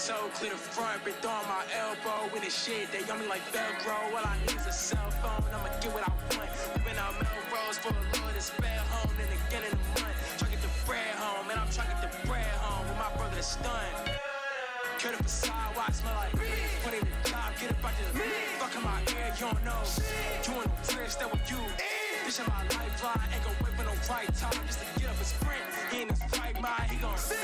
So clear the front, been throwing my elbow in the shit, they on me like Velcro. All I need is a cell phone, I'ma get what I want. Moving out Melrose for a Lord to spare home, then again in the month. Try to get the bread home, and I'm trying to get the bread home with my brother that's stunned. Cut up a side, why I smell like put in the job, get up out the fuck in my ear, you don't know. You want no tricks, that with you. This is my lifeline, ain't gon' wait for no right time just to get up and sprint. He in his right mind, he gon' sit.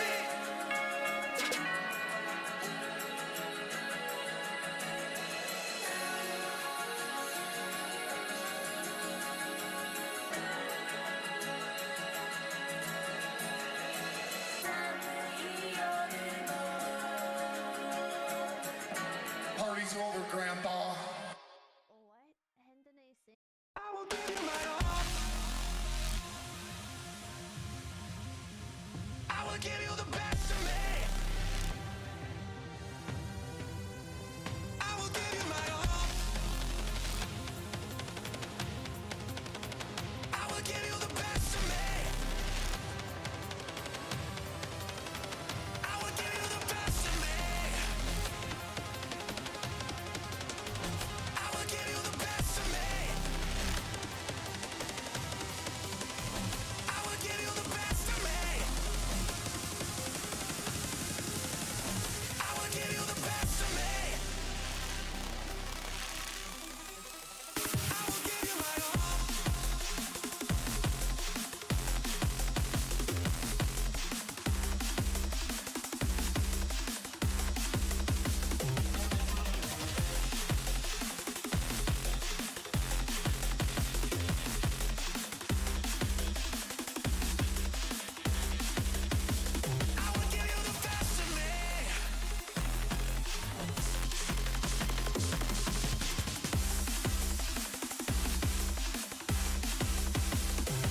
Party's over, Grandpa. What? Hände nej sig. I will give you my all. I will give you the best of me. I will give you my all. I will give you the best of me. I will give you the best of me. I will give you the best of me. I will give you the best of me. I will give you the best of me. I will give you my all. I will give you the best of me.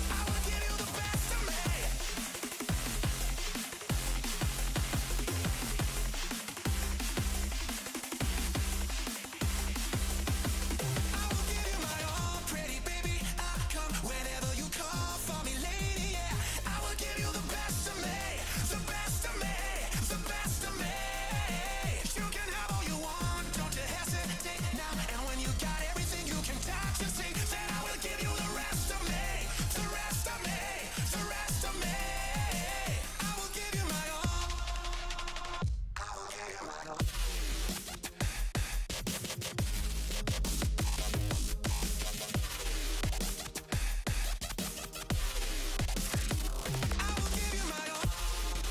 I will give you the best of me. I will give you my all, pretty baby. I'll come whenever you call for me, lady. Yeah, I will give you the best of me, the best of me, the best of me. You can have all you want, don't you hesitate now. And when you got everything you can touch and see, then I will give you the rest of me, the rest of me, the rest of me. I will give you my all. I will give you my all. I will give you my all,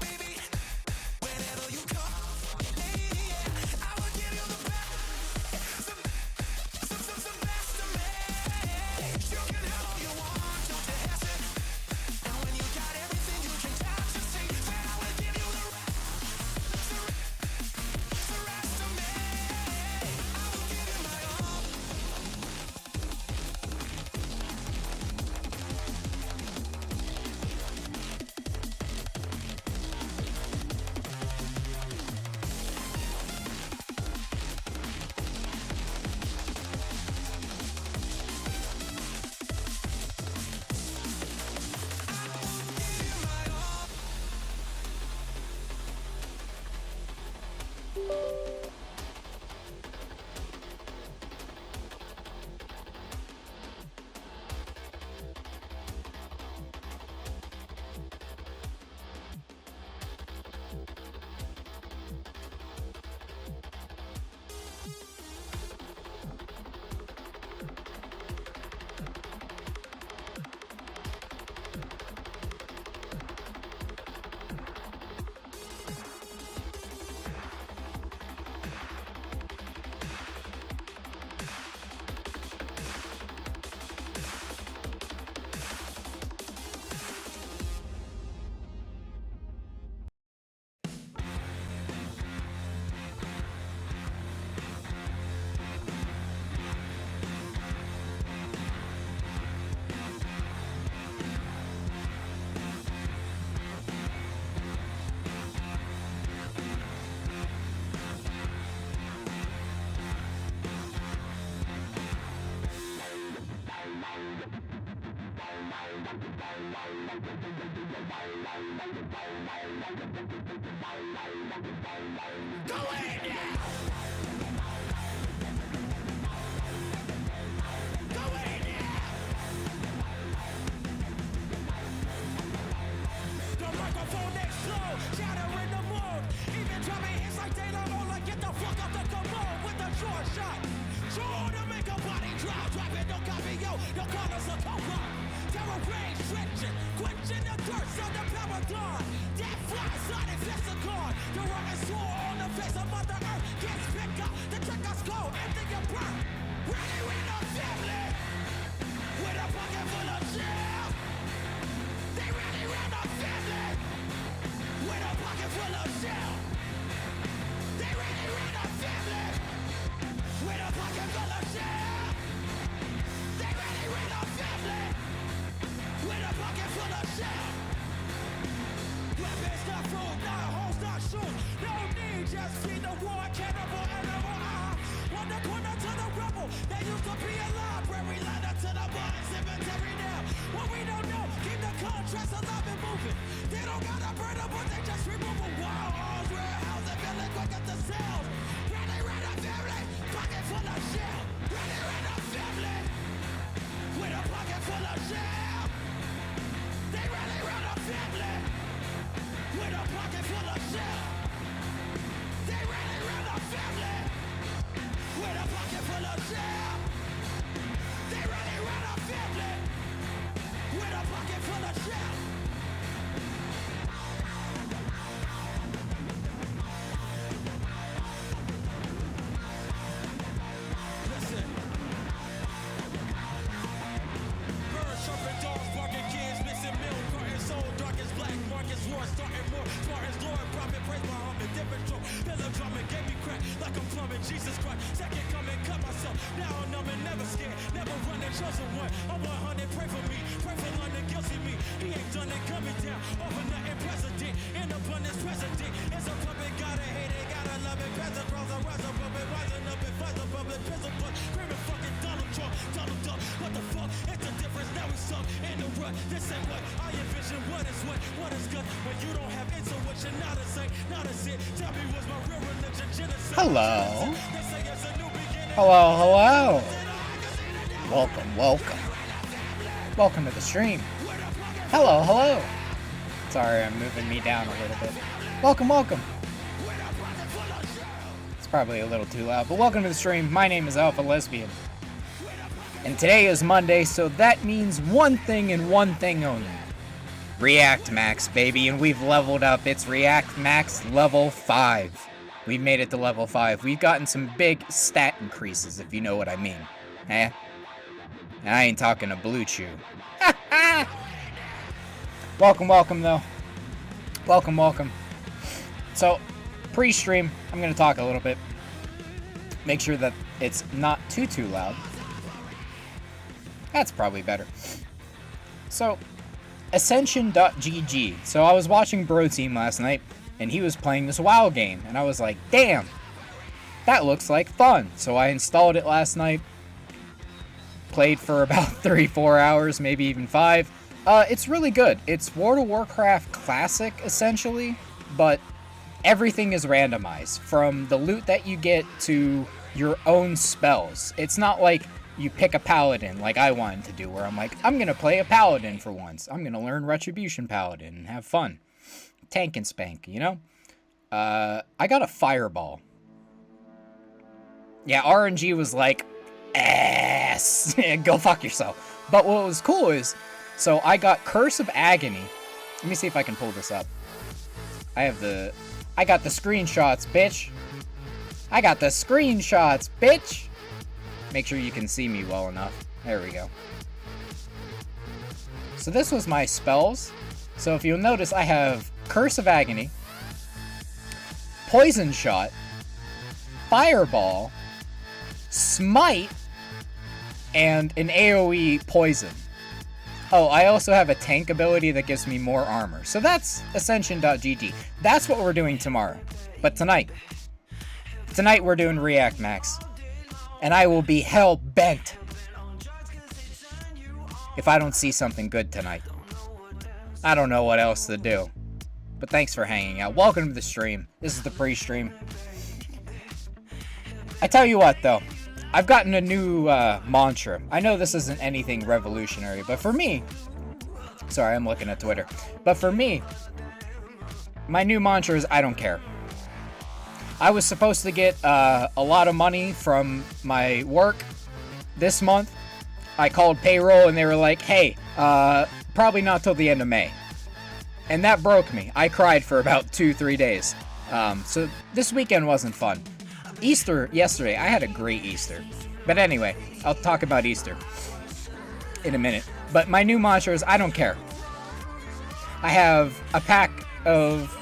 baby. Whenever you call, lady, yeah. I will give you the best, the best of me. You can have all you want, don't you hesitate. And when you got everything you can touch and see, then I will give you the rest of me. I will give you my all. Go in now. Go in now. The microphone explode, shatter in the moon. Even dropping hits like they don't know, like get the fuck out the commode with a short shot. Sure to make a body drop, it, don't copy yo, don't call us a cover. Terror rage, stretching, quenching the thirst of the paragon. That flies on it, that's a card. The rotten swore on the face of Mother Earth. Gets picked up, the trigger's cold, empty your burn. Ready with no family, with a pocket full of shell. They ready with no family, with a pocket full of shell. They ready with no family, with a pocket full of shell. They ready with no family, with a pocket full of shell. Weapons not food, not hoes, not shoes. No need, just feed the war, cannibal animal. On the corner to the rebel, they used to be a library, ladder to the bottom, cemetery now. What we don't know, keep the contrast alive and moving. They don't gotta burn them, but they just remove them. Wild arms, warehouse, and building quick at the cells. Ready, ready, family, pocket full of shell. Ready, ready, family, with a pocket full of shell. They ready, ready, family, with a pocket full of shell. They ready, ready, family, with a pocket full of shell. They ready, ready, family, with a pocket full of shell. Listen. Birds chirping, dogs barking, kids missing milk, carton soul, dark as black, Marcus war, starting more, Spartans, Lord, prophet, praise Muhammad, different stroke, pillar drumming, gave me crack, like I'm plumbing, Jesus Christ, second coming, cut myself, now I'm numb and never scared, never running, chosen one, I'm 100, pray for me, pray for London, guilty me, he ain't done it, coming down, over nothing, president, in abundance, president, it's a puppet, gotta hate it, gotta love it, pass across the rise of puppet, rising up and fight the public, pistol blood, screaming fucking Donald Trump, Donald Duck, what the fuck, it's the difference, now we suck, in the rut, this ain't what, I envision, what is good, when you don't have intuition, not a saint, not a sin, tell me what's my real religion, genocide. Hello. Hello, hello. Welcome, welcome. Welcome to the stream. Hello, hello. Sorry, I'm moving me down a little bit. Welcome, welcome. It's probably a little too loud, but welcome to the stream. My name is Alphalesbien. And today is Monday, so that means one thing and one thing only. React Max, baby, and we've leveled up. It's React Max level 5. We've made it to level 5. We've gotten some big stat increases, if you know what I mean. Eh? And I ain't talking a blue chew. Welcome, welcome, though. Welcome, welcome. So, pre-stream, I'm going to talk a little bit. Make sure that it's not too loud. That's probably better. So, Ascension.gg. So I was watching Bro Team last night, and he was playing this WoW game, and I was like, damn, that looks like fun. So I installed it last night, played for about 3-4 hours, maybe even 5. It's really good. It's World of Warcraft Classic, essentially, but everything is randomized, from the loot that you get to your own spells. It's not like you pick a paladin like I wanted to do, where I'm like, I'm gonna play a paladin for once. I'm gonna learn Retribution Paladin and have fun. Tank and spank, you know? I got a fireball. Yeah, RNG was like, ass. Go fuck yourself. But what was cool is, so I got Curse of Agony. Let me see if I can pull this up. I got the screenshots, bitch. I got the screenshots, bitch. Make sure you can see me well enough. There we go. So this was my spells. So if you'll notice, I have Curse of Agony, Poison Shot, Fireball, Smite, and an AoE Poison. Oh, I also have a tank ability that gives me more armor. So that's Ascension.gg. That's what we're doing tomorrow. But tonight we're doing React Max. And I will be hell-bent if I don't see something good tonight. I don't know what else to do. But thanks for hanging out. Welcome to the stream. This is the pre-stream. I tell you what, though. I've gotten a new mantra. I know this isn't anything revolutionary, but for me... Sorry, I'm looking at Twitter. But for me, my new mantra is I don't care. I was supposed to get a lot of money from my work this month. I called payroll and they were like, hey, probably not till the end of May. And that broke me. I cried for about 2-3 days. So this weekend wasn't fun. Easter yesterday, I had a great Easter. But anyway, I'll talk about Easter in a minute. But my new mantra is I don't care. I have a pack of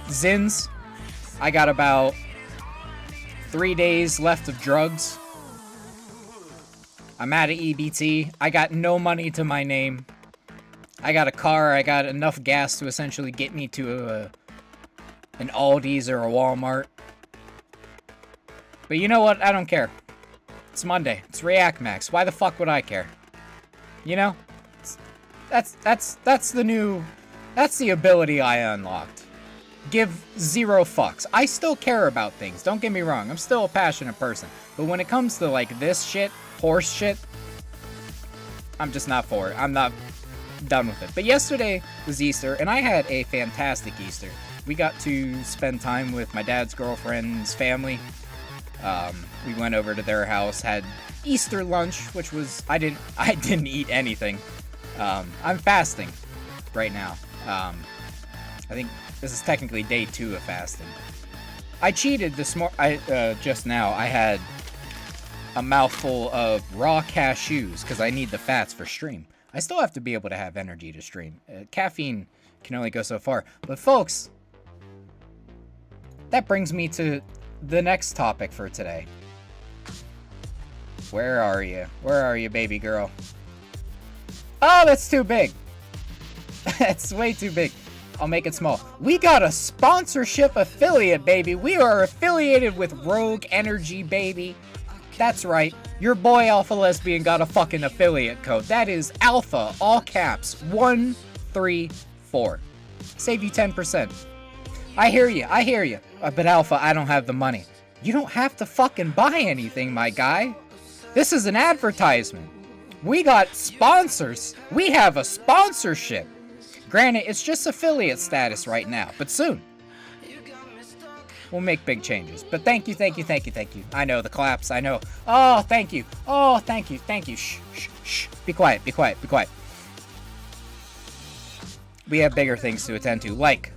Zins. I got about 3 days left of drugs. I'm at an EBT. I got no money to my name. I got a car. I got enough gas to essentially get me to an Aldi's or a Walmart. But you know what? I don't care. It's Monday. It's React Max. Why the fuck would I care? You know? That's the ability I unlocked. Give 0 fucks. I still care about things. Don't get me wrong. I'm still a passionate person. But when it comes to like this shit, horse shit, I'm just not for it. I'm not done with it. But yesterday was Easter, and I had a fantastic Easter. We got to spend time with my dad's girlfriend's family. We went over to their house, had Easter lunch, which was I didn't eat anything. I'm fasting right now. I think this is technically day 2 of fasting. I cheated just now. I had a mouthful of raw cashews because I need the fats for stream. I still have to be able to have energy to stream. Caffeine can only go so far. But folks, that brings me to the next topic for today. Where are you? Where are you, baby girl? Oh, that's too big. That's way too big. I'll make it small. We got a sponsorship affiliate, baby. We are affiliated with Rogue Energy, baby. That's right. Your boy Alphalesbien got a fucking affiliate code. That is Alpha, all caps, 134. Save you 10%. I hear you. I hear you. But Alpha, I don't have the money. You don't have to fucking buy anything, my guy. This is an advertisement. We got sponsors. We have a sponsorship. Granted, it's just affiliate status right now, but soon we'll make big changes. But thank you, thank you, thank you, thank you. I know the claps, I know. Oh, thank you. Oh, thank you, thank you. Shh, shh, shh. Be quiet, be quiet, be quiet. We have bigger things to attend to, like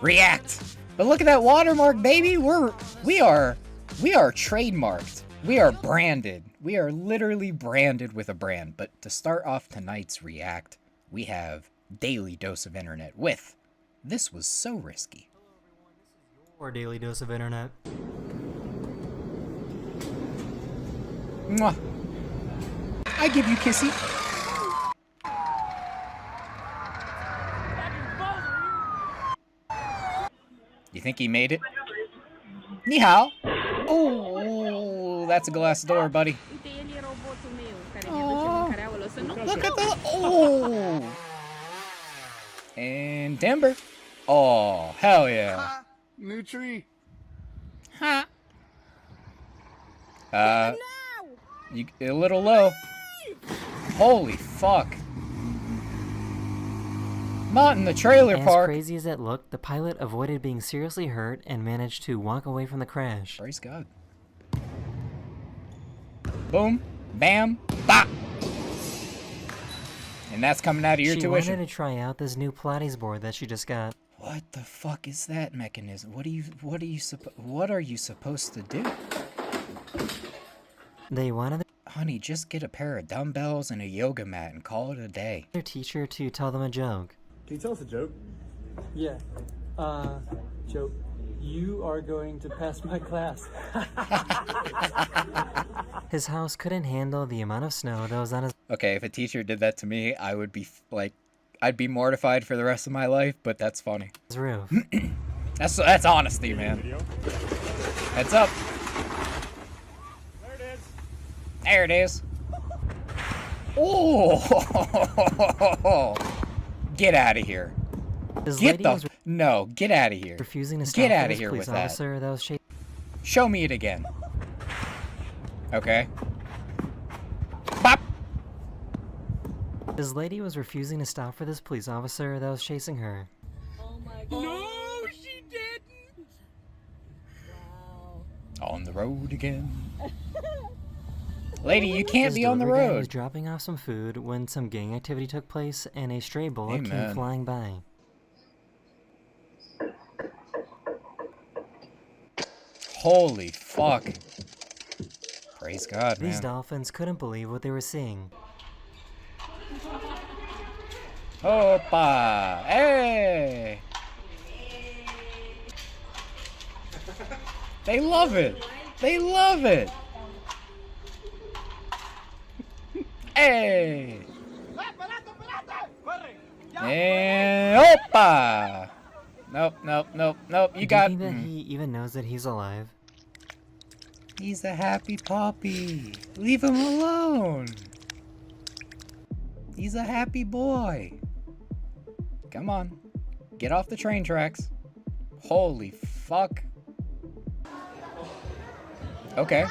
React. But look at that watermark, baby. We are trademarked. We are branded. We are literally branded with a brand. But to start off tonight's React, we have Daily Dose of Internet with This Was So Risky. Or Daily Dose of Internet. Mwah. I give you kissy. You think he made it? Ni hao. Oh, that's a glass door, buddy. Oh, look at the... Oh! And timber. Oh, hell yeah. New tree. Ha. You a little low. Holy fuck. Not in the trailer park. As crazy as that looked, the pilot avoided being seriously hurt and managed to walk away from the crash. Praise God. Boom, bam, bop. And that's coming out of your tuition. She wanted to try out this new Pilates board that she just got. What the fuck is that mechanism? What are you supposed to do? They wanted Honey, just get a pair of dumbbells and a yoga mat and call it a day. their teacher to tell them a joke. Can you tell us a joke? Yeah. Joke. You are going to pass my class. His house couldn't handle the amount of snow that was on his Okay, if a teacher did that to me, I would be like, I'd be mortified for the rest of my life, but that's funny. roof. That's honesty, man. Heads up. There it is. There it is. Oh! Get out of here. This Get lady the was no, get out of here. refusing to stop Get for outta this here police with that. officer that was chasing. Show me it again. Okay. Bop. This lady was refusing to stop for this police officer that was chasing her. No, she didn't. On the road again. Lady, you can't This be on the delivery guy was road. dropping off some food when some gang activity took place and a stray bullet came Amen. flying by. Holy fuck. Praise God, These man. dolphins couldn't believe what they were seeing. Opa! Hey! They love it! They love it! Hey! And opa! Nope, nope, nope, nope. You Do you got. think that he even knows that he's alive? He's a happy puppy. Leave him alone. He's a happy boy. Come on. Get off the train tracks. Holy fuck. Okay.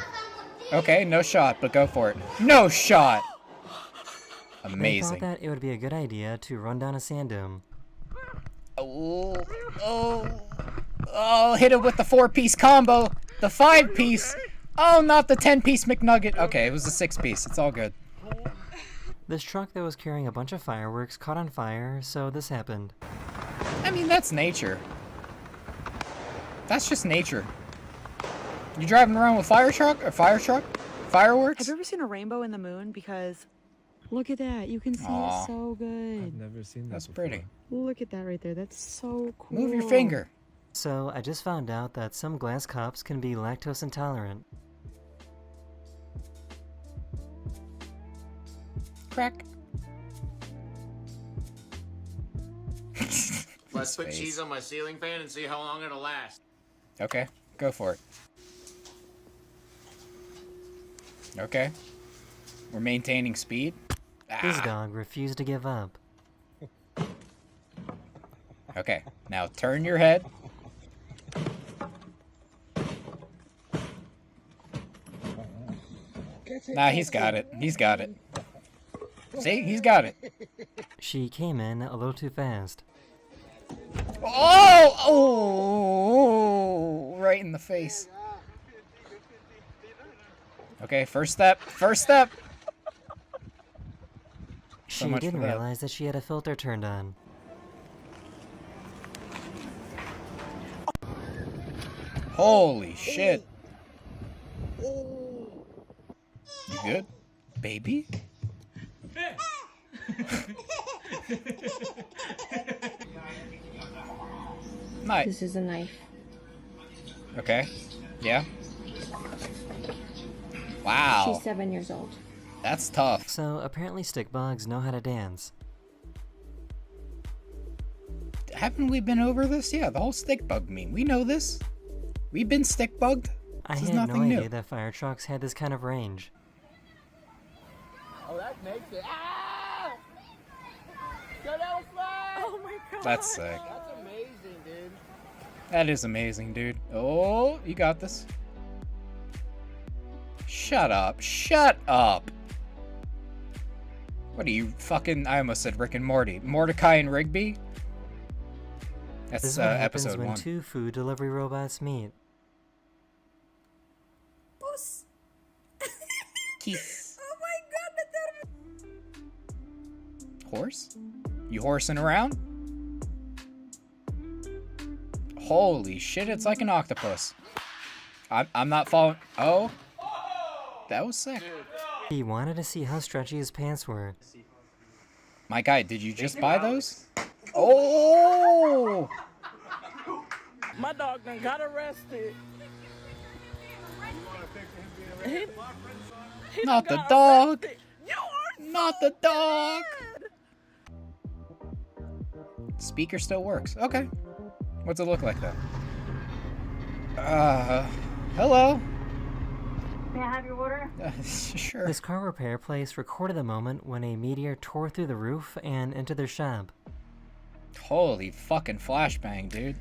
Okay, no shot, but go for it. No shot! They thought Amazing. that it would be a good idea to run down a sand dune. Oh, hit it with the 4-piece combo. The 5-piece. Oh, not the 10-piece McNugget. Okay, it was the 6-piece. It's all good. This truck that was carrying a bunch of fireworks caught on fire, so this happened. I mean, that's nature. That's just nature. You driving around with fire truck? Fireworks? Have you ever seen a rainbow in the moon? Because look at that. You can see Aw. it so good. Never seen that That's before. pretty. Look at that right there. That's so cool. Move your finger. So I just found out that some glass cups can be lactose intolerant. Crack. Let's put Face. cheese on my ceiling fan and see how long it'll last. Okay, go for it. Okay. We're maintaining speed. This Ah. dog refused to give up. Okay, now turn your head. Nah, he's got it. He's got it. See, he's got it. She came in a little too fast. Oh! Oh! Right in the face. Okay, first step. First step. She much didn't for that. realize that she had a filter turned on. Holy shit. You good? Baby? Nice. This is a knife. Okay. Yeah. Wow. She's 7 years old. That's tough. So apparently stick bugs know how to dance. Haven't we been over this? Yeah, the whole stick bug meme. We know this. We've been stick bugged. I This is had no nothing idea new. that fire trucks had this kind of range. Oh, that makes it. Ah! Go down slide! Oh my god. That's sick. That's amazing, dude. That is amazing, dude. Oh, you got this. Shut up. Shut up. What are you fucking... I almost said Rick and Morty. Mordecai and Rigby? This That's is what happens episode when 1. two food delivery robots meet. Keith. Oh my god, horse? You horsing around? Holy shit, it's like an octopus. I'm not following. Oh. That was sick. He wanted to see how stretchy his pants were. My guy, did you just buy those? Oh! My dog done got arrested. He Not done the got dog. arrested. You are Not the dog. Speaker still works. Okay. What's it look like though? Hello. May I have your order? Sure. This car repair place recorded the moment when a meteor tore through the roof and into their shop. Holy fucking flashbang, dude.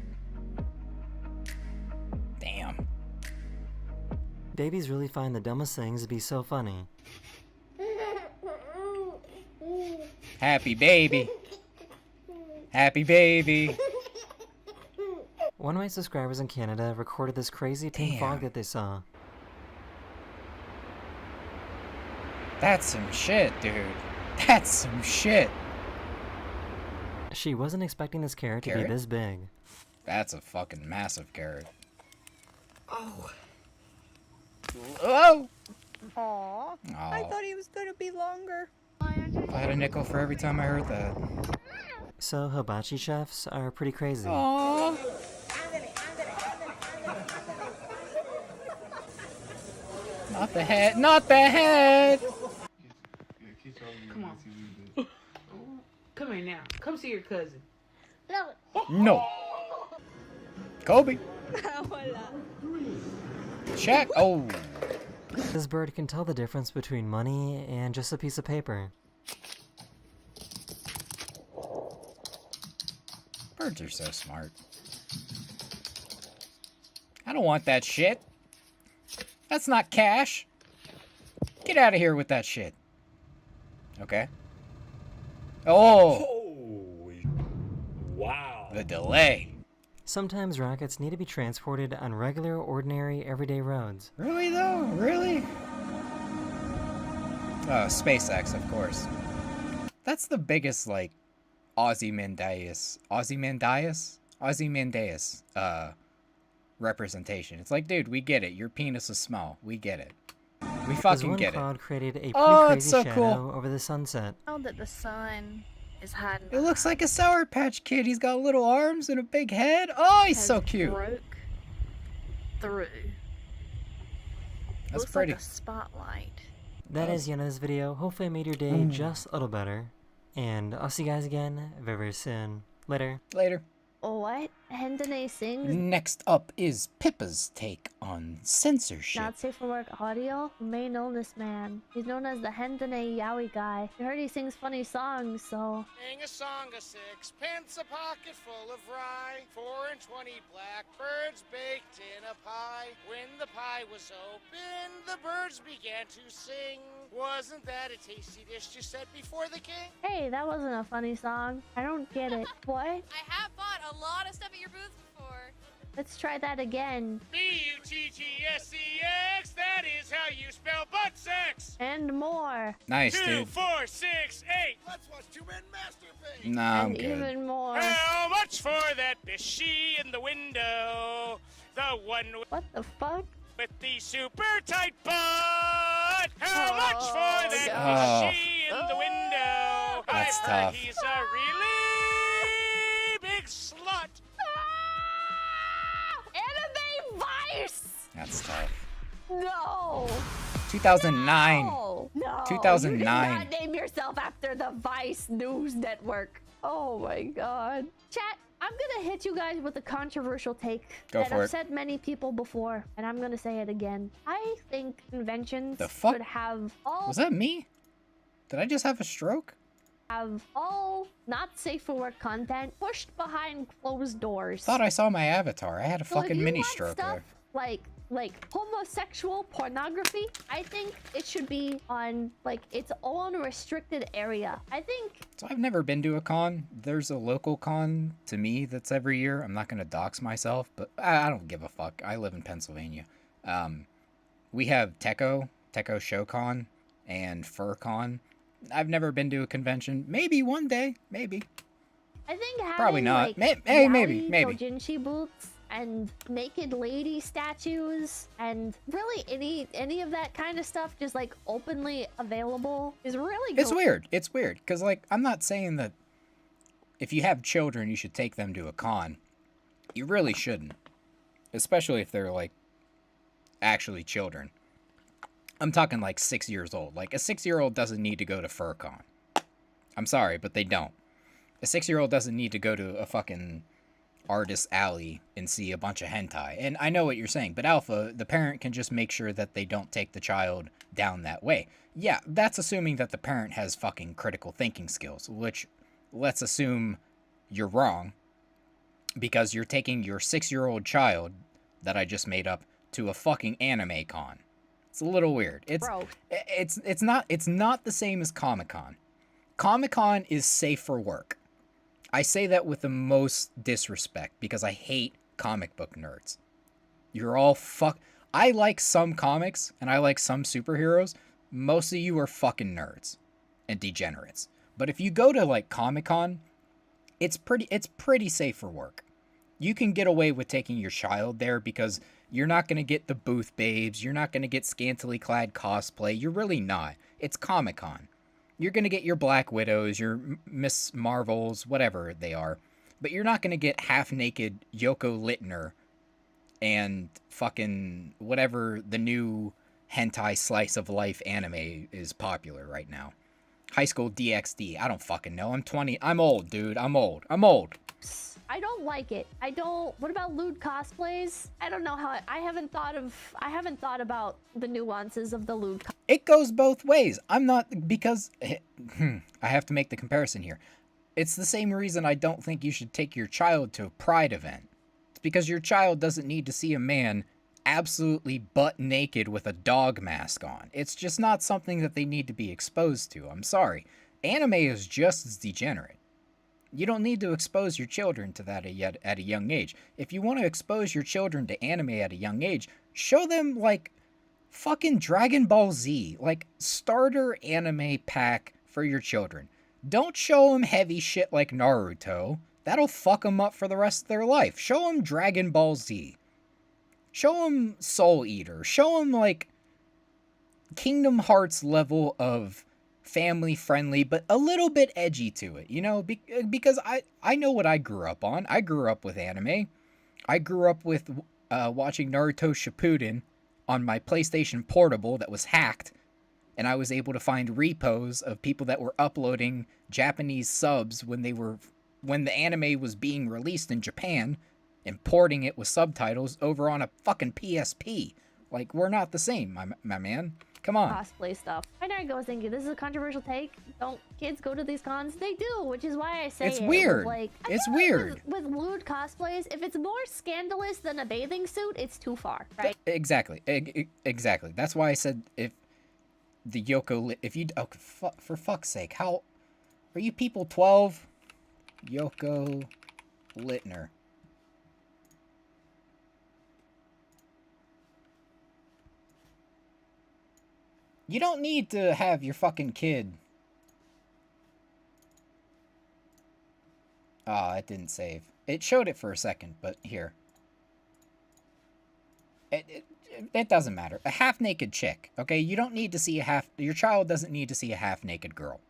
Damn. Babies really find the dumbest things to be so funny. Happy baby. Happy baby. One of my subscribers in Canada recorded this crazy pink fog that they saw. That's some shit, dude. That's some shit. She wasn't expecting this carrot to be this big. That's a fucking massive carrot. Oh. Oh! Aw. I thought he was gonna be longer. If I had a nickel for every time I heard that. So hibachi chefs are pretty crazy. Aww. Not the head, not the head! Come on. Come here now. Come see your cousin. No. Kobe. Check. Oh. This bird can tell the difference between money and just a piece of paper. Birds are so smart. I don't want that shit. That's not cash. Get out of here with that shit. Okay. Oh. Holy. Wow. The delay. Sometimes rockets need to be transported on regular, ordinary, everyday roads. Really though? Really? SpaceX, of course. That's the biggest, like, Ozymandias representation. It's like, dude, we get it. Your penis is small. We get it. We fucking get it. One cloud created a pretty Oh, crazy it's so shadow cool. over the sunset. Now that the sun is hiding. It looks like a Sour Patch Kid. He's got little arms and a big head. Oh, he's so cute. Broke through. That's Looks pretty. like a spotlight. That is the end of this video. Hopefully I made your day just a little better. And I'll see you guys again very, very soon. Later. Later. What? Hendene sings? Next up is Pippa's take on censorship. Not safe for work audio? You may know this man. He's known as the Hendene Yowie guy. You heard he sings funny songs, so... Sing a song of sixpence, a pocket full of rye, 4 and 20 blackbirds baked in a pie. When the pie was open, the birds began to sing. Wasn't that a tasty dish you set before the king? Hey, that wasn't a funny song. I don't get it. What? I have bought a lot of stuff at your booth before. Let's try that again. B-U-T-T-S-E-X, that is how you spell butt sex. And more. Nice, 2, dude. 4, 6, 8. Let's watch two men masturbate. Nah, I'm And good. even more. How much for that bishy in the window? The one What the fuck? with the super tight butt. How much for that God. bishy in the window? That's I've tough. heard he's a really big slut. Anime Vice! That's tough. No! 2009. No! 2009. You did not name yourself after the Vice News Network. Oh my god. Chat, I'm gonna hit you guys with a controversial take Go that for I've it. said many people before, and I'm gonna say it again. I think conventions The fuck? should have all Was that me? Did I just have a stroke? not safe for work content pushed behind closed doors. Thought I saw my avatar. I had a So if fucking you mini want stroke stuff there. like homosexual pornography, I think it should be on like its own restricted area. I think So I've never been to a con. There's a local con to me that's every year. I'm not gonna dox myself, but I don't give a fuck. I live in Pennsylvania. We have Teco Show Con and Fur Con. I've never been to a convention. Maybe one day. Maybe. I think having Probably not. like Maybe. doujinshi booths and naked lady statues and really any of that kind of stuff just like openly available is really good. It's weird. It's weird. Because, like, I'm not saying that if you have children, you should take them to a con. You really shouldn't. Especially if they're, like, actually children. I'm talking, like, 6 years old. Like, a 6-year-old doesn't need to go to FurCon. I'm sorry, but they don't. A 6-year-old doesn't need to go to a fucking artist alley and see a bunch of hentai. And I know what you're saying, but Alpha, the parent can just make sure that they don't take the child down that way. Yeah, that's assuming that the parent has fucking critical thinking skills, which let's assume you're wrong, because you're taking your 6-year-old child that I just made up to a fucking anime con. It's a little weird. It's not the same as Comic-Con. Comic-Con is safe for work. I say that with the most disrespect because I hate comic book nerds. You're all I like some comics and I like some superheroes. Most of you are fucking nerds and degenerates. But if you go to like Comic-Con, it's pretty safe for work. You can get away with taking your child there because you're not going to get the booth babes. You're not going to get scantily clad cosplay. You're really not. It's Comic-Con. You're going to get your Black Widows, your Miss Marvels, whatever they are. But you're not going to get half-naked Yoko Littner and fucking whatever the new hentai slice of life anime is popular right now. High School DxD. I don't fucking know. I'm 20. I'm old, dude. I'm old. I don't like it. I don't. What about lewd cosplays? I don't know how. I haven't thought about the nuances of the lewd. It goes both ways. I'm not, because I have to make the comparison here. It's the same reason I don't think you should take your child to a pride event. It's because your child doesn't need to see a man absolutely butt naked with a dog mask on. It's just not something that they need to be exposed to. I'm sorry. Anime is just as degenerate. You don't need to expose your children to that at a young age. If you want to expose your children to anime at a young age, show them, like, fucking Dragon Ball Z. Like, starter anime pack for your children. Don't show them heavy shit like Naruto. That'll fuck them up for the rest of their life. Show them Dragon Ball Z. Show them Soul Eater. Show them, like, Kingdom Hearts level of family friendly, but a little bit edgy to it, you know, because I know what I grew up on. I grew up with anime. I grew up with watching Naruto Shippuden on my PlayStation Portable that was hacked, and I was able to find repos of people that were uploading Japanese subs when the anime was being released in Japan, and porting it with subtitles over on a fucking PSP. Like, we're not the same, my man. Come on. Cosplay stuff. I know I go thinking this is a controversial take. Don't kids go to these cons? They do, which is why I say it's weird. Like, it's weird. With lewd cosplays, if it's more scandalous than a bathing suit, it's too far, right? Exactly. Exactly. That's why I said if the Yoko, for fuck's sake, how are you people 12? Yoko Littner. You don't need to have your fucking kid. Ah, it didn't save. It showed it for a second, but here. It doesn't matter. A half-naked chick, okay? You don't need to see your child doesn't need to see a half-naked girl.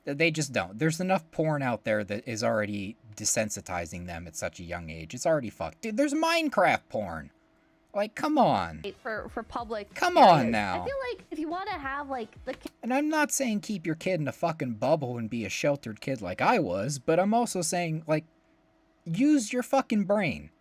They just don't. There's enough porn out there that is already desensitizing them at such a young age. It's already fucked. Dude, there's Minecraft porn. Like, come on. For public. Come on now. I feel like if you want to have, like, And I'm not saying keep your kid in a fucking bubble and be a sheltered kid like I was, but I'm also saying, like, use your fucking brain.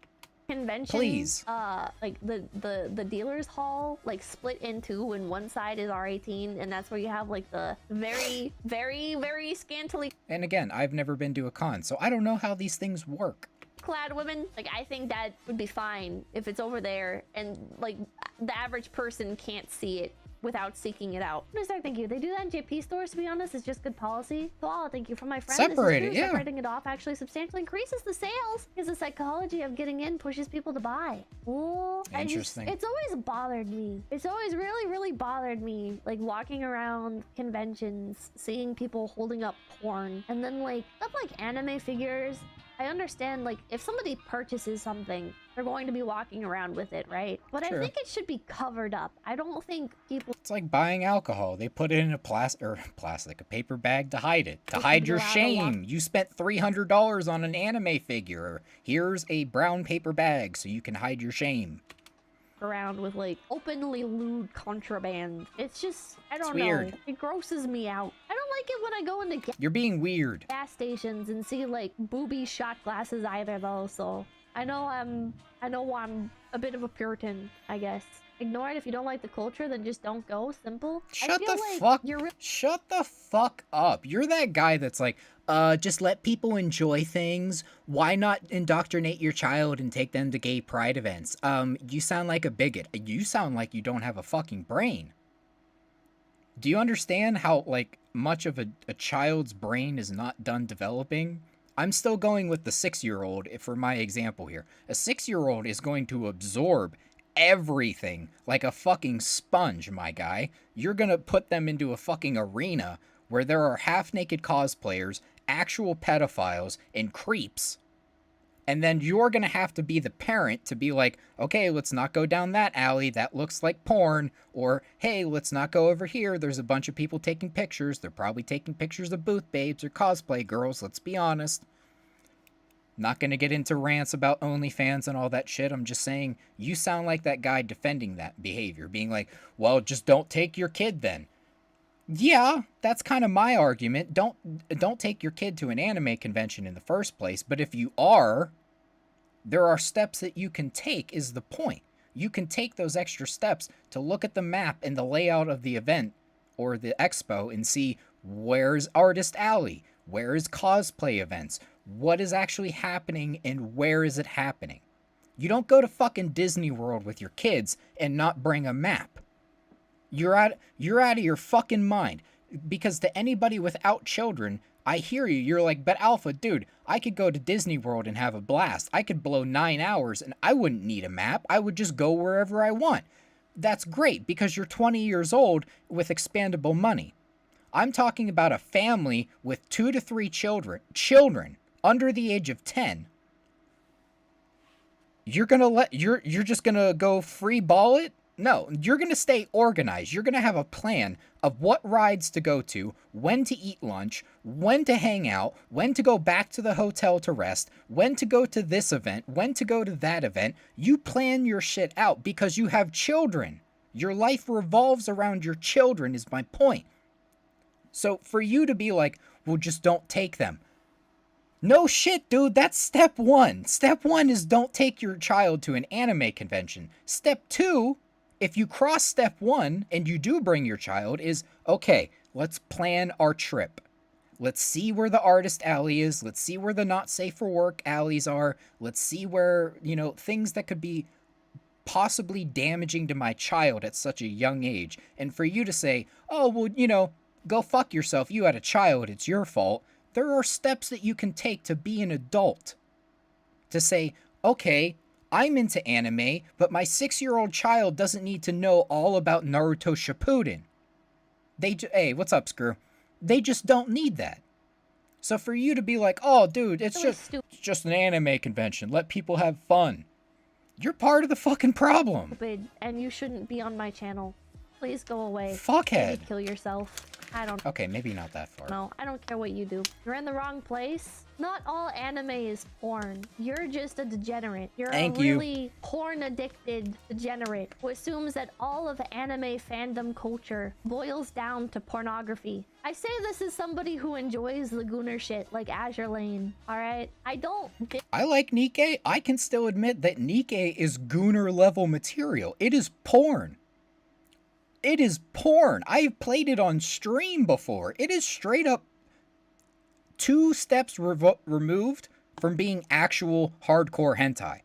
Convention, please. Like the dealer's hall, like, split in two, and one side is R18, and that's where you have, like, the very, very, very scantily. And again, I've never been to a con, so I don't know how these things work. Clad women, like, I think that would be fine if it's over there and, like, the average person can't see it without seeking it out. Thank you. They do that in JP stores, to be honest. It's just good policy. So all thank you from my friend. Separate it, yeah. Separating it off actually substantially increases the sales because the psychology of getting in pushes people to buy. Ooh, interesting. It's always bothered me. It's always really, really bothered me, like, walking around conventions, seeing people holding up porn, and then, like, stuff like anime figures. I understand, like, if somebody purchases something, they're going to be walking around with it, right? But Sure. I think it should be covered up. I don't think people... It's like buying alcohol. They put it in a a paper bag to hide it. To hide your shame. You spent $300 on an anime figure. Here's a brown paper bag so you can hide your shame. Around with, like, openly lewd contraband. It's just, I don't know. Weird. It grosses me out. I don't like it when I go into You're being weird. gas stations and see, like, booby shot glasses either, though, so I know I'm a bit of a Puritan, I guess. ignore it. If you don't like the culture, then just don't go. Simple. Shut the fuck up. You're that guy that's like, just let people enjoy things. Why not indoctrinate your child and take them to gay pride events? You sound like a bigot. You sound like you don't have a fucking brain. Do you understand how, like, much of a child's brain is not done developing? I'm still going with the 6-year-old for my example here. A 6-year-old is going to absorb everything like a fucking sponge, my guy. You're gonna put them into a fucking arena where there are half-naked cosplayers, actual pedophiles, and creeps. And then you're gonna have to be the parent to be like, okay, let's not go down that alley, that looks like porn. Or, hey, let's not go over here, there's a bunch of people taking pictures. They're probably taking pictures of booth babes or cosplay girls, let's be honest. Not gonna get into rants about OnlyFans and all that shit. I'm just saying, you sound like that guy defending that behavior. Being like, well, just don't take your kid then. Yeah, that's kind of my argument. Don't take your kid to an anime convention in the first place. But if you are, there are steps that you can take is the point. You can take those extra steps to look at the map and the layout of the event or the expo and see where's Artist Alley, where is cosplay events, what is actually happening and where is it happening. You don't go to fucking Disney World with your kids and not bring a map. You're out of your fucking mind. Because to anybody without children, I hear you. You're like, but Alpha, dude, I could go to Disney World and have a blast. I could blow 9 hours and I wouldn't need a map. I would just go wherever I want. That's great because you're 20 years old with expandable money. I'm talking about a family with 2 to 3 children under the age of 10. You're just gonna go free ball it? No, you're going to stay organized. You're going to have a plan of what rides to go to, when to eat lunch, when to hang out, when to go back to the hotel to rest, when to go to this event, when to go to that event. You plan your shit out because you have children. Your life revolves around your children is my point. So for you to be like, well, just don't take them. No shit, dude. That's step 1. Step 1 is don't take your child to an anime convention. Step 2, if you cross step 1 and you do bring your child, is, okay, let's plan our trip. Let's see where the Artist Alley is. Let's see where the not safe for work alleys are. Let's see where, things that could be possibly damaging to my child at such a young age. And for you to say, oh, well, go fuck yourself. You had a child. It's your fault. There are steps that you can take to be an adult. To say, okay, I'm into anime, but my 6-year-old child doesn't need to know all about Naruto Shippuden. Hey, what's up, Screw? They just don't need that. So for you to be like, oh, dude, it's just an anime convention. Let people have fun. You're part of the fucking problem. Stupid, and you shouldn't be on my channel. Please go away. Fuckhead. Maybe kill yourself. I don't. Okay, maybe not that far. No, I don't care what you do. You're in the wrong place. Not all anime is porn. You're just a degenerate. You're a really porn-addicted degenerate who assumes that all of anime fandom culture boils down to pornography. I say this as somebody who enjoys the gooner shit like Azure Lane, alright? I like Nikke. I can still admit that Nikke is gooner level material. It is porn. It is porn. I've played it on stream before. It is straight up 2 steps removed from being actual hardcore hentai.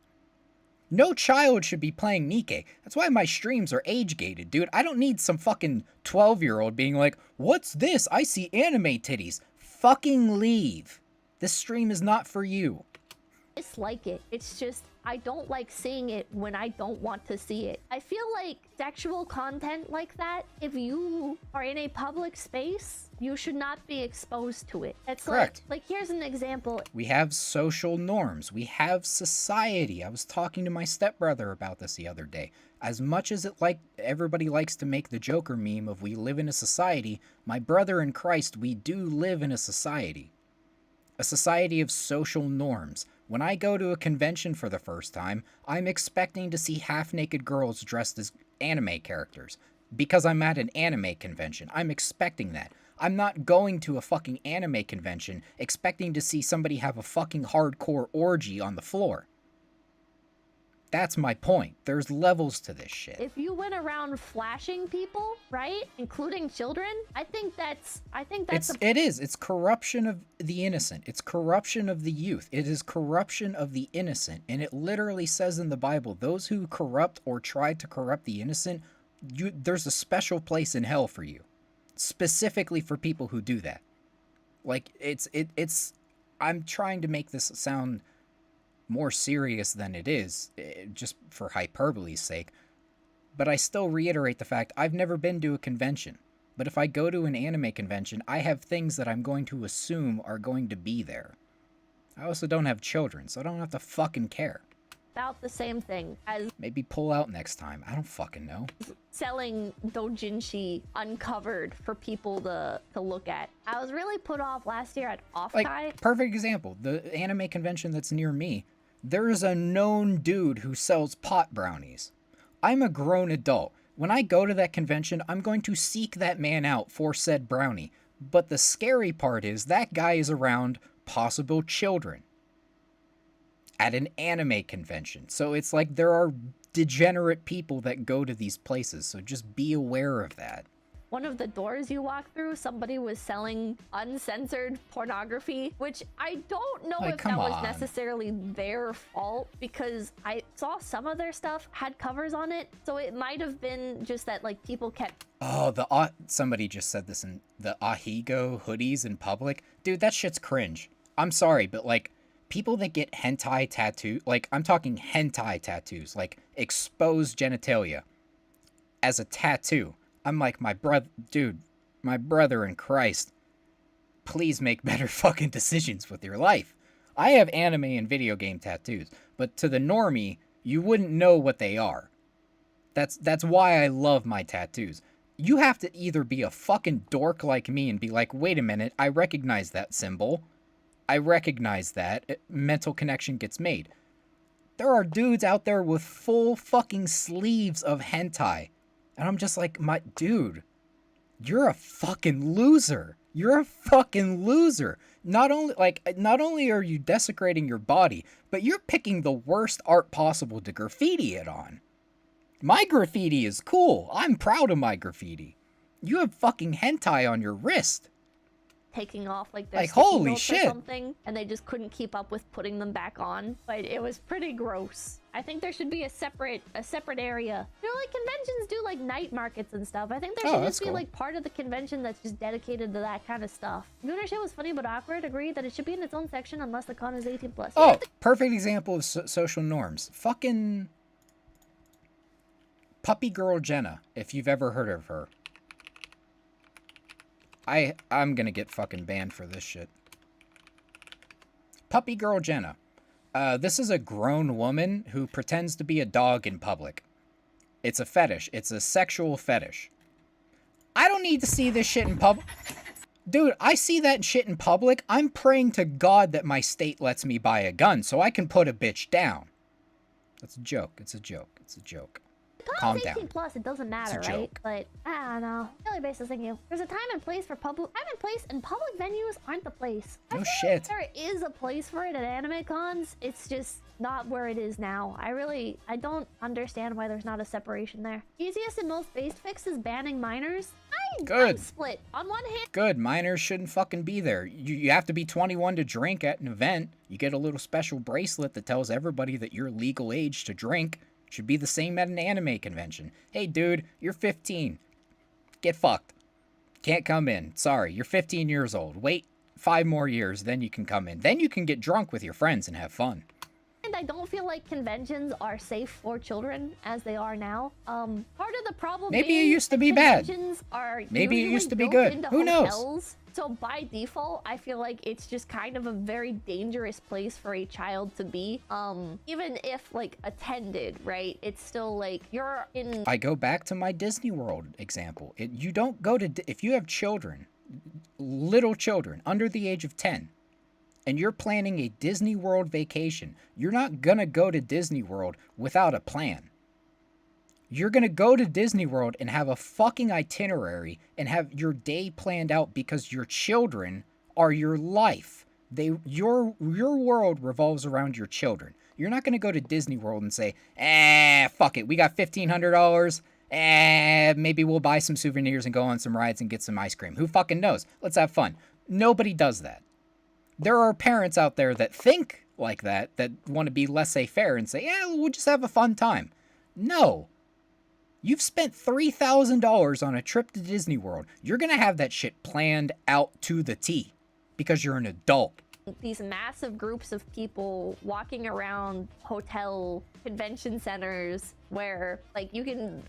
No child should be playing Nikke. That's why my streams are age-gated, dude. I don't need some fucking 12-year-old being like, what's this? I see anime titties. Fucking leave. This stream is not for you. Dislike it. It's just, I don't like seeing it when I don't want to see it. I feel like sexual content like that, if you are in a public space, you should not be exposed to it. It's correct. Like here's an example. We have social norms. We have society. I was talking to my stepbrother about this the other day. As much as everybody likes to make the Joker meme of we live in a society, my brother in Christ, we do live in a society. A society of social norms. When I go to a convention for the first time, I'm expecting to see half-naked girls dressed as anime characters. Because I'm at an anime convention. I'm expecting that. I'm not going to a fucking anime convention expecting to see somebody have a fucking hardcore orgy on the floor. that's my point. There's levels to this shit. If you went around flashing people, right, including children, I think that's It's corruption of the innocent. It's corruption of the youth. It is corruption of the innocent. And it literally says in the Bible, those who corrupt or try to corrupt the innocent, there's a special place in hell for you. Specifically for people who do that. Like, I'm trying to make this sound more serious than it is, just for hyperbole's sake. But I still reiterate the fact I've never been to a convention. But if I go to an anime convention, I have things that I'm going to assume are going to be there. I also don't have children, so I don't have to fucking care. about the same thing as maybe pull out next time. I don't fucking know. Selling doujinshi uncovered for people to look at. I was really put off last year at Offkai. Like, perfect example. The anime convention that's near me, there is a known dude who sells pot brownies. I'm a grown adult. When I go to that convention, I'm going to seek that man out for said brownie. But the scary part is that guy is around possible children at an anime convention. So it's like there are degenerate people that go to these places. So just be aware of that. One of the doors you walk through, somebody was selling uncensored pornography, which I don't know if that was necessarily their fault, because I saw some of their stuff had covers on it. So it might have been just that like people kept... Oh, somebody just said this in the Ahigo hoodies in public. Dude, that shit's cringe. I'm sorry, but like people that get hentai tattoo, like I'm talking hentai tattoos, like exposed genitalia as a tattoo. I'm like, my brother in Christ, please make better fucking decisions with your life. I have anime and video game tattoos, but to the normie, you wouldn't know what they are. That's why I love my tattoos. You have to either be a fucking dork like me and be like, wait a minute, I recognize that symbol. I recognize that. Mental connection gets made. There are dudes out there with full fucking sleeves of hentai. And I'm just like, my dude, you're a fucking loser. You're a fucking loser. Not only are you desecrating your body, but you're picking the worst art possible to graffiti it on. My graffiti is cool. I'm proud of my graffiti. You have fucking hentai on your wrist. Taking off like their holy or shit something, and they just couldn't keep up with putting them back on. But it was pretty gross. I think there should be a separate area. You know, like conventions do like night markets and stuff. I think there should just be like part of the convention that's just dedicated to that kind of stuff. You know what shit was funny but awkward? Agreed that it should be in its own section unless the con is 18+. Oh, perfect example of social norms. Fucking Puppy Girl Jenna, if you've ever heard of her. I'm gonna get fucking banned for this shit. Puppy Girl Jenna. This is a grown woman who pretends to be a dog in public. It's a fetish. It's a sexual fetish. I don't need to see this shit in public. Dude, I see that shit in public. I'm praying to God that my state lets me buy a gun so I can put a bitch down. That's a joke. It's a joke. It's a joke. Calm down. 18+, it doesn't matter, right? But I don't know. Daily basis, thank you. There's a time and place for public. Time and place, and public venues aren't the place. No shit. Like there is a place for it at anime cons. It's just not where it is now. I don't understand why there's not a separation there. Easiest and most based fix is banning minors. I'm split. On one hand, good. Minors shouldn't fucking be there. You have to be 21 to drink at an event. You get a little special bracelet that tells everybody that you're legal age to drink. Should be the same at an anime convention. Hey, dude, you're 15. Get fucked. Can't come in. Sorry, you're 15 years old. Wait 5 more years, then you can come in. Then you can get drunk with your friends and have fun. and I don't feel like conventions are safe for children as they are now. Part of the problem maybe it used to be bad. Maybe it used to be good. Who knows? So by default, I feel like it's just kind of a very dangerous place for a child to be. Even if like attended, right? It's still like you're in. I go back to my Disney World example. You don't go to, if you have children, little children under the age of 10, and you're planning a Disney World vacation, you're not gonna go to Disney World without a plan. You're going to go to Disney World and have a fucking itinerary and have your day planned out because your children are your life. Your world revolves around your children. You're not going to go to Disney World and say, fuck it, we got $1,500. Maybe we'll buy some souvenirs and go on some rides and get some ice cream. Who fucking knows? Let's have fun. Nobody does that. There are parents out there that think like that want to be laissez-faire and say, yeah, we'll just have a fun time. No. You've spent $3,000 on a trip to Disney World. You're going to have that shit planned out to the T because you're an adult. These massive groups of people walking around hotel convention centers where, like, you can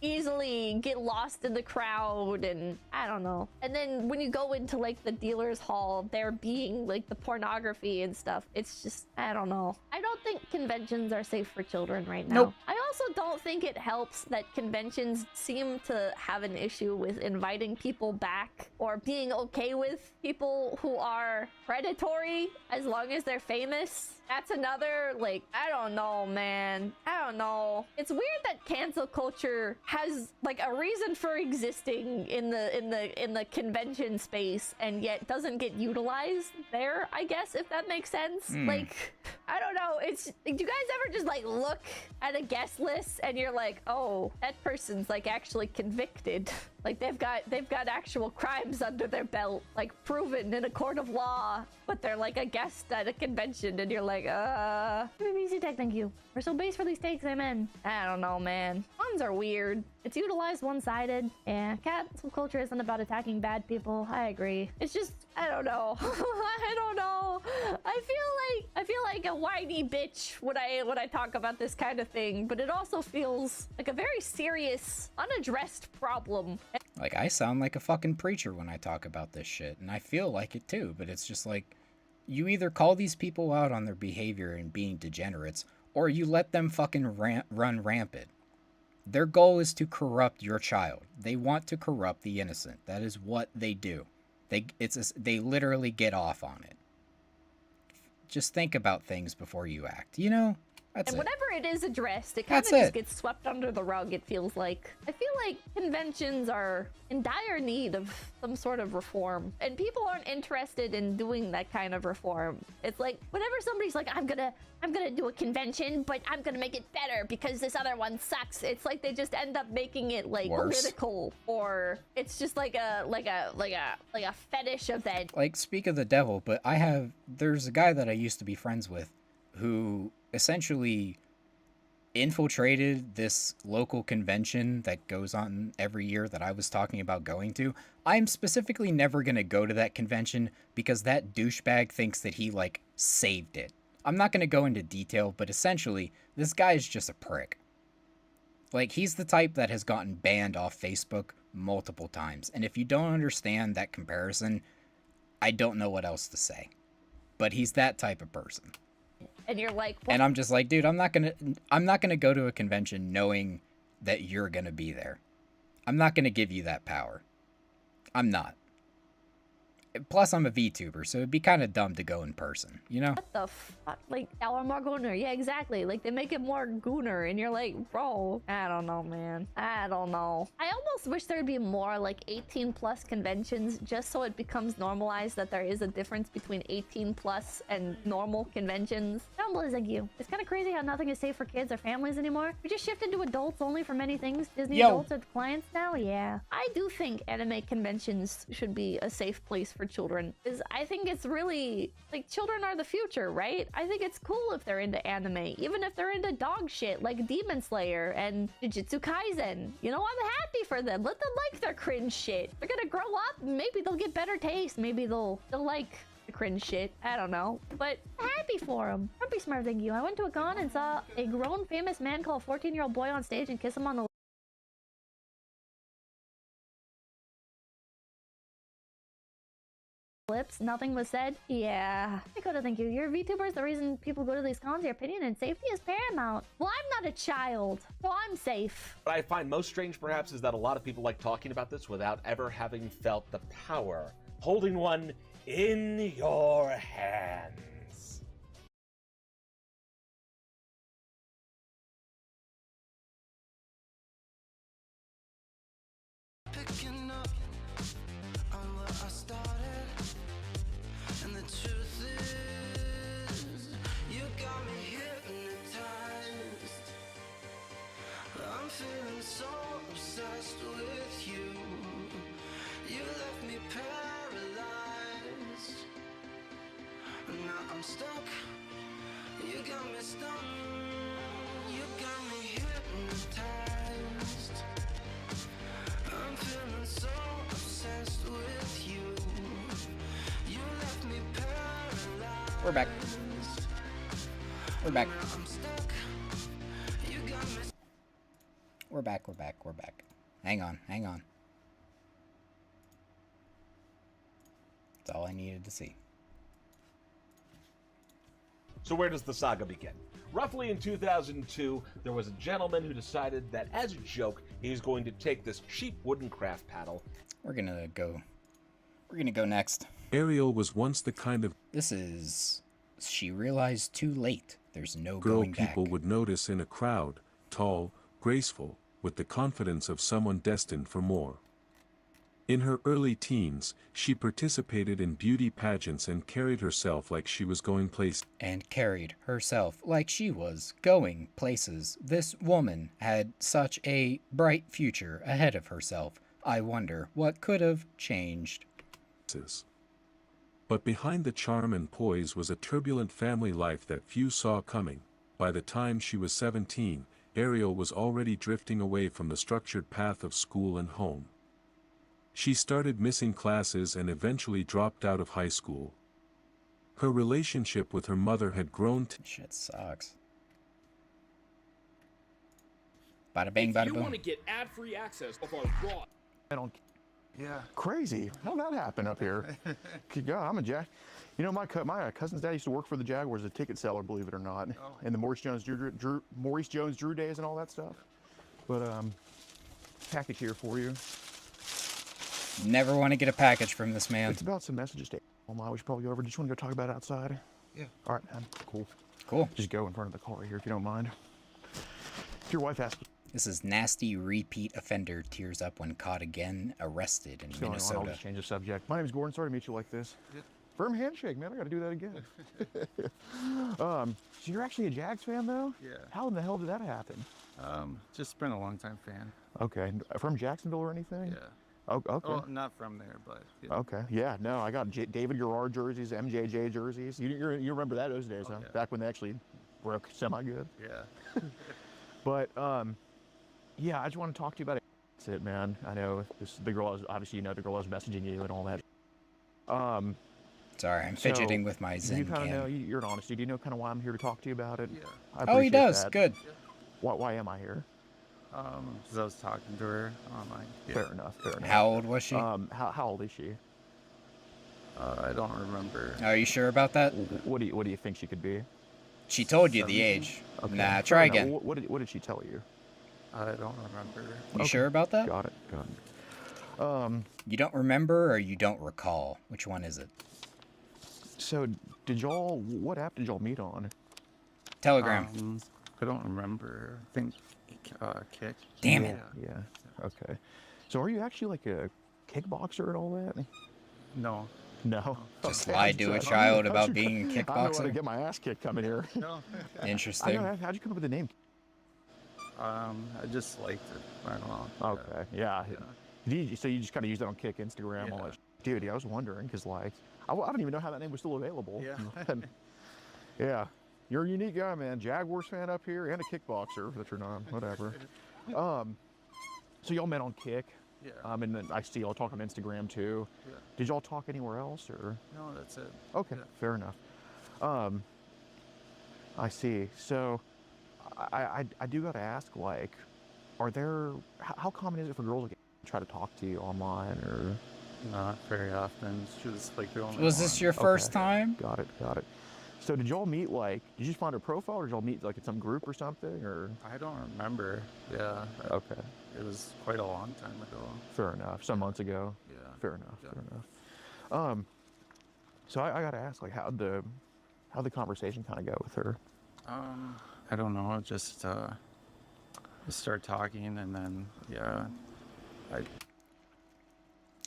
easily get lost in the crowd, and I don't know. And then when you go into like the dealer's hall, there being like the pornography and stuff, it's just, I don't know. I don't think conventions are safe for children right now. Nope. I also don't think it helps that conventions seem to have an issue with inviting people back or being okay with people who are predatory as long as they're famous. That's another, like, I don't know, man. I don't know. It's weird that cancel culture has like a reason for existing in the convention space and yet doesn't get utilized there, I guess, if that makes sense. Like, I don't know. It's, do you guys ever just like look at a guest list and you're like, oh, that person's like actually convicted? Like they've got actual crimes under their belt, like proven in a court of law, but they're like a guest at a convention and you're like, BBC Tech, thank you. We're so based for these takes, amen. I don't know, man. Puns are weird. It's utilized one-sided. Yeah, cancel culture isn't about attacking bad people. I agree. It's just, I don't know. I don't know. I feel like a whiny bitch when I talk about this kind of thing, but it also feels like a very serious, unaddressed problem. Like, I sound like a fucking preacher when I talk about this shit, and I feel like it too, but it's just like, you either call these people out on their behavior and being degenerates, or you let them fucking run rampant. Their goal is to corrupt your child. They want to corrupt the innocent. That is what they do. They literally get off on it. Just think about things before you act, you know? That's and it. whenever it is addressed, it kind of just gets swept under the rug, it feels like. I feel like conventions are in dire need of some sort of reform, and people aren't interested in doing that kind of reform. It's like, whenever somebody's like, I'm gonna do a convention, but I'm gonna make it better because this other one sucks, it's like they just end up making it like political, or it's just like a fetish event. Like, speak of the devil, but there's a guy that I used to be friends with who essentially infiltrated this local convention that goes on every year that I was talking about going to. I'm specifically never going to go to that convention because that douchebag thinks that he, like, saved it. I'm not going to go into detail, but essentially, this guy is just a prick. Like, he's the type that has gotten banned off Facebook multiple times. And if you don't understand that comparison, I don't know what else to say. But he's that type of person. And you're like, what? And I'm just like, dude, I'm not gonna go to a convention knowing that you're gonna be there. I'm not gonna give you that power. I'm not. Plus, I'm a VTuber, so it'd be kind of dumb to go in person, you know? What the fuck? Like, our more gooner. Yeah, exactly. Like, they make it more gooner, and you're like, bro, I don't know, man. I don't know. I almost wish there'd be more, like, 18-plus conventions, just so it becomes normalized that there is a difference between 18-plus and normal conventions. Thank you. It's kind of crazy how nothing is safe for kids or families anymore. We just shifted to adults only for many things. Disney adults are clients now? Yeah. I do think anime conventions should be a safe place for children, because I think it's really, like, children are the future, right? I think it's cool if they're into anime, even if they're into dog shit like Demon Slayer and Jujutsu Kaisen. You know, I'm happy for them. Let them like their cringe shit. They're gonna grow up, maybe they'll get better taste, maybe they'll like the cringe shit. I don't know, but I'm happy for them. Don't be smart, thank you. I went to a con and saw a grown famous man call a 14-year-old boy on stage and kiss him on the lips. Nothing was said. Yeah. Dakota, thank you. You're a VTuber is the reason people go to these cons. Your opinion and safety is paramount. Well, I'm not a child, so I'm safe. What I find most strange, perhaps, is that a lot of people like talking about this without ever having felt the power. Holding one in your hands. Picking up on where I started, and the truth is, you got me here. I'm stuck. You got me stuck. You got me hypnotized. I'm feeling so obsessed with you. You left me paralyzed. We're back. We're back. I'm stuck. You got me. We're back. We're back. We're back. Hang on. Hang on. That's all I needed to see. So where does the saga begin? Roughly in 2002, there was a gentleman who decided that as a joke, he's going to take this cheap wooden craft paddle. We're gonna go next. Ariel was once the kind of This is... She realized too late. There's no girl going back. people would notice in a crowd, tall, graceful, with the confidence of someone destined for more. In her early teens, she participated in beauty pageants and carried herself like she was going places. This woman had such a bright future ahead of herself. I wonder what could have changed. But behind the charm and poise was a turbulent family life that few saw coming. By the time she was 17, Ariel was already drifting away from the structured path of school and home. She started missing classes and eventually dropped out of high school. Her relationship with her mother had grown to... Shit sucks. Bada bang, bada If you boom. want to get ad-free access of our raw... I don't... Yeah. Crazy. How'd that happen up here? God, I'm a Jag... You know, my cousin's dad used to work for the Jaguars, a ticket seller, believe it or not. Oh. And the Maurice Jones-Drew days and all that stuff. But, package here for you. Never want to get a package from this man. It's about some messages to... Oh my, we should probably go over. Just want to go talk about it outside? Yeah. All right, man. Cool. Cool. Just go in front of the car here if you don't mind. If your wife asks... This is nasty repeat offender tears up when caught again, arrested in Minnesota. I'll just change the subject. My name's Gordon. Sorry to meet you like this. Yeah. Firm handshake, man. I got to do that again. So you're actually a Jags fan, though? Yeah. How in the hell did that happen? Just been a long-time fan. Okay. From Jacksonville or anything? Yeah. Oh, okay. Well, not from there, but... Yeah. Okay. Yeah, no, I got David Garrard jerseys, MJJ jerseys. You remember those days, huh? Yeah. Back when they actually broke semi-good. Yeah. But, yeah, I just want to talk to you about it. That's it, man. I know the girl, obviously, you know, the girl was messaging you and all that. Sorry, I'm fidgeting with my Zen You kind of cam. know, you're an honesty. Do you know kind of why I'm here to talk to you about it? Yeah. I Oh, he appreciate does. that. Good. Why am I here? Because I was talking to her online. Yeah. Fair enough. Fair enough. How old was she? How old is she? I don't remember. Are you sure about that? What do you think she could be? She told you the age. Okay. Nah, Fair try enough. again. What did she tell you? I don't remember. You sure about that? Got it. You don't remember or you don't recall? Which one is it? So, what app did y'all meet on? Telegram. I don't remember. I think Kick. Damn it. Yeah. Okay. So are you actually like a kickboxer and all that? No. No. Just Okay. lied to a child about being a I don't want to kickboxer? get my ass kicked coming here. No. Interesting. How'd you come up with the name? I just liked it. I don't know. Okay. Yeah. So you just kind of use that on Kick, Instagram, all that. Dude, I was wondering because like I don't even know how that name was still available. Yeah. Yeah. You're a unique guy, man. Jaguars fan up here and a kickboxer that you're not. Whatever. So y'all met on Kick. Yeah. And then I see y'all talk on Instagram too. Yeah. Did y'all talk anywhere else or? No, that's it. Okay, Yeah. fair enough. I see. So I do gotta ask, like, how common is it for girls to try to talk to you online or? Not very often. She was like the only Was this your first time? Got it. So did y'all meet did you just find her profile or did y'all meet like in some group or something or? I don't remember. Yeah. Okay. It was quite a long time ago. Fair enough. Some months ago. Yeah. Fair enough. So I gotta ask, like, how'd the conversation kind of go with her? I don't know. Just start talking and then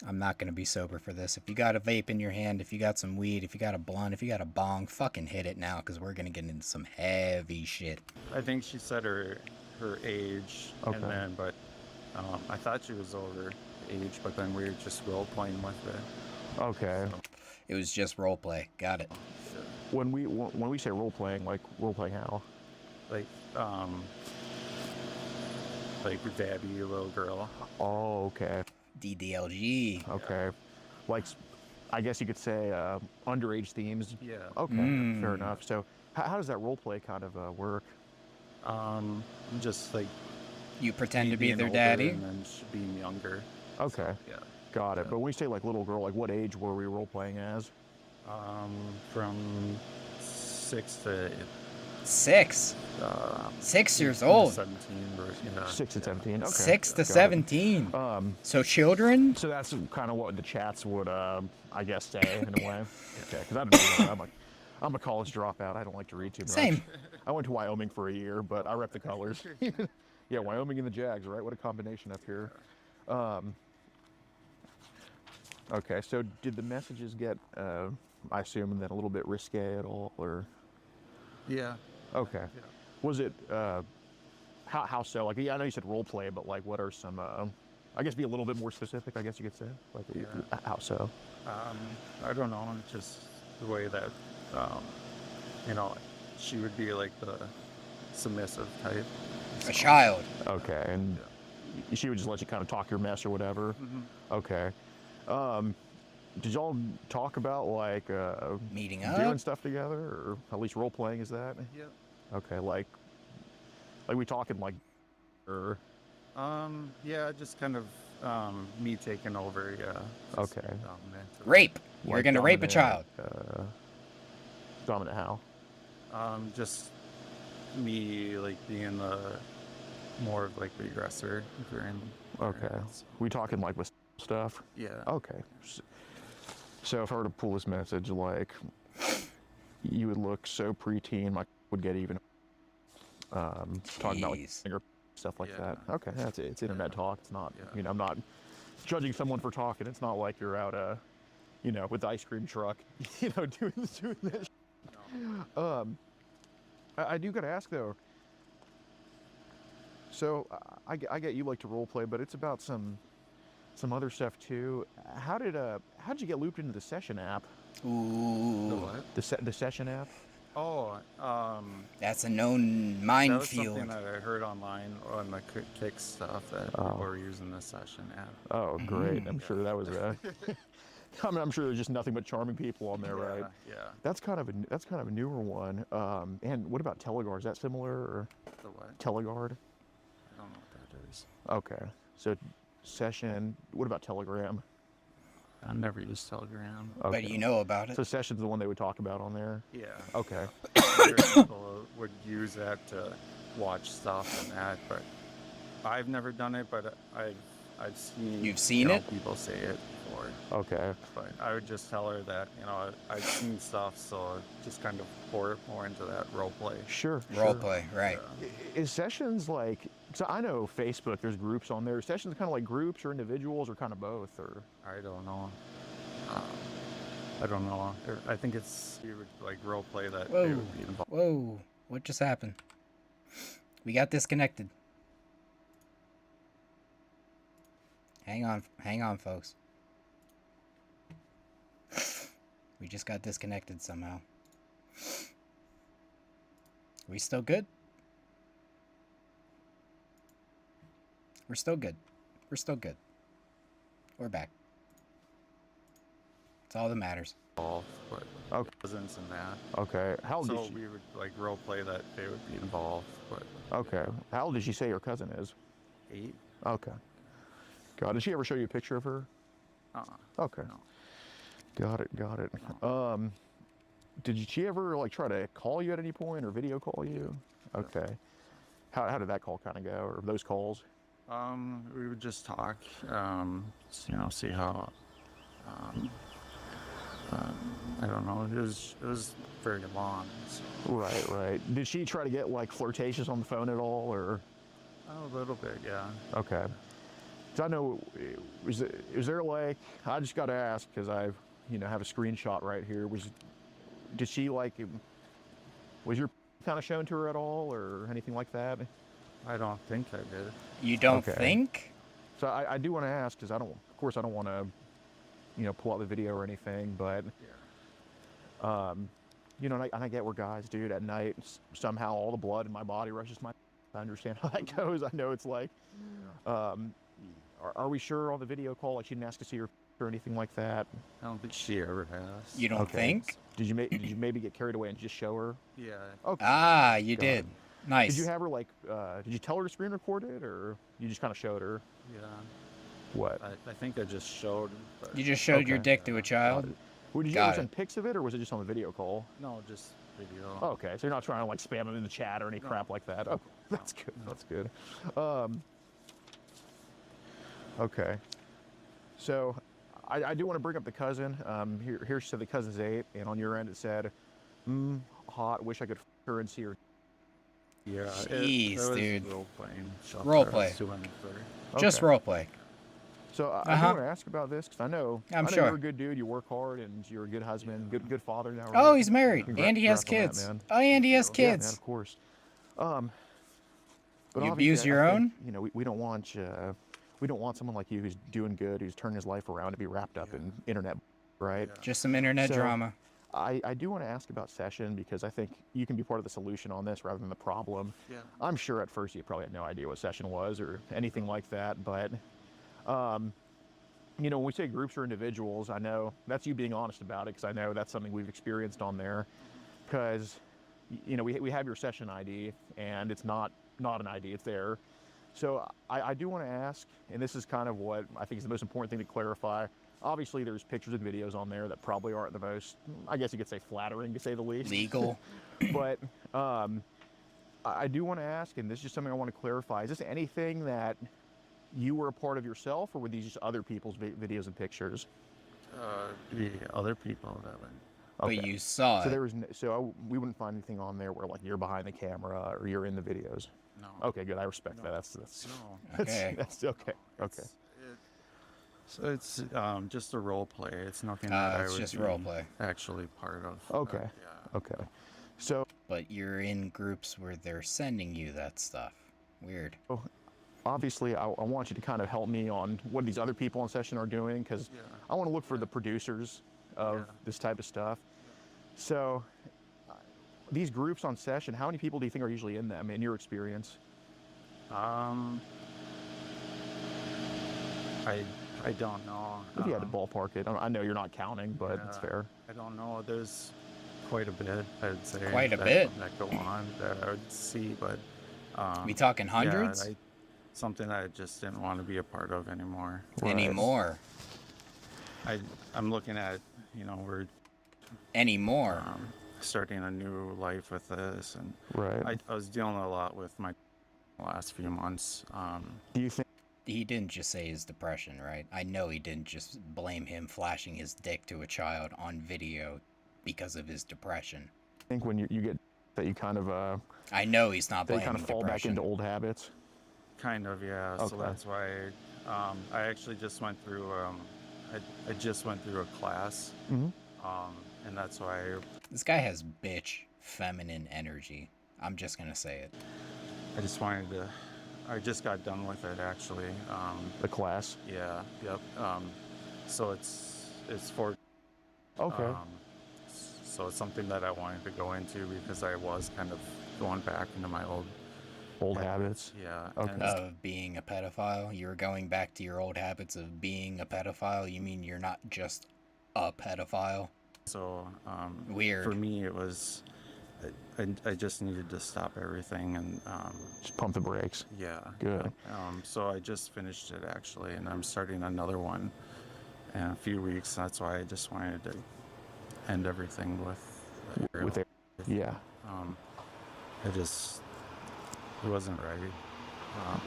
I'm not going to be sober for this. If you got a vape in your hand, if you got some weed, if you got a blunt, if you got a bong, fucking hit it now because we're going to get into some heavy shit. I think she said her age, Okay. and then but I thought she was over age, but then we were just role playing with it. Okay. It was just role play. Got it. When we say role playing, like role playing how? Like Babby, little girl. Oh, okay. DDLG. Okay. Like, I guess you could say underage themes. Yeah. Okay, fair enough. So how does that role play kind of work? Just like you pretend to be being their older daddy, and then being younger. Okay. So, yeah. Got it. But when you say like little girl, like what age were we role playing as? From 6 to 6. 6 years old. 17. Yeah. 6 to 17. Okay. 6 to Got 17. It. So children. So that's kind of what the chats would, I guess, say in a way. Okay. Because I don't know. I'm a college dropout. I don't like to read too much. Same. I went to Wyoming for a year, but I rep the colors. Yeah, Wyoming and the Jags, right? What a combination up here. Okay, so did the messages get, I assume, then a little bit risque at all, or? Yeah. Okay. Yeah. Was it, how so? Like, yeah, I know you said role play, but like, what are some, I guess be a little bit more specific, I guess you could say. Like, Yeah. How so? I don't know. It's just the way that, she would be like the submissive type. A child. Okay, and she would just let you kind of talk your mess or whatever. Okay. Did y'all talk about like meeting up, doing stuff together, or at least role playing? Is that? Yeah. Okay, like we talking like, or? Yeah, just kind of me taking over. Yeah. Just Okay. dominant. Rape. You're Like gonna rape a child. Dominant how? Just me like being the more of like the aggressor during. Okay. We talking like with stuff? Yeah. Okay. So if I were to pull this message, like, you would look so preteen, my would get even. Talking about like finger stuff like that. Okay, that's it. It's internet talk. It's not. You know, I'm not judging someone for talking. It's not like you're out, with the ice cream truck, doing this. No. I do gotta ask though. So I get you like to role play, but it's about some other stuff too. How'd you get looped into the session app? Ooh. The what? The session app? Oh, that's a known minefield. That was something that I heard online on the Kick stuff that people were using the session app. Oh, great! I'm sure that was I'm sure there's just nothing but charming people on there, right? Yeah. That's kind of a newer one. And what about Teleguard? Is that similar? Or the what? Teleguard? I don't know what that is. Okay. So session. What about Telegram? I never used Telegram. Okay. But you know about it. So session's the one they would talk about on there? Yeah. Okay. People would use that to watch stuff and that, but I've never done it, but I've seen. You've seen it? People say it before. Okay. But I would just tell her that, I've seen stuff, so just kind of pour it more into that role play. Sure. Role play, right. Is sessions like, so I know Facebook, there's groups on there. Is sessions kind of like groups or individuals or kind of both? Or I don't know. I don't know. I think it's, you would like role play that they would be involved. Whoa. What just happened? We got disconnected. Hang on, folks. We just got disconnected somehow. We still good? We're still good. We're still good. We're back. That's all that matters. But okay. Cousins and that. Okay. How old so is she? we would like role play that they would be involved. But okay. How old did she say your cousin is? 8. Okay. God, did she ever show you a picture of her? Okay. No. Got it. Did she ever like try to call you at any point or video call you? Okay. How did that call kind of go, or those calls? We would just talk, see how, I don't know, it was very long. So. Right. Did she try to get like flirtatious on the phone at all, or? A little bit, yeah. Okay. So I know, is there like, I just got to ask because I've, have a screenshot right here. Did she like, was your kind of shown to her at all or anything like that? I don't think I did. You don't think? So I do want to ask because of course I don't want to, pull out the video or anything, but you know, and I get where guys, dude, at night, somehow all the blood in my body rushes to my. I understand how that goes. I know it's like, are we sure on the video call, like she didn't ask to see her or anything like that? I don't think she ever has. You don't think? Did you maybe get carried away and just show her? Yeah. Okay. Ah, you did. Nice. Did you have her like? Did you tell her to screen record it, or you just kind of showed her? Yeah. What? I think I just showed. You just showed your dick to a child? Did you ever send pics of it, or was it just on the video call? No, just video. Okay, so you're not trying to like spam them in the chat or any crap like that. Okay, that's good. That's good. Okay. So, I do want to bring up the cousin. Here she said the cousin's 8, and on your end it said, hot. Wish I could f her and see her. Yeah. Jeez, it was dude. Role-playing. Role-play. Just role-play. So I do want to ask about this because I know sure. you're a good dude. You work hard and you're a good husband, good father now. Right? Oh, he's married. And he has Congrats kids. on that, man. Oh, and he has kids. Yeah, man, of course. But you abuse your own? You know, we don't want someone like you who's doing good, who's turning his life around to be wrapped up in internet, right? Just some internet drama. I do want to ask about Session because I think you can be part of the solution on this rather than the problem. Yeah. I'm sure at first you probably had no idea what Session was or anything like that, but you know, when we say groups or individuals, I know that's you being honest about it because I know that's something we've experienced on there. Because, you know, we have your Session ID and it's not an ID, it's there. So I do want to ask, and this is kind of what I think is the most important thing to clarify. Obviously, there's pictures and videos on there that probably aren't the most, I guess you could say flattering to say the least. Legal. But I do want to ask, and this is just something I want to clarify, is this anything that you were a part of yourself, or were these just other people's videos and pictures? The other people that went. Okay. But you saw so it. there was we wouldn't find anything on there where like you're behind the camera or you're in the videos. No. Okay, good. I respect that. That's no. Okay. That's okay. Okay. So it's just a role play. It's nothing that I would role play. Actually part of. Okay. Yeah. Okay. So. But you're in groups where they're sending you that stuff. Weird. Oh, obviously, I want you to kind of help me on what these other people in Session are doing because I want to look for the producers of this type of stuff. So, these groups on Session, how many people do you think are usually in them in your experience? I don't know. If you had to ballpark it, I know you're not counting, but it's fair. I don't know. There's quite a bit, I'd say. Quite a bit that go on that I would see, but we talking hundreds? Yeah, something I just didn't want to be a part of anymore. Anymore. I'm looking at, you know, we're anymore starting a new life with this, and right. I was dealing a lot with my last few months. Do you think he didn't just say his depression, right? I know he didn't just blame him flashing his dick to a child on video because of his depression. I think when you get that you kind of I know he's not blaming kind of fall depression. back into old habits. Kind of, yeah. Okay. So that's why I actually just went through I just went through a class, mm-hmm. And that's why this guy has bitch feminine energy. I'm just gonna say it. I just got done with it actually. The class. Yeah. Yep. So it's for. Okay. So it's something that I wanted to go into because I was kind of going back into my old habits. Yeah. Okay. Of being a pedophile. You're going back to your old habits of being a pedophile. You mean you're not just a pedophile? So weird. For me, it was. I just needed to stop everything and just pump the brakes. Yeah. Good. So I just finished it actually, and I'm starting another one in a few weeks. That's why I just wanted to end everything with it. Yeah. It wasn't right.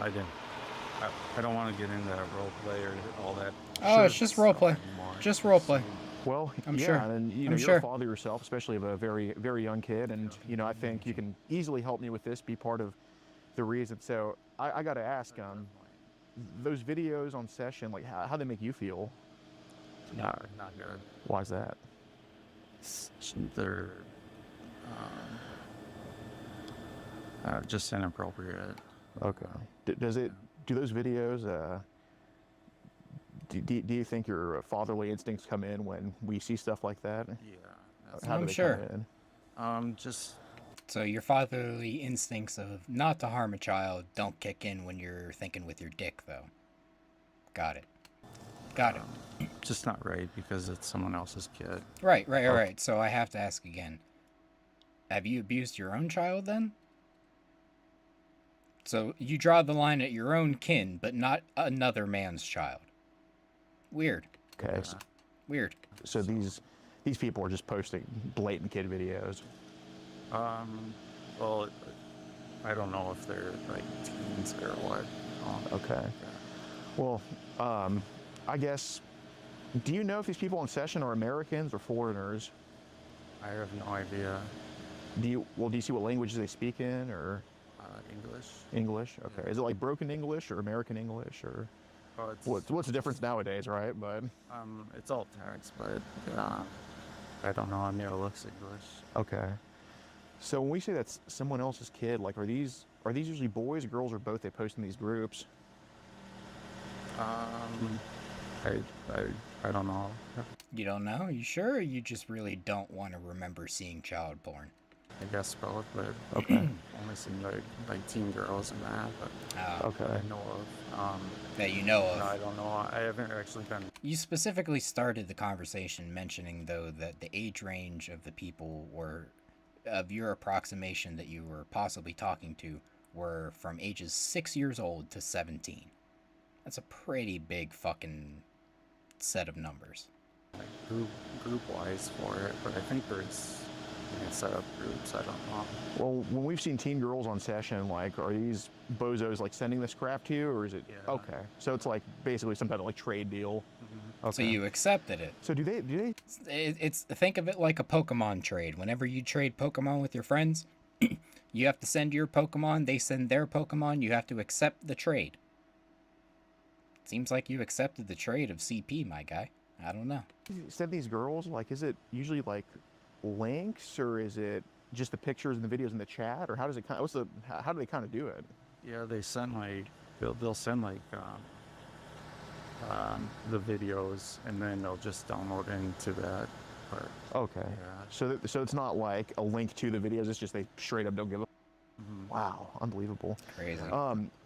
I don't want to get into that role play or all that. Oh, it's just role play. Just role play. Well, I'm yeah, sure. And you're a father yourself, especially of a very, very young kid, and you know, I think you can easily help me with this, be part of the reason. So I got to ask, those videos on Session, like how they make you feel? Not good. Why is that? They're just inappropriate. Okay. Do those videos? Do you think your fatherly instincts come in when we see stuff like that? Yeah. How do they come in? Just So your fatherly instincts of not to harm a child don't kick in when you're thinking with your dick, though. Got it. Got it. just not right because it's someone else's kid. Right. So I have to ask again. Have you abused your own child then? So you draw the line at your own kin, but not another man's child. Weird. Okay. Weird. So these people are just posting blatant kid videos. Well, I don't know if they're like teens or what. Okay. Well, I guess, do you know if these people in session are Americans or foreigners? I have no idea. Do you see what languages they speak in, or? English. English. Okay. Is it like broken English or American English, or? Oh, What's the difference nowadays, right? But. It's all text, but I don't know. I mean, it looks English. Okay. So when we say that's someone else's kid, like, are these usually boys, girls, or both? They post in these groups. I don't know. You don't know? You sure? Or you just really don't want to remember seeing child porn? I guess both, but okay. Only seen like teen girls and that, but okay. I know of. That you know of. No, I don't know. I haven't actually been. You specifically started the conversation mentioning, though, that the age range of the people were, of your approximation that you were possibly talking to, were from ages 6 years old to 17. That's a pretty big fucking set of numbers. Like group wise for it, but I think there's. You can set up groups, I don't know. Well, when we've seen teen girls on session, like, are these bozos like sending this crap to you, or is it? Yeah. Okay, so it's like basically some kind of like trade deal. Okay. So you accepted it. So do they? It's think of it like a Pokemon trade. Whenever you trade Pokemon with your friends, you have to send your Pokemon, they send their Pokemon, you have to accept the trade. Seems like you accepted the trade of CP, my guy. I don't know. Send these girls, like, is it usually like links, or is it just the pictures and the videos in the chat, or how does it kind of, how do they kind of do it? Yeah, they send like they'll send like the videos, and then they'll just download into that part. Okay. Yeah. So it's not like a link to the videos, it's just they straight up don't give a. Wow, unbelievable. Crazy.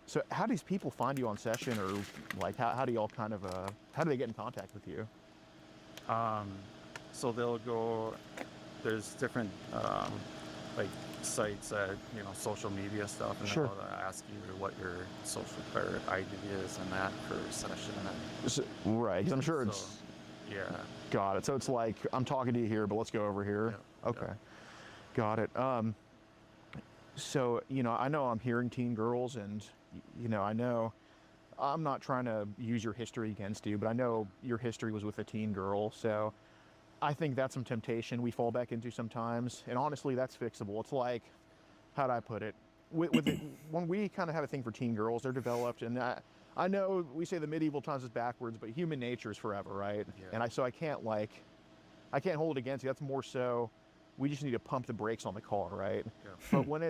So how do these people find you on session, or like how do y'all kind of how do they get in contact with you? So they'll go. There's different like sites that, you know, social media stuff, and sure. they'll ask you what your social ID is and that for session. So, right, because I'm sure it's. Yeah. Got it. So it's like, I'm talking to you here, but let's go over here. Yeah. Okay. Yeah. Got it. So, you know, I know I'm hearing teen girls, and, you know, I know I'm not trying to use your history against you, but I know your history was with a teen girl, so I think that's some temptation we fall back into sometimes, and honestly, that's fixable. It's like, how'd I put it? With it, when we kind of have a thing for teen girls, they're developed, and I know we say the medieval times is backwards, but human nature is forever, right? Yeah. And I can't hold it against you. That's more so, we just need to pump the brakes on the car, right? Yeah. But when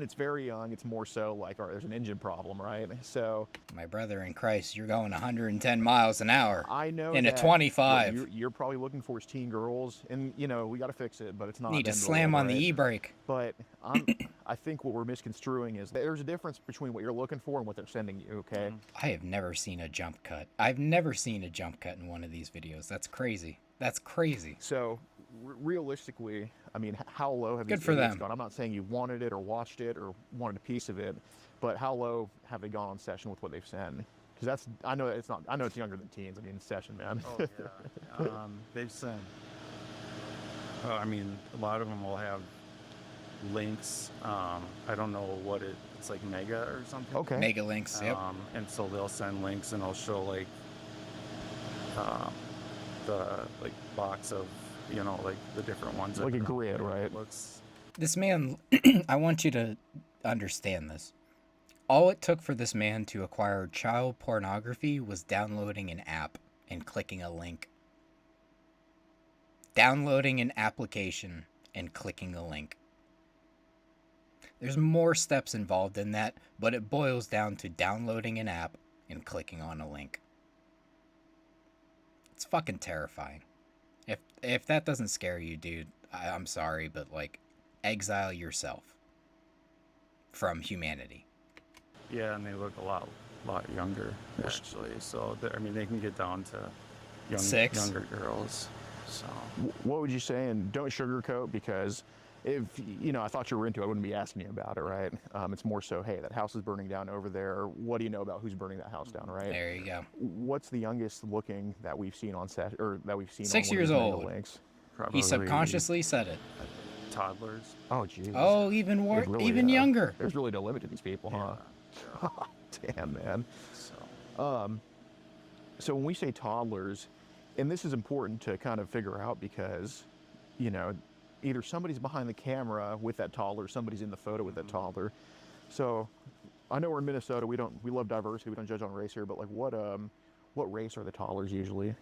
it's very young, it's more so like, all right, there's an engine problem, right? So, my brother in Christ, you're going 110 miles an hour. I know in a 25. What you're probably looking for is teen girls, and you know we got to fix it, but it's not. Need to slam on the e-brake. But I think what we're misconstruing is there's a difference between what you're looking for and what they're sending you. Okay. I have never seen a jump cut. I've never seen a jump cut in one of these videos. That's crazy. That's crazy. So, realistically, I mean, how low have Good these for videos them. gone? I'm not saying you wanted it or watched it or wanted a piece of it, but how low have they gone on session with what they've sent? Because I know it's younger than teens. I mean, session, man. Oh yeah. They've sent. I mean, a lot of them will have links. I don't know what it's like, mega or something. Okay. Mega links. Yep. And so they'll send links, and they'll show like the like box of, you know, like the different ones. Like a grid, right? This man, I want you to understand this. All it took for this man to acquire child pornography was downloading an app and clicking a link. Downloading an application and clicking a link. There's more steps involved in that, but it boils down to downloading an app and clicking on a link. It's fucking terrifying. If that doesn't scare you, dude, I'm sorry, but like, exile yourself from humanity. Yeah, and they look a lot younger actually. So I mean, they can get down to younger girls. So what would you say? And don't sugarcoat, because if I thought you were into it, I wouldn't be asking you about it, right? It's more so, hey, that house is burning down over there. What do you know about who's burning that house down, right? There you go. What's the youngest looking that we've seen on set, or that we've seen? 6 on years old. links? He subconsciously said it. Toddlers. Oh, geez. Oh, even more, Really, even younger. There's really no limit to these people, huh? Damn, man. So when we say toddlers, and this is important to kind of figure out, because, either somebody's behind the camera with that toddler, somebody's in the photo with that toddler. So I know we're in Minnesota. We love diversity. We don't judge on race here. But like, what race are the toddlers usually?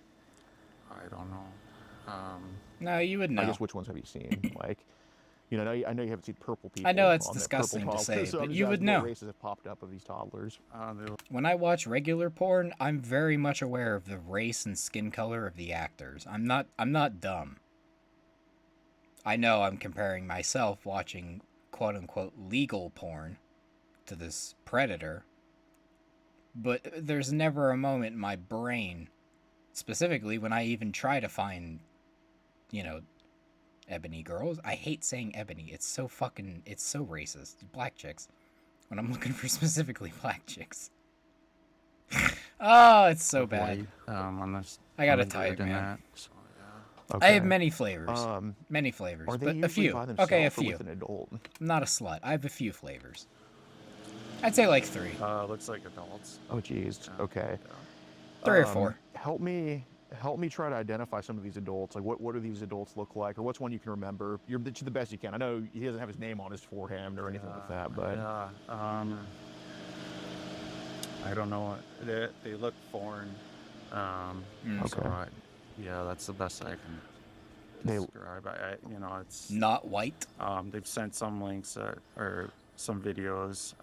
I don't know. No, you would know. I guess, which ones have you seen? Like, I know you haven't seen purple people. I know it's on that disgusting purple to toddler, say, so but I'm just you would asking know. what races have popped up of these toddlers. When I watch regular porn, I'm very much aware of the race and skin color of the actors. I'm not dumb. I know I'm comparing myself watching quote-unquote legal porn to this predator, but there's never a moment in my brain, specifically when I even try to find, ebony girls. I hate saying ebony. It's so racist. Black chicks. When I'm looking for specifically black chicks. Oh, it's so bad. I gotta type, man. Okay. I have many flavors. Many flavors, Are they but a usually few. by themselves Okay, a or few. with an adult? I'm not a slut. I have a few flavors. I'd say like 3. Looks like adults. Oh, geez. Okay. 3 or 4. Help me try to identify some of these adults. Like, what do these adults look like, or what's one you can remember? You're to the best you can. I know he doesn't have his name on his forehead or anything like that, but I don't know. They look foreign. So that's the best I can describe. It's not white. They've sent some links or some videos.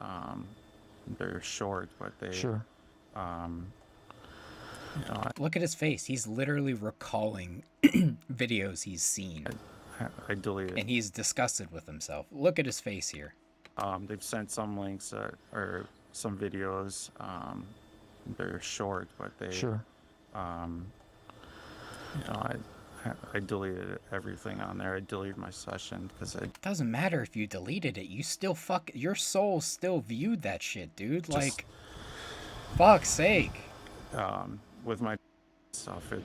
They're short, but they sure. Look at his face. He's literally recalling videos he's seen. I deleted. And he's disgusted with himself. Look at his face here. They've sent some links or some videos. They're short, but they sure. I deleted everything on there. I deleted my session because it doesn't matter if you deleted it. You still your soul still viewed that shit, dude. Like, fuck's sake. With my stuff, it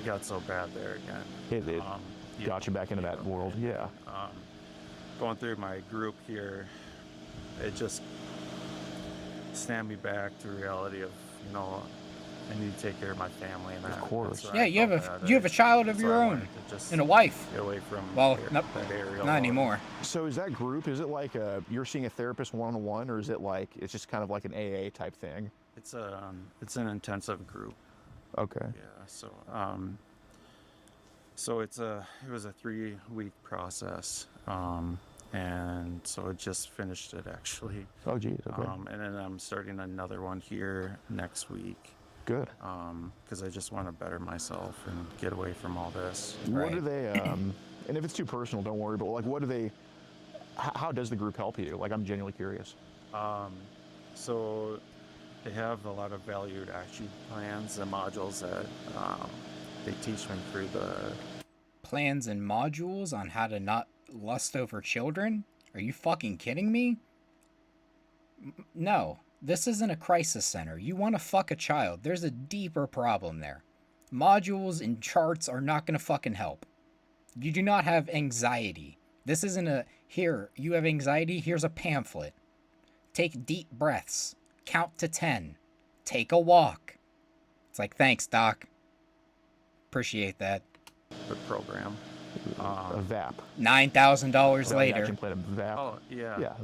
got so bad there again. It got you back into that world, yeah. Going through my group here, it just snapped me back to reality of, I need to take care of my family and that. Of course. Yeah, you have a child of your own and a wife. Get away from that area. Not anymore. So is that group? Is it like you're seeing a therapist one-on-one, or is it like it's just kind of like an AA type thing? It's an intensive group. Okay. Yeah. So it was a 3-week process. And so it just finished it actually. Oh geez. Okay. And then I'm starting another one here next week. Good. Because I just want to better myself and get away from all this. What do they? And if it's too personal, don't worry. But like, what do they? How does the group help you? Like, I'm genuinely curious. So they have a lot of valued action plans and modules that they teach me through the plans and modules on how to not lust over children? Are you fucking kidding me? No, this isn't a crisis center. You want to fuck a child. There's a deeper problem there. Modules and charts are not going to fucking help. You do not have anxiety. This isn't here, you have anxiety, here's a pamphlet. Take deep breaths. Count to 10. Take a walk. It's like, thanks, Doc. Appreciate that. The program. A VAP. $9,000 later. Action plan, a VAP. Oh, yeah.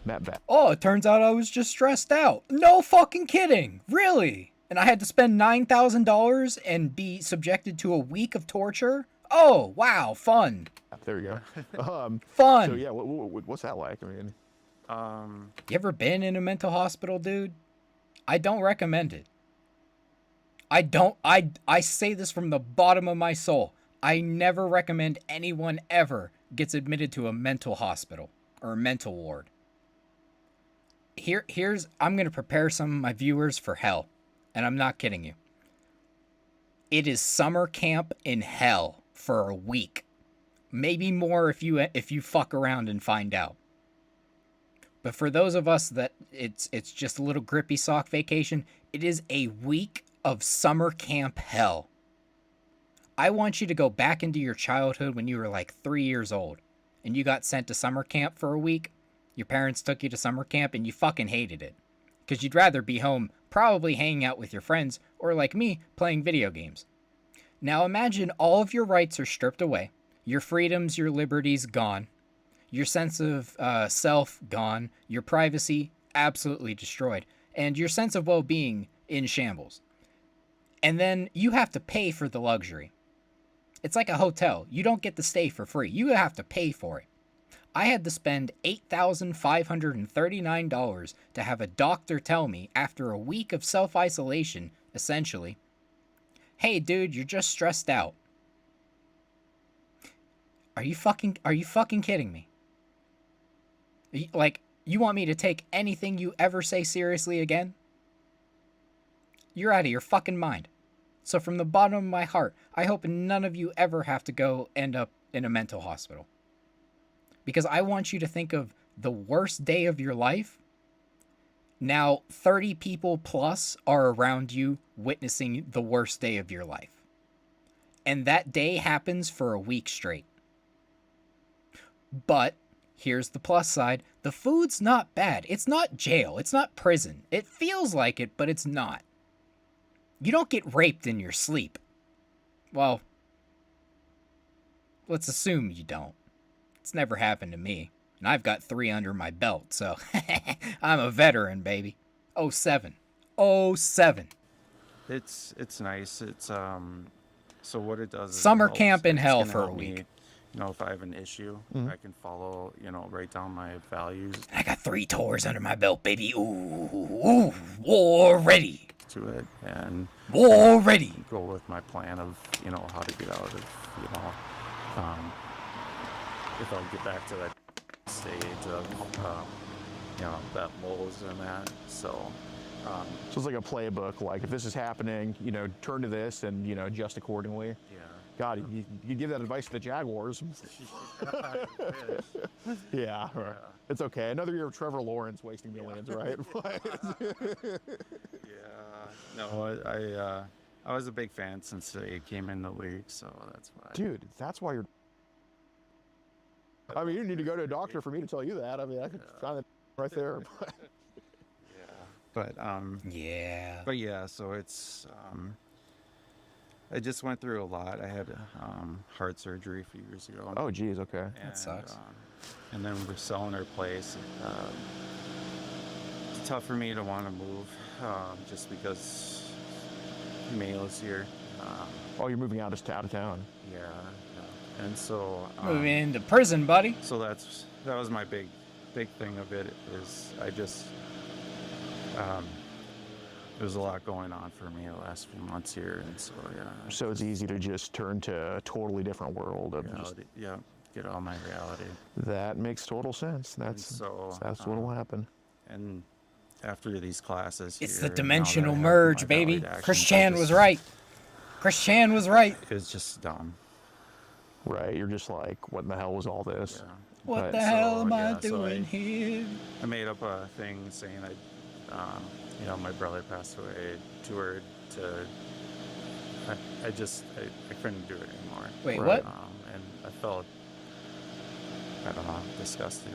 VAP. Oh, it turns out I was just stressed out. No fucking kidding. Really? And I had to spend $9,000 and be subjected to a week of torture? Oh, wow. Fun. There you go. Fun. So, yeah, what's that like? I mean... You ever been in a mental hospital, dude? I don't recommend it. I say this from the bottom of my soul. I never recommend anyone ever gets admitted to a mental hospital or a mental ward. I'm going to prepare some of my viewers for hell, and I'm not kidding you. It is summer camp in hell for a week. Maybe more if you fuck around and find out. But for those of us that it's just a little grippy sock vacation, it is a week of summer camp hell. I want you to go back into your childhood when you were like 3 years old and you got sent to summer camp for a week. Your parents took you to summer camp and you fucking hated it because you'd rather be home probably hanging out with your friends or, like me, playing video games. Now imagine all of your rights are stripped away, your freedoms, your liberties gone, your sense of self gone, your privacy absolutely destroyed, and your sense of well-being in shambles. And then you have to pay for the luxury. It's like a hotel. You don't get to stay for free. You have to pay for it. I had to spend $8,539 to have a doctor tell me after a week of self-isolation, essentially, hey dude, you're just stressed out. Are you fucking kidding me? Like, you want me to take anything you ever say seriously again? You're out of your fucking mind. So from the bottom of my heart, I hope none of you ever have to go end up in a mental hospital. Because I want you to think of the worst day of your life. Now, 30 people plus are around you witnessing the worst day of your life. And that day happens for a week straight. But here's the plus side. The food's not bad. It's not jail. It's not prison. It feels like it, but it's not. You don't get raped in your sleep. Well, let's assume you don't. It's never happened to me. And I've got 3 under my belt, so I'm a veteran, baby. 07. 07. It's nice. It's so what it does is summer it helps, camp in it's hell gonna for a help week. Me, you know, if I have an issue, I can follow, write down my values. I got 3 tours under my belt, baby. Ooh, war ready. To it and war ready. Go with my plan of, how to get out of, if I get back to that stage of, that lows I'm at. So it's like a playbook. Like if this is happening, turn to this and adjust accordingly. Yeah. God, you give that advice to the Jaguars. Yeah, right. It's okay. Another year of Trevor Lawrence wasting millions, right? No, I was a big fan since they came in the league, so that's why. Dude, that's why you're. I mean, you need to go to a doctor for me to tell you that. I mean, I could find that right there. But yeah. But yeah, so it's I just went through a lot. I had heart surgery a few years ago. Oh, geez, okay. That sucks. And then we're selling our place. It's tough for me to want to move, just because mail is here. Oh, you're moving out of town. Yeah. And so moving into prison, buddy. So that was my big thing of it is I just there was a lot going on for me the last few months here, and so yeah. So it's easy to just turn to a totally different world of reality, get all my reality. That makes total sense. That's what will happen. And after these classes, it's the dimensional merge, baby. Christian was right. Christian was right. It's just dumb. Right, you're just like, what in the hell was all this? Yeah. What the hell am I doing here? I made up a thing saying my brother passed away, toured to. I couldn't do it anymore. Wait, what? And I felt, I don't know, disgusted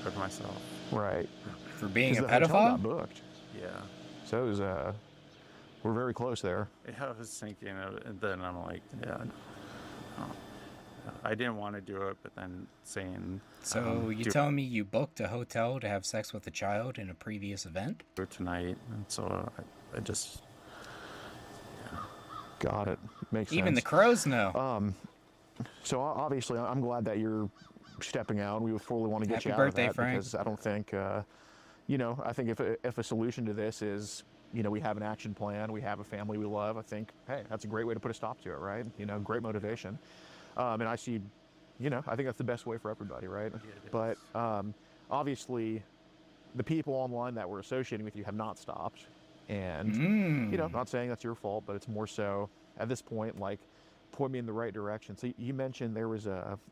with myself. Right. For being a the hotel pedophile? got booked. Yeah. So it was, we're very close there. Yeah, I was thinking of it, and then I'm like, yeah. I didn't want to do it, but then saying... So you telling me you booked a hotel to have sex with a child in a previous event? For tonight, and so I just... Yeah. Got it. Makes sense. Even the crows know. So obviously, I'm glad that you're stepping out. We would fully want to get Happy you out birthday, of that Frank. because I don't think, I think if a solution to this is, we have an action plan, we have a family we love, I think, hey, that's a great way to put a stop to it, right? Great motivation. And I see, you know, I think that's the best way for everybody, right? But obviously, the people online that were associating with you have not stopped. And, you know, not saying that's your fault, but it's more so at this point, like, point me in the right direction. So you mentioned there was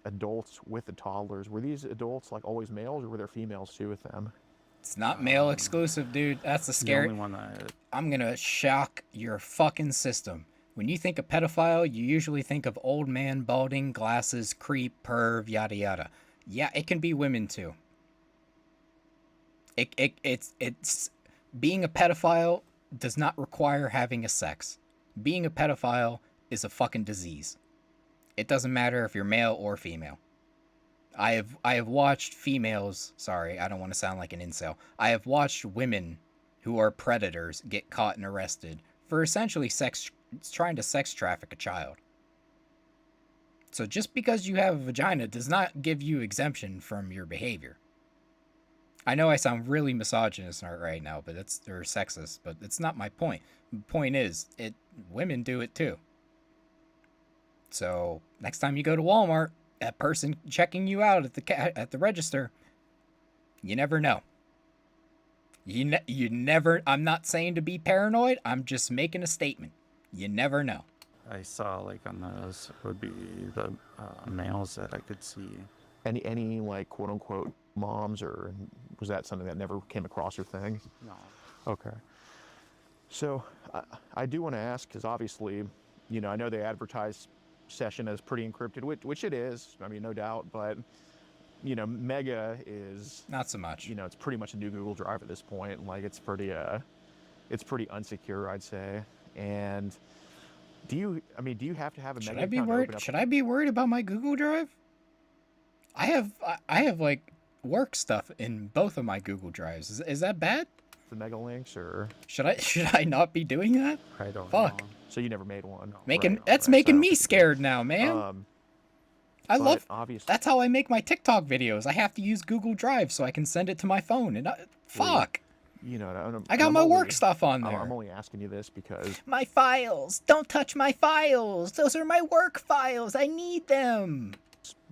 adults with the toddlers. Were these adults like always males, or were there females too with them? It's not male exclusive, dude. That's the scary. only one that I'm gonna shock your fucking system. When you think of pedophile, you usually think of old man, balding, glasses, creep, perv, yada yada. Yeah, it can be women too. It's being a pedophile does not require having a sex. Being a pedophile is a fucking disease. It doesn't matter if you're male or female. I have watched females, sorry, I don't want to sound like an incel. I have watched women who are predators get caught and arrested for essentially trying to sex traffic a child. So just because you have a vagina does not give you exemption from your behavior. I know I sound really misogynist right now, but or sexist, but it's not my point. The point is, women do it too. So next time you go to Walmart, that person checking you out at the register, you never know. You never. I'm not saying to be paranoid. I'm just making a statement. You never know. I saw like on those would be the males that I could see. Any like quote unquote moms, or was that something that never came across your thing? No. Okay. So I do want to ask, because obviously, you know, I know they advertise session as pretty encrypted, which it is. I mean, no doubt. But you know, Mega is not so much. You know, it's pretty much a new Google Drive at this point. Like it's pretty unsecure, I'd say. And do you have to have a Mega account to open up? Should I be worried about my Google Drive? I have like work stuff in both of my Google Drives. Is that bad? The Mega links, or should I not be doing that? I don't Fuck. know. So you never made one? That's making me scared now, man. That's how I make my TikTok videos. I have to use Google Drive so I can send it to my phone. And fuck. You know, I got my work stuff on there. I'm only asking you this because my files. Don't touch my files. Those are my work files. I need them.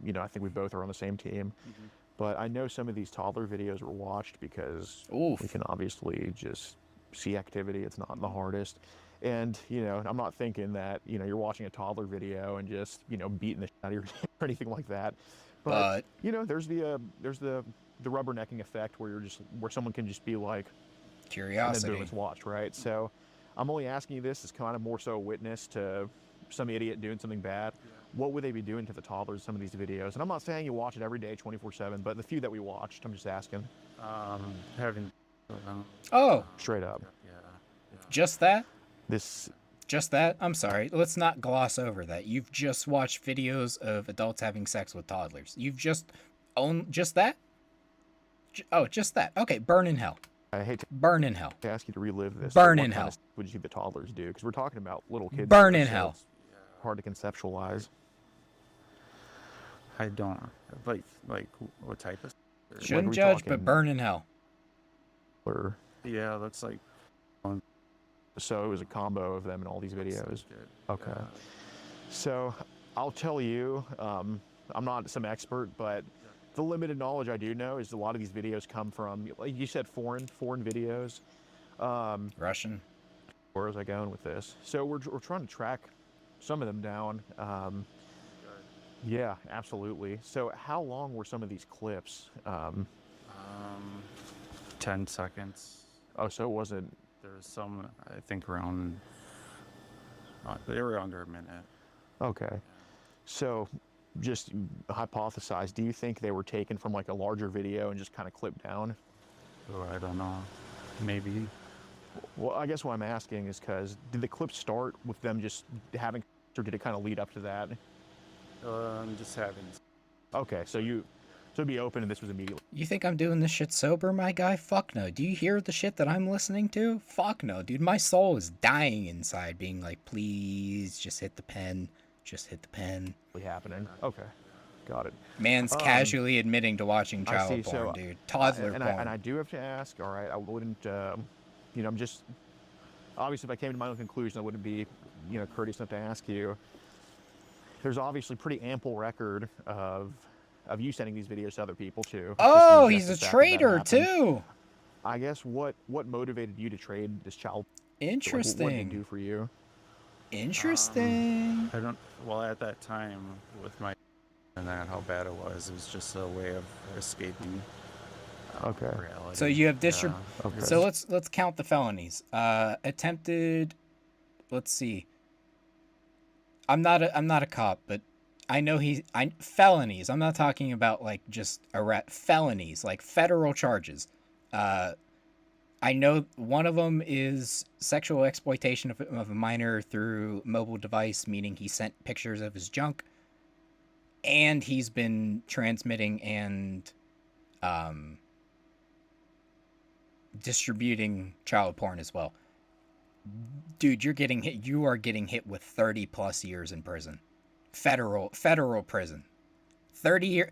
You know, I think we both are on the same team. Mm-hmm. But I know some of these toddler videos were watched because we can obviously just see activity. It's not the hardest. And, you know, I'm not thinking that, you know, you're watching a toddler video and just, you know, beating the shit out of your or anything like that. But you know, there's the rubbernecking effect where someone can just be like curiosity. And then boom, it's watched, right? So I'm only asking you this as kind of more so a witness to some idiot doing something bad. What would they be doing to the toddlers in some of these videos? And I'm not saying you watch it every day 24/7, but the few that we watched, I'm just asking. Having straight up. Yeah. Just that? Just that? I'm sorry. Let's not gloss over that. You've just watched videos of adults having sex with toddlers. You've just just that? Just that. Okay, burn in hell. I hate to burn in hell. To ask you to relive this. Burn in hell. What would you think the toddlers do? Because we're talking about little kids. Burn in hell. Hard to conceptualize. I don't like what type of. Shouldn't judge, but burn in hell. Or yeah, that's like. So it was a combo of them in all these videos. Okay. Yeah. So I'll tell you, I'm not some expert, but the limited knowledge I do know is a lot of these videos come from, like you said, foreign videos. Russian. Where was I going with this? So we're trying to track some of them down. Yeah, absolutely. So how long were some of these clips? 10 seconds. Oh, so it wasn't. There was some, I think, around. They were under a minute. Okay. So just hypothesize, do you think they were taken from like a larger video and just kind of clipped down? Oh, I don't know. Maybe. Well, I guess what I'm asking is because did the clip start with them just having, or did it kind of lead up to that? Just having. Okay, so it'd be open and this was immediately. You think I'm doing this shit sober, my guy? Fuck no. Do you hear the shit that I'm listening to? Fuck no, dude. My soul is dying inside, being like, please, just hit the pen. Just hit the pen. Happening. Okay, got it. Man's casually admitting to watching child porn, dude. Toddler porn. And I do have to ask, all right, I wouldn't, you know, I'm just, obviously if I came to my own conclusion, I wouldn't be, you know, courteous enough to ask you. there's obviously pretty ample record of you sending these videos to other people too. Oh, he's a traitor too. I guess what motivated you to trade this child? Interesting. What did it do for you? Interesting. I don't. Well, at that time, with my and that how bad it was just a way of escaping. Reality. So you have Okay. So let's count the felonies. Attempted. Let's see. I'm not a cop, but I know felonies. I'm not talking about like just felonies, like federal charges. I know one of them is sexual exploitation of a minor through mobile device, meaning he sent pictures of his junk, and he's been transmitting and distributing child porn as well. Dude, you are getting hit with 30+ years in prison. Federal prison. 30 year.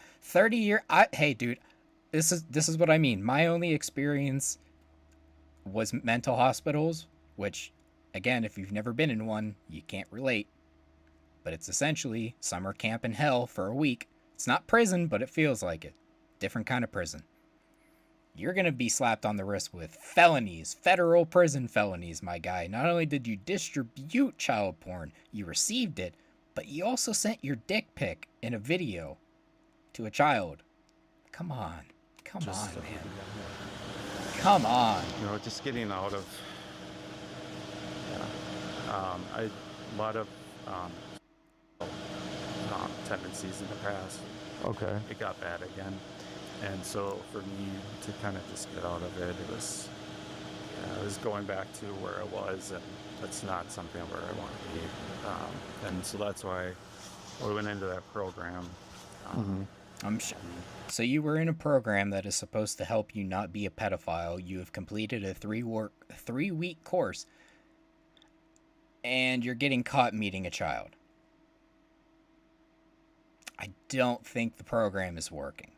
Hey dude, this is what I mean. My only experience was mental hospitals, which again, if you've never been in one, you can't relate. But it's essentially summer camp in hell for a week. It's not prison, but it feels like it. Different kind of prison. You're going to be slapped on the wrist with felonies, federal prison felonies, my guy. Not only did you distribute child porn, you received it, but you also sent your dick pic in a video to a child. Come on. Come on, man. Come on. You know, just getting out of a lot of tendencies in the past. Okay. It got bad again. And so for me to kind of just get out of it, it was going back to where I was, and that's not something where I want to be. And so that's why we went into that program. I'm sure. So you were in a program that is supposed to help you not be a pedophile. You have completed a 3-week course, and you're getting caught meeting a child. I don't think the program is working.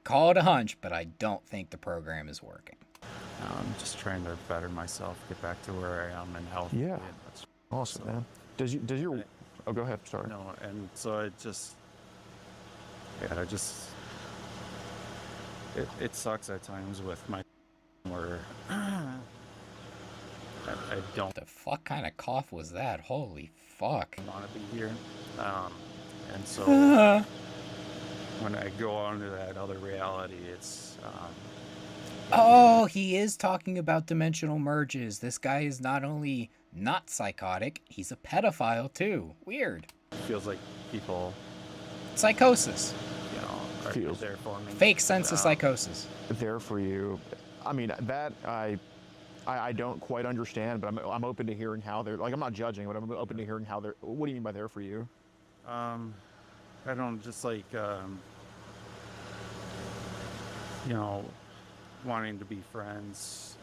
Call it a hunch, but I don't think the program is working. I'm just trying to better myself, get back to where I am in health. Yeah, that's awesome, man. Does your oh, go ahead. Sorry. No, and so it just it sucks at times with my where I don't. The fuck kind of cough was that? Holy fuck! Want to be here, and so. When I go on to that other reality, it's... Oh, he is talking about dimensional merges. This guy is not only not psychotic, he's a pedophile too. Weird. It feels like people... Psychosis. You know, are there for me. Fake sense of psychosis. There for you. I mean, that I don't quite understand, but I'm open to hearing how they're... Like, I'm not judging, but I'm open to hearing how they're... What do you mean by there for you? I don't just like, you know, wanting to be friends,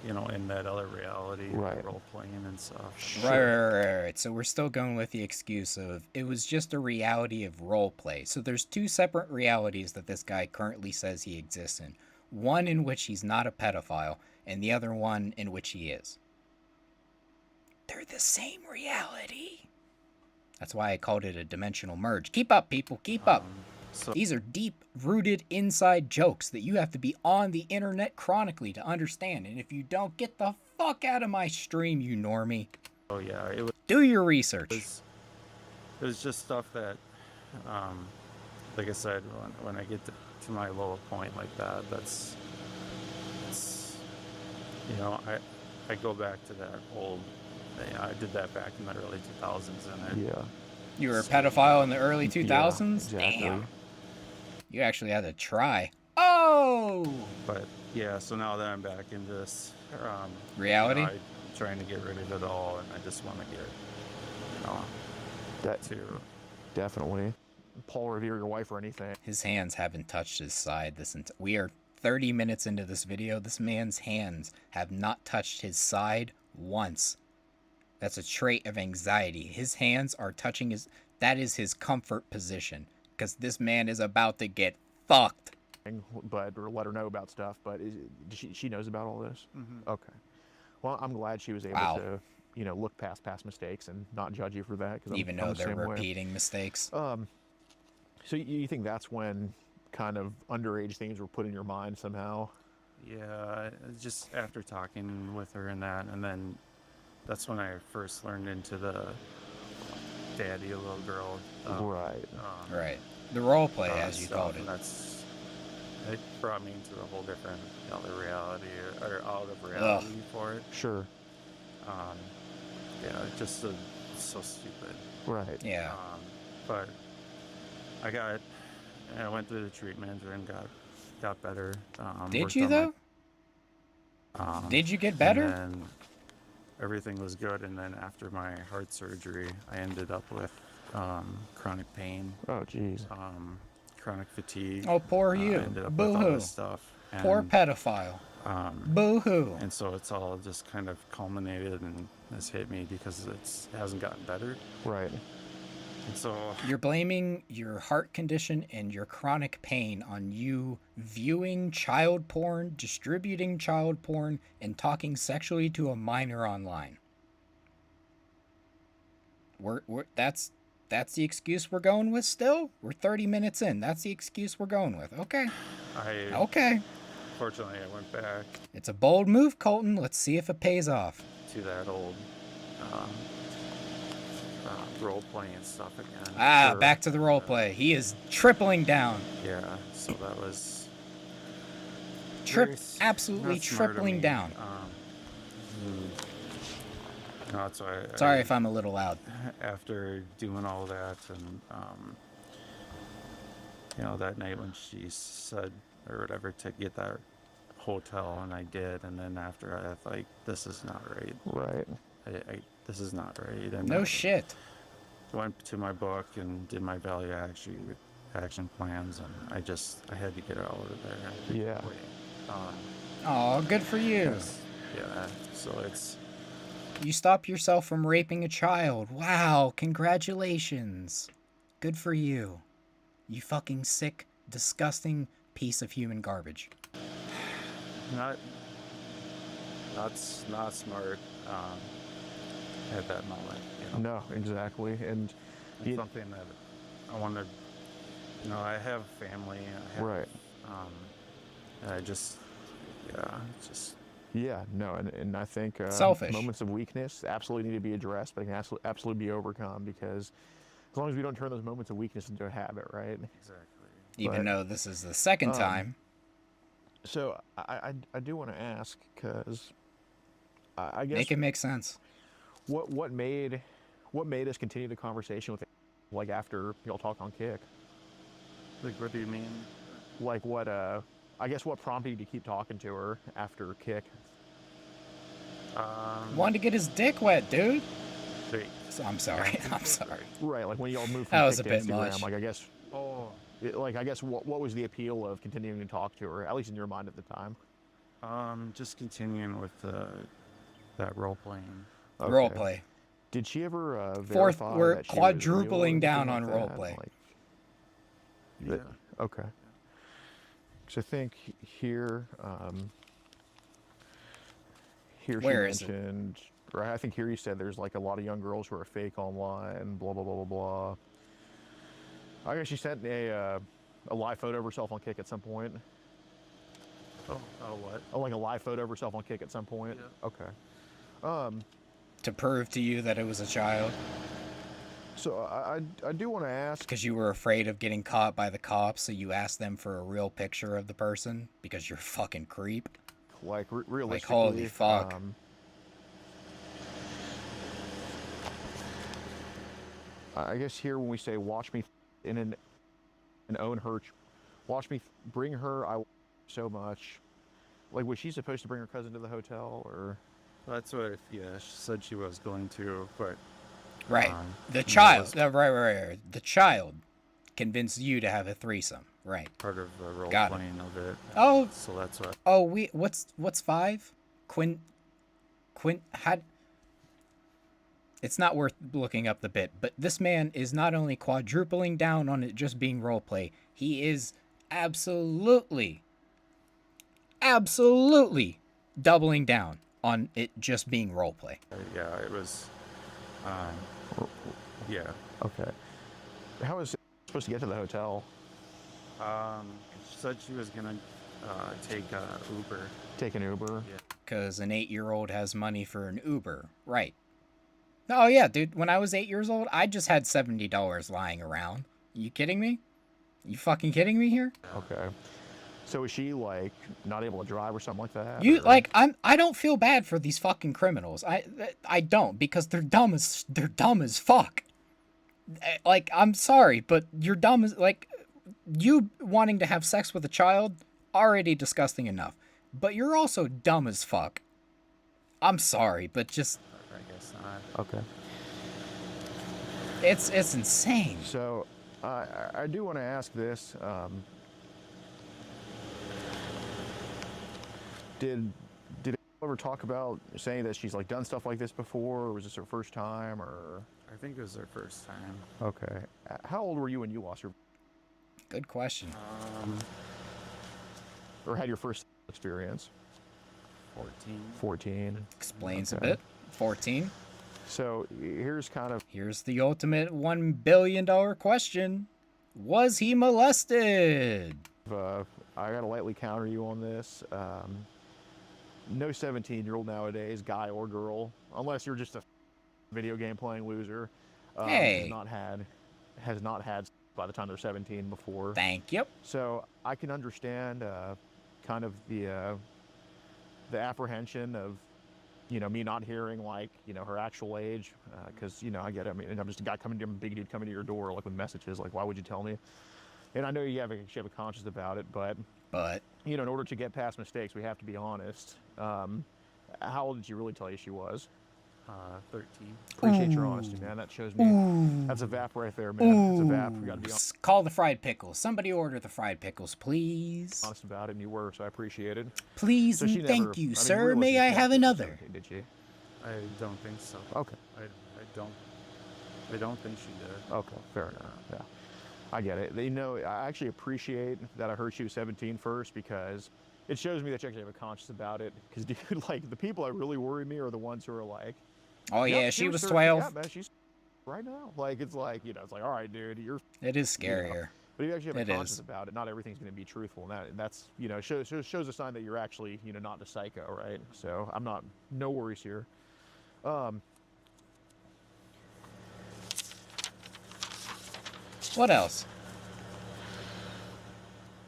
you know, in that other reality, right. Role playing and stuff. Right. So we're still going with the excuse of it was just a reality of role play. So there's two separate realities that this guy currently says he exists in. One in which he's not a pedophile, and the other one in which he is. They're the same reality. That's why I called it a dimensional merge. Keep up, people. Keep up. These are deep-rooted inside jokes that you have to be on the internet chronically to understand. And if you don't, get the fuck out of my stream, you normie. Oh, yeah. It was, do your research. It was just stuff that, like I said, when I get to my lower point like that, it's you know, I go back to that old... I did that back in the early 2000s, and yeah. You were a pedophile in the early 2000s? Yeah, exactly. Damn. You actually had to try. Oh! But yeah, so now that I'm back in this reality, you know, I'm trying to get rid of it all, and I just want to get, you know, that too. Definitely. Paul, revere your wife or anything. His hands haven't touched his side this entire. We are 30 minutes into this video. This man's hands have not touched his side once. That's a trait of anxiety. His hands are touching his... That is his comfort position. Because this man is about to get fucked. But, or let her know about stuff. But she knows about all this? Mm-hmm. Okay. Well, I'm glad she was able you know, look past mistakes and not judge you for that. Cause Even though they're repeating mistakes. So you think that's when kind of underage things were put in your mind somehow? Yeah, just after talking with her and that, and then that's when I first learned into the daddy little girl. Right. Right. The role play, as you stuff, called it. And it brought me into a whole different, you know, the reality or out of reality for it. Sure. Yeah, just so stupid. Right. Yeah. But I went through the treatment and got better. Did you though? Did you get better? And then everything was good, and then after my heart surgery, I ended up with chronic pain. Oh, jeez. Chronic fatigue. Oh, poor you. I ended up Boo-hoo. with all this stuff. And, poor pedophile. Boo-hoo. And so it's all just kind of culminated and has hit me because it hasn't gotten better. Right. And so you're blaming your heart condition and your chronic pain on you viewing child porn, distributing child porn, and talking sexually to a minor online. That's the excuse we're going with still? We're 30 minutes in. That's the excuse we're going with. Okay. Okay. Fortunately, I went back. It's a bold move, Colton. Let's see if it pays off. To that old role-playing stuff again. Back to the role-play. He is tripling down. Yeah, so that was... absolutely tripling down. No, that's why Sorry if I'm a little loud. After doing all that and, you know, that night when she said, or whatever, to get that hotel, and I did, and then after I was like, this is not right. Right. This is not right. And no shit. Went to my book and did my value action plans, and I had to get it out of there. Yeah. Oh, good for you. Yeah, so it's... You stopped yourself from raping a child. Wow, congratulations. Good for you. You fucking sick, disgusting piece of human garbage. Not smart at that moment. You know? No, exactly. And it's something that I want to, you know, I have family. Right. And I just, Yeah, no, and I think selfish moments of weakness absolutely need to be addressed, but they can absolutely be overcome, because as long as we don't turn those moments of weakness into a habit, right? Exactly. Even though this is the second time. So I do want to ask, because I guess make it make sense. What made us continue the conversation with, like, after y'all talked on Kick? Like, what do you mean? Like, what I guess what prompted you to keep talking to her after Kick? Wanted to get his dick wet, dude. So I'm sorry. I'm sorry. Right, like when y'all moved from that was Kick a to bit Instagram, much. like I guess. What was the appeal of continuing to talk to her, at least in your mind at the time? Just continuing with that role playing. Okay. Role play. Did she ever Fourth, verify we're that she was quadrupling real down or on anything like role that? play. Like, okay. So I think here, Where she is it? mentioned, right? I think here you said there's like a lot of young girls who are fake online, blah blah blah blah blah. I guess she sent a live photo of herself on Kick at some point. Oh, what? Oh, like a live photo of herself on Kick at some point. Yeah. Okay. To prove to you that it was a child. So I do want to ask, because you were afraid of getting caught by the cops, so you asked them for a real picture of the person because you're a fucking creep. Like realistically, like holy fuck. I guess here when we say watch me in an own her, watch me bring her, I so much. Like, was she supposed to bring her cousin to the hotel, or? That's what, she said she was going to, but... Right. The child, right. The child convinced you to have a threesome, right? Part of the role Got playing of it. Oh. So that's what... Oh, what's 5? Quint, had... It's not worth looking up the bit, but this man is not only quadrupling down on it just being roleplay, he is absolutely doubling down on it just being roleplay. Yeah, it was. Yeah. Okay. How was it supposed to get to the hotel? She said she was gonna take Uber. Take an Uber? Yeah. Because an 8-year-old has money for an Uber. Right. Oh, yeah, dude. When I was 8 years old, I just had $70 lying around. You kidding me? You fucking kidding me here? Okay. So is she, like, not able to drive or something like that? You, or? like, I don't feel bad for these fucking criminals. I don't, because they're dumb as fuck. Like, I'm sorry, but you're dumb as, like, you wanting to have sex with a child, already disgusting enough. But you're also dumb as fuck. I'm sorry, but just... I guess not. Okay. It's insane. So, I do want to ask this. Did it ever talk about saying that she's, like, done stuff like this before, or was this her first time, or... I think it was her first time. Okay. How old were you when you lost your... Good question. Or had your first experience? 14. 14. Explains a bit. 14. So here's the ultimate $1 billion question. Was he molested? I gotta lightly counter you on this. No 17-year-old nowadays, guy or girl, unless you're just a video game playing loser, hey. has not had by the time they're 17 before. Thank you. So I can understand kind of the apprehension of, you know, me not hearing, like, you know, her actual age, because, you know, I get it. I mean, I'm just a guy a big dude coming to your door, like, with messages, like, why would you tell me? And I know you have a conscience about it, but you know, in order to get past mistakes, we have to be honest. How old did she really tell you she was? 13. Appreciate your honesty, man. That shows me. That's a VAP right there, man. It's a VAP. We gotta be honest. Call the fried pickles. Somebody order the fried pickles, please. Honest about it, and you were, so I appreciate it. Please so and thank you, sir. May I have another? Did she? I don't think so. Okay. I don't think she did. Okay, fair enough. Yeah, I get it. You know, I actually appreciate that I heard she was 17 first, because it shows me that you actually have a conscience about it. Because, dude, like, the people that really worry me are the ones who are like, oh yep, yeah, she was 13. 12. Yeah, man, she's right now. Like, it's like, you know, it's like, all right, dude, you're. It is scarier. You know, but if you actually have a conscience about it, not everything's going to be truthful, and that's, you know, shows a sign that you're actually, you know, not a psycho, right? So I'm not, no worries here. What else?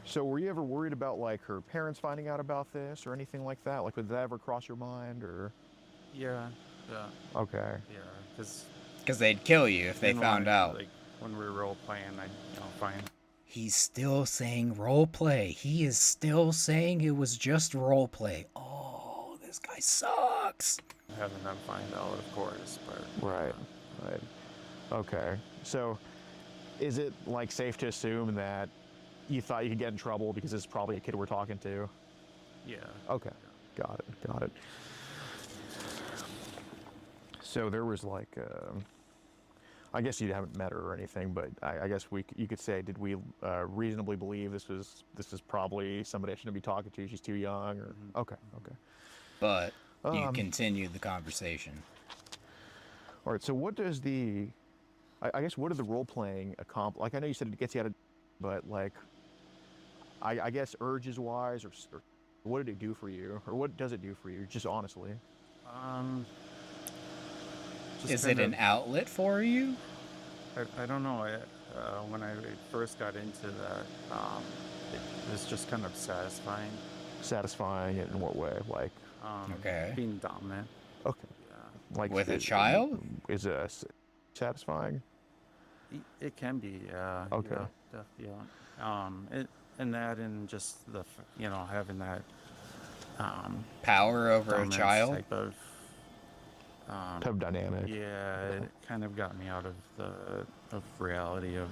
So were you ever worried about, like, her parents finding out about this or anything like that? Like, would that ever cross your mind, or? Yeah. Okay. Yeah, because they'd kill you if they found out. Like, when we were role playing, fine. He's still saying role play. He is still saying it was just role play. Oh, this guy sucks. Having them find out, of course, but right. Okay. So, is it, like, safe to assume that you thought you could get in trouble because it's probably a kid we're talking to? Yeah. Okay. Yeah. Got it. So there was, like, I guess you haven't met her or anything, but I guess you could say, did we reasonably believe this is probably somebody I shouldn't be talking to? She's too young, or okay. But you continued the conversation. All right. So what does I guess what did the role playing accomplish? Like, I know you said it gets you out of, but, like, I guess urges wise, or what did it do for you, or what does it do for you? Just honestly. Just is it an outlet for you? I don't know. When I first got into that, it was just kind of satisfying. Satisfying in what way? Like, okay, being dominant. Okay. Yeah. Like with a child? Is it satisfying? It can be. Okay. Yeah. And just the having that power over a child type of dynamic. Yeah, it kind of got me out of the reality of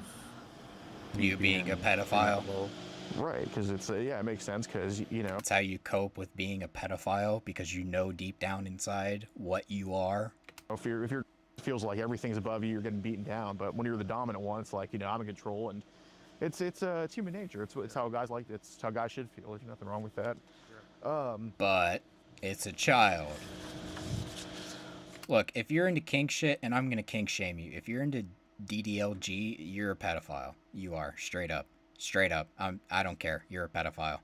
you being a pedophile. Right, because it makes sense, because, you know, it's how you cope with being a pedophile, because you know deep down inside what you are. If you're feels like everything's above you, you're getting beaten down, but when you're the dominant one, it's like, you know, I'm in control, and it's human nature. It's how guys should feel. There's nothing wrong with that. But It's a child. Look, if you're into kink shit, and I'm gonna kink shame you, if you're into DDLG, you're a pedophile. You are, straight up. Straight up. I don't care. You're a pedophile.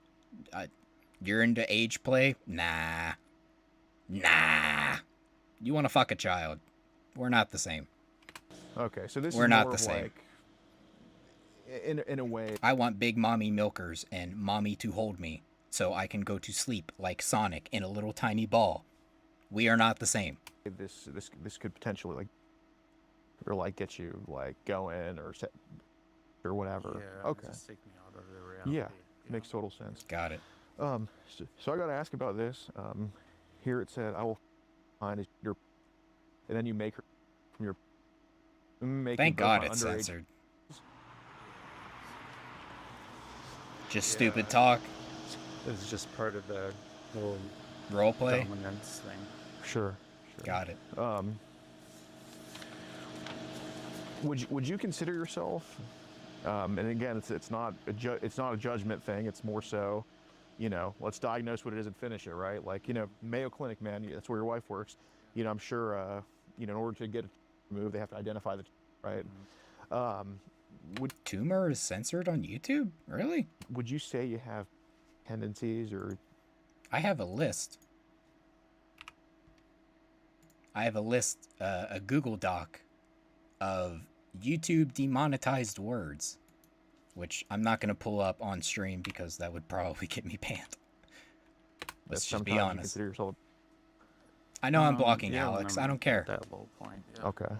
You're into age play? Nah. Nah. You want to fuck a child. We're not the same. Okay, so this We're is not more the of same. like, in a way. I want big mommy milkers and mommy to hold me so I can go to sleep like Sonic in a little tiny ball. We are not the same. This could potentially like get you like going or whatever. Yeah, Okay. just take me out of the reality. Yeah, makes total sense. Got it. So I got to ask about this. Here it said, "I will find your," and then you make her from your. Thank God it's censored. Just stupid talk. It's just part of the whole roleplay dominance thing. Sure. Got it. Would you consider yourself? And again, it's not a judgment thing. It's more so, let's diagnose what it is and finish it, right? Like, Mayo Clinic, man, that's where your wife works. I'm sure, in order to get a move, they have to identify the, right? Would tumor is censored on YouTube? Really? Would you say you have tendencies or? I have a list. I have a list, a Google Doc of YouTube demonetized words, which I'm not going to pull up on stream because that would probably get me banned. Let's just be honest. You yourself... I know I'm blocking Alex. I don't care. That low point. Yeah. Okay.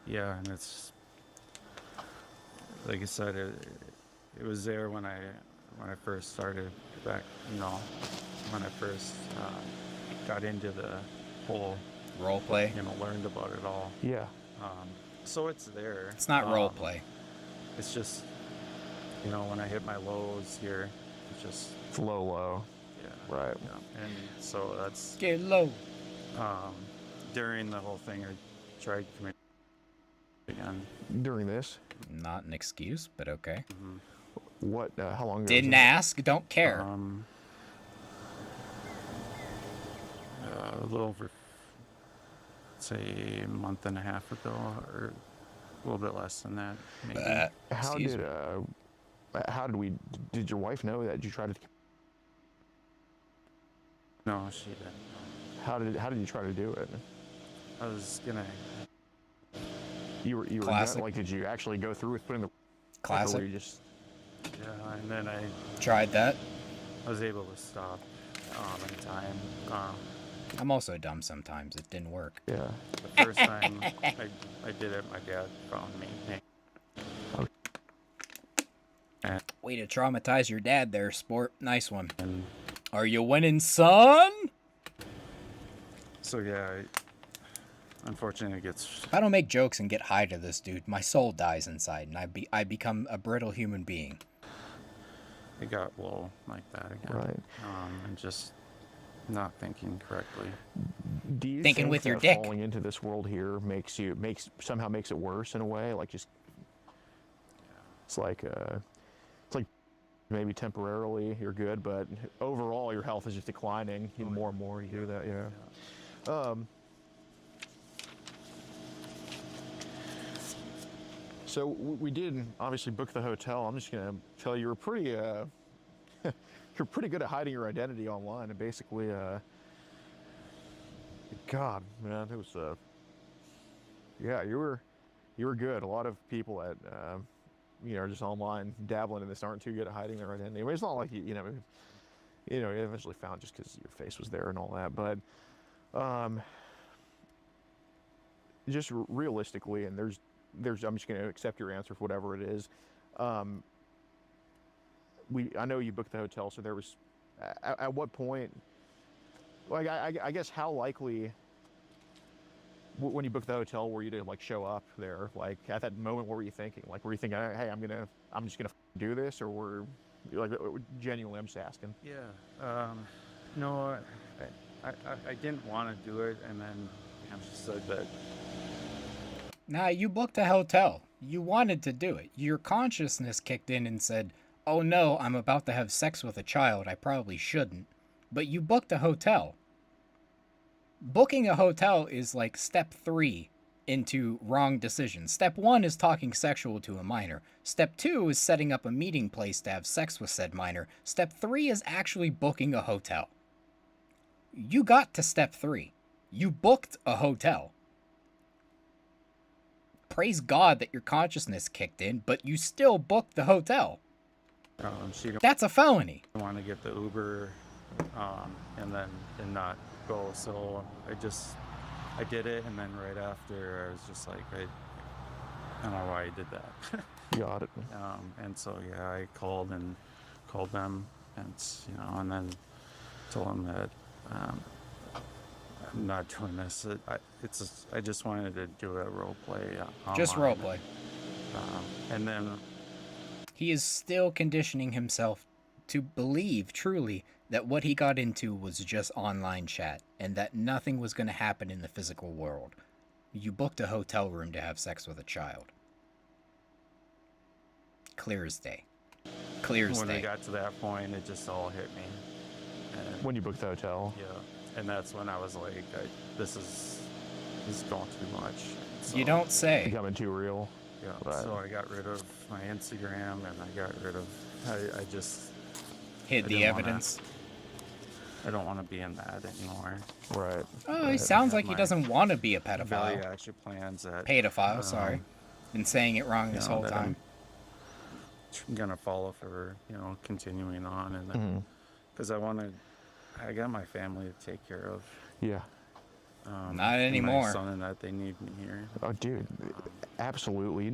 Yeah, and it's like I said, it was there when I first started back. When I first got into the whole role play. Learned about it all. Yeah. So it's there. It's not role play. It's just, when I hit my lows here, it's low. Yeah. Right. Yeah. And so that's get low. During the whole thing, I tried committing again. During this? Not an excuse, but okay. Mm-hmm. What? How long ago? Didn't ask. Don't care. A little over, say, a month and a half ago, or a little bit less than that, maybe. Did your wife know that you tried to? No, she didn't. How did you try to do it? I was gonna. You were Classic. did you actually go through with putting the? Classic. Or were you just? Yeah, and then I tried that. I was able to stop in time. I'm also dumb sometimes. It didn't work. Yeah. The first time I did it, my dad found me. Way to traumatize your dad there, sport. Nice one. Are you winning, son? So yeah, unfortunately it gets... If I don't make jokes and get high to this dude, my soul dies inside, and I become a brittle human being. It got low like that again. Right. And just not thinking correctly. Do you Thinking think with your that dick. falling into this world here somehow makes it worse in a way? Like just, it's like maybe temporarily you're good, but overall your health is just declining. More and more you do that, yeah. So we did obviously book the hotel. I'm just gonna tell you, you're pretty you're pretty good at hiding your identity online, and basically, God, man, it was yeah, you were good. A lot of people at are just online dabbling in this aren't too good at hiding their identity. I mean, it's not like you eventually found just because your face was there and all that, but just realistically, and there's I'm just going to accept your answer for whatever it is. I know you booked the hotel, so there was at what point, like I guess how likely when you booked the hotel were you to like show up there? Like at that moment, what were you thinking? Like were you thinking, hey, I'm just gonna do this, or were like genuinely? I'm just asking. Yeah. No, I didn't want to do it, and then I just said that. Nah, you booked a hotel. You wanted to do it. Your consciousness kicked in and said, oh no, I'm about to have sex with a child. I probably shouldn't. but you booked a hotel. Booking a hotel is like step 3 into wrong decisions. Step 1 is talking sexual to a minor. Step 2 is setting up a meeting place to have sex with said minor. Step 3 is actually booking a hotel. You got to step 3. You booked a hotel. Praise God that your consciousness kicked in, but you still booked the hotel. That's a felony. I want to get the Uber and not go. So I did it, and then right after I was just like, I don't know why I did that. Got it. And so yeah, I called them, and and then told them that I'm not doing this. I just wanted to do a role play. Just role play. And then he is still conditioning himself to believe truly that what he got into was just online chat and that nothing was going to happen in the physical world. You booked a hotel room to have sex with a child. Clear as day. Clear as day. When we got to that point, it just all hit me. And, when you booked the hotel? Yeah. And that's when I was like, this is going too much. So, you don't say. Becoming too real. Yeah. Right. So I got rid of my Instagram, and I got rid of. I just hid the evidence. I don't want to be in that anymore. Right. Oh, he sounds like he doesn't want to be a pedophile. Value action plans that. Pedophile. Sorry, been saying it wrong this whole time. I'm gonna follow for continuing on, and because I got my family to take care of. Yeah. Not anymore. My son and that they need me here. Oh, dude, absolutely.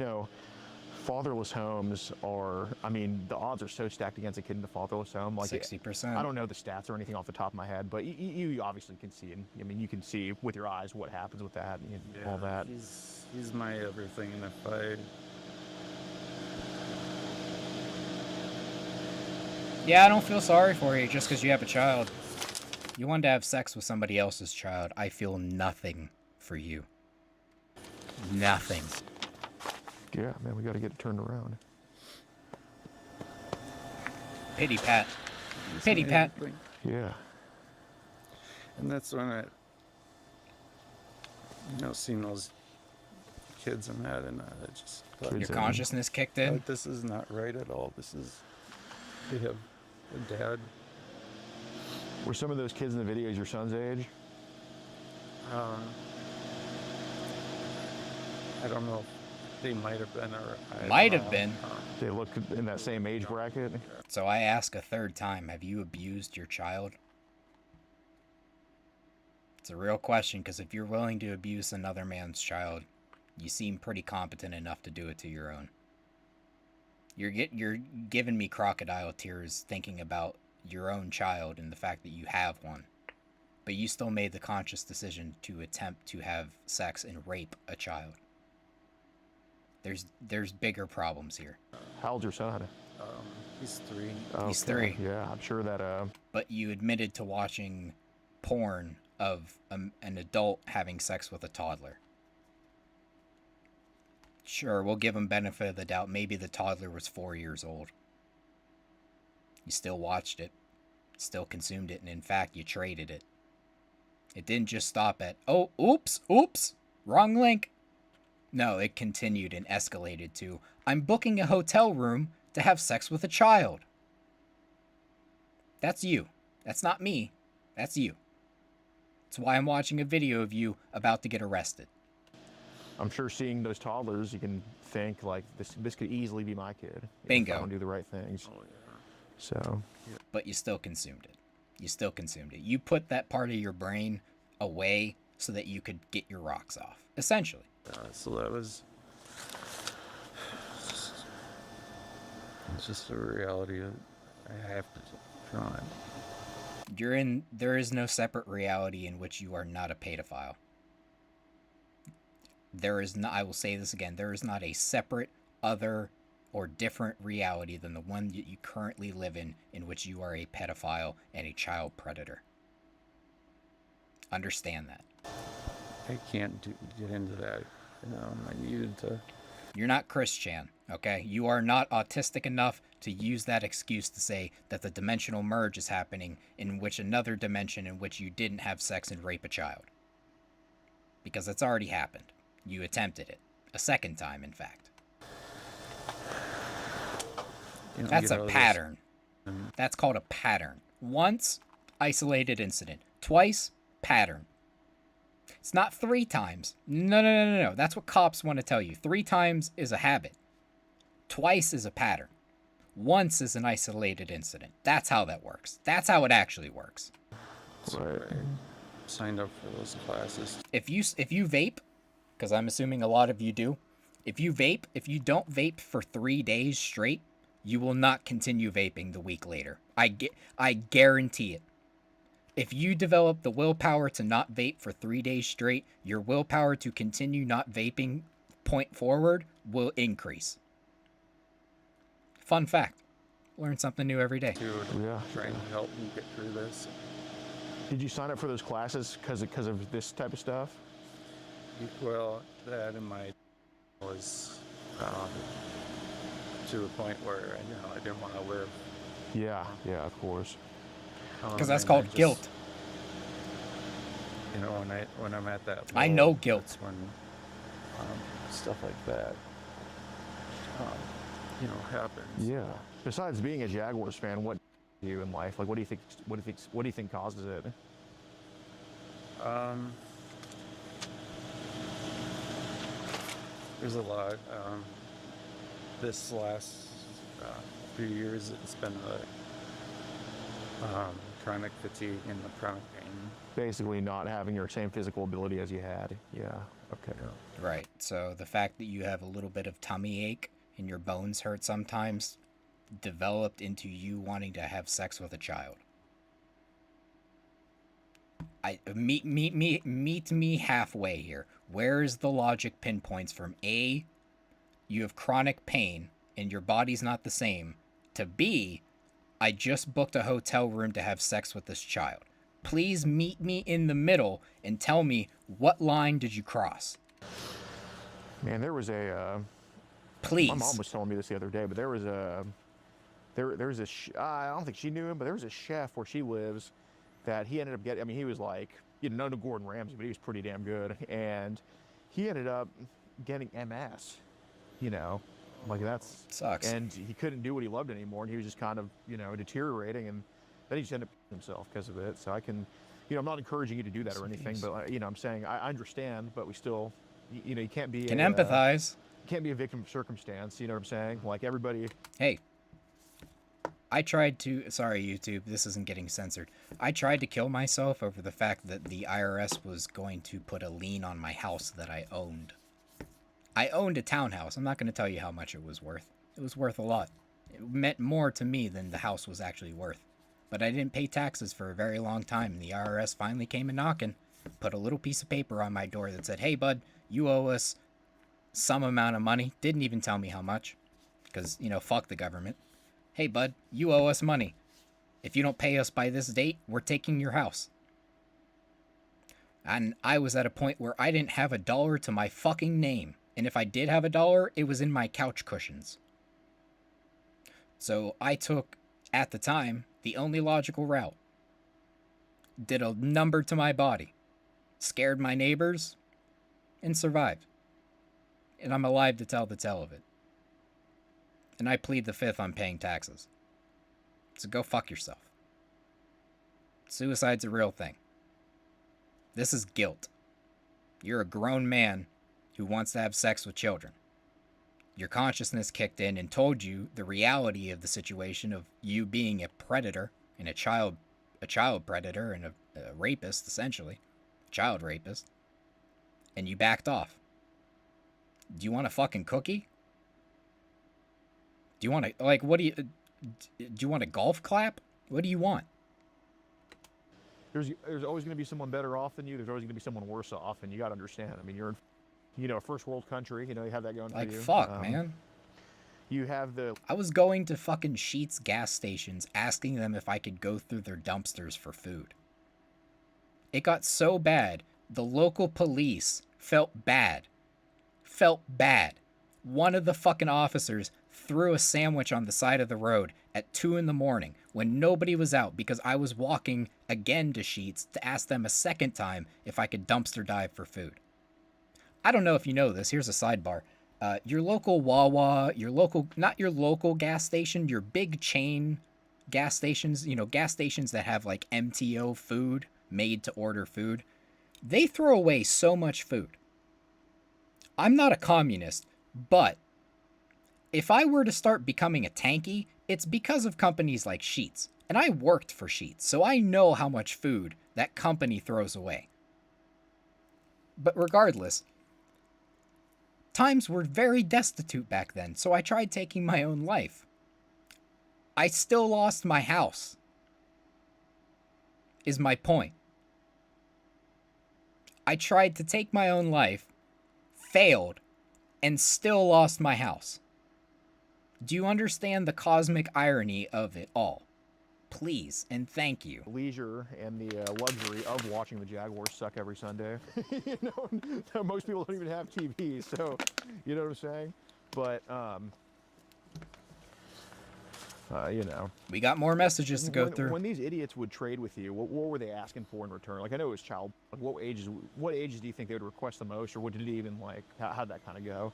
Fatherless homes are, the odds are so stacked against a kid in a fatherless home. Like 60%. I don't know the stats or anything off the top of my head, but you obviously can see it. You can see with your eyes what happens with that and all that. He's my everything, and if I... Yeah, I don't feel sorry for you just because you have a child. You wanted to have sex with somebody else's child. I feel nothing for you. Nothing. Yeah, man, we got to get it turned around. Pity Pat. Pity Pat. Yeah. And that's when I, seeing those kids and that, and I just thought, your consciousness kicked in. Like, this is not right at all. They have a dad. Were some of those kids in the videos your son's age? I don't know. They might have been, or might have been. They look in that same age bracket. So I ask a third time: have you abused your child? It's a real question, because if you're willing to abuse another man's child, you seem pretty competent enough to do it to your own. You're giving me crocodile tears thinking about your own child and the fact that you have one, but you still made the conscious decision to attempt to have sex and rape a child. There's bigger problems here. How old's your son? He's 3. Okay. He's 3. Yeah, I'm sure that. But you admitted to watching porn of an adult having sex with a toddler. Sure, we'll give him benefit of the doubt. Maybe the toddler was 4 years old. You still watched it, still consumed it, and in fact, you traded it. It didn't just stop at, oh, oops, wrong link. No, it continued and escalated to, I'm booking a hotel room to have sex with a child. That's you. That's not me. That's you. That's why I'm watching a video of you about to get arrested. I'm sure seeing those toddlers, you can think, like, this could easily be my kid. Bingo. If I don't do the right things. Oh, yeah. So. But you still consumed it. You put that part of your brain away so that you could get your rocks off, essentially. So that was... It's just a reality that I have to try. There is no separate reality in which you are not a pedophile. I will say this again, there is not a separate, other, or different reality than the one that you currently live in which you are a pedophile and a child predator. Understand that. I can't get into that. I needed to... You're not Chris Chan, okay? You are not autistic enough to use that excuse to say that the dimensional merge is happening in which another dimension in which you didn't have sex and rape a child. Because that's already happened. You attempted it. A second time, in fact. That's a pattern. That's called a pattern. Once, isolated incident. Twice, pattern. It's not 3 times. No. That's what cops want to tell you. 3 times is a habit. Twice is a pattern. Once is an isolated incident. That's how that works. That's how it actually works. Right. Signed up for those classes. If you vape, because I'm assuming a lot of you do, if you don't vape for 3 days straight, you will not continue vaping the week later. I guarantee it. If you develop the willpower to not vape for 3 days straight, your willpower to continue not vaping point forward will increase. Fun fact. Learn something new every day. Dude, trying to help me get through this. Did you sign up for those classes because of this type of stuff? Well, that in my was to a point where I didn't want to live. Yeah, of course. Because that's called guilt. When I'm at that level, I know guilt. That's when stuff like that happens. Yeah. Besides being a Jaguars fan, what do you in life? Like, what do you think causes it? There's a lot. This last few years, it's been chronic fatigue and the chronic pain. Basically not having your same physical ability as you had. Yeah, okay. Right, so the fact that you have a little bit of tummy ache and your bones hurt sometimes developed into you wanting to have sex with a child. Meet me halfway here. Where is the logic pinpoints from A, you have chronic pain and your body's not the same, to B, I just booked a hotel room to have sex with this child. Please meet me in the middle and tell me, what line did you cross? Man, there was a... Please. My mom was telling me this the other day, but there was a... There's a... I don't think she knew him, but there was a chef where she lives that he ended up getting... I mean, he was like... no Gordon Ramsay, but he was pretty damn good. And he ended up getting MS, Like, that's... Sucks. And he couldn't do what he loved anymore, and he was just kind of, deteriorating, and then he just ended up himself because of it. So I can... I'm not encouraging you to do that or anything, but, I'm saying I understand, but we still... you can't be... Can empathize. You can't be a victim of circumstance, you know what I'm saying? Like, everybody... Hey. I tried to... Sorry, YouTube, this isn't getting censored. I tried to kill myself over the fact that the IRS was going to put a lien on my house that I owned. I owned a townhouse. I'm not going to tell you how much it was worth. It was worth a lot. It meant more to me than the house was actually worth. But I didn't pay taxes for a very long time, and the IRS finally came a knocking, put a little piece of paper on my door that said, hey, bud, you owe us some amount of money. Didn't even tell me how much, because, fuck the government. Hey, bud, you owe us money. If you don't pay us by this date, we're taking your house. And I was at a point where I didn't have $1 to my fucking name. And if I did have $1, it was in my couch cushions. So I took, at the time, the only logical route. Did a number to my body. Scared my neighbors. And survived. And I'm alive to tell the tale of it. And I plead the fifth on paying taxes. So go fuck yourself. Suicide's a real thing. This is guilt. You're a grown man who wants to have sex with children. Your consciousness kicked in and told you the reality of the situation of you being a predator and a child predator and a rapist, essentially. Child rapist. And you backed off. Do you want a fucking cookie? Do you want to, do you want a golf clap? What do you want? There's always going to be someone better off than you. There's always going to be someone worse off, and you got to understand. I mean, you're in, a first world country. You have that going for you. Fuck, man. You have the... I was going to fucking Sheetz gas stations asking them if I could go through their dumpsters for food. It got so bad, the local police felt bad. one of the fucking officers threw a sandwich on the side of the road at 2 in the morning when nobody was out because I was walking again to Sheetz to ask them a second time if I could dumpster dive for food. I don't know if you know this. Here's a sidebar. Your local Wawa, not your local gas station, your big chain gas stations, gas stations that have like MTO food, made to order food, they throw away so much food. I'm not a communist, but if I were to start becoming a tanky, it's because of companies like Sheetz. And I worked for Sheetz, so I know how much food that company throws away. But regardless, times were very destitute back then, so I tried taking my own life. I still lost my house, is my point. I tried to take my own life, failed, and still lost my house. Do you understand the cosmic irony of it all? Please and thank you. Leisure and the luxury of watching the Jaguars suck every Sunday. Most people don't even have TVs, so you know what I'm saying? But we got more messages to go through. When these idiots would trade with you, what were they asking for in return? Like, I know it was child. Like, what ages do you think they would request the most, or what did it even like? How'd that kind of go?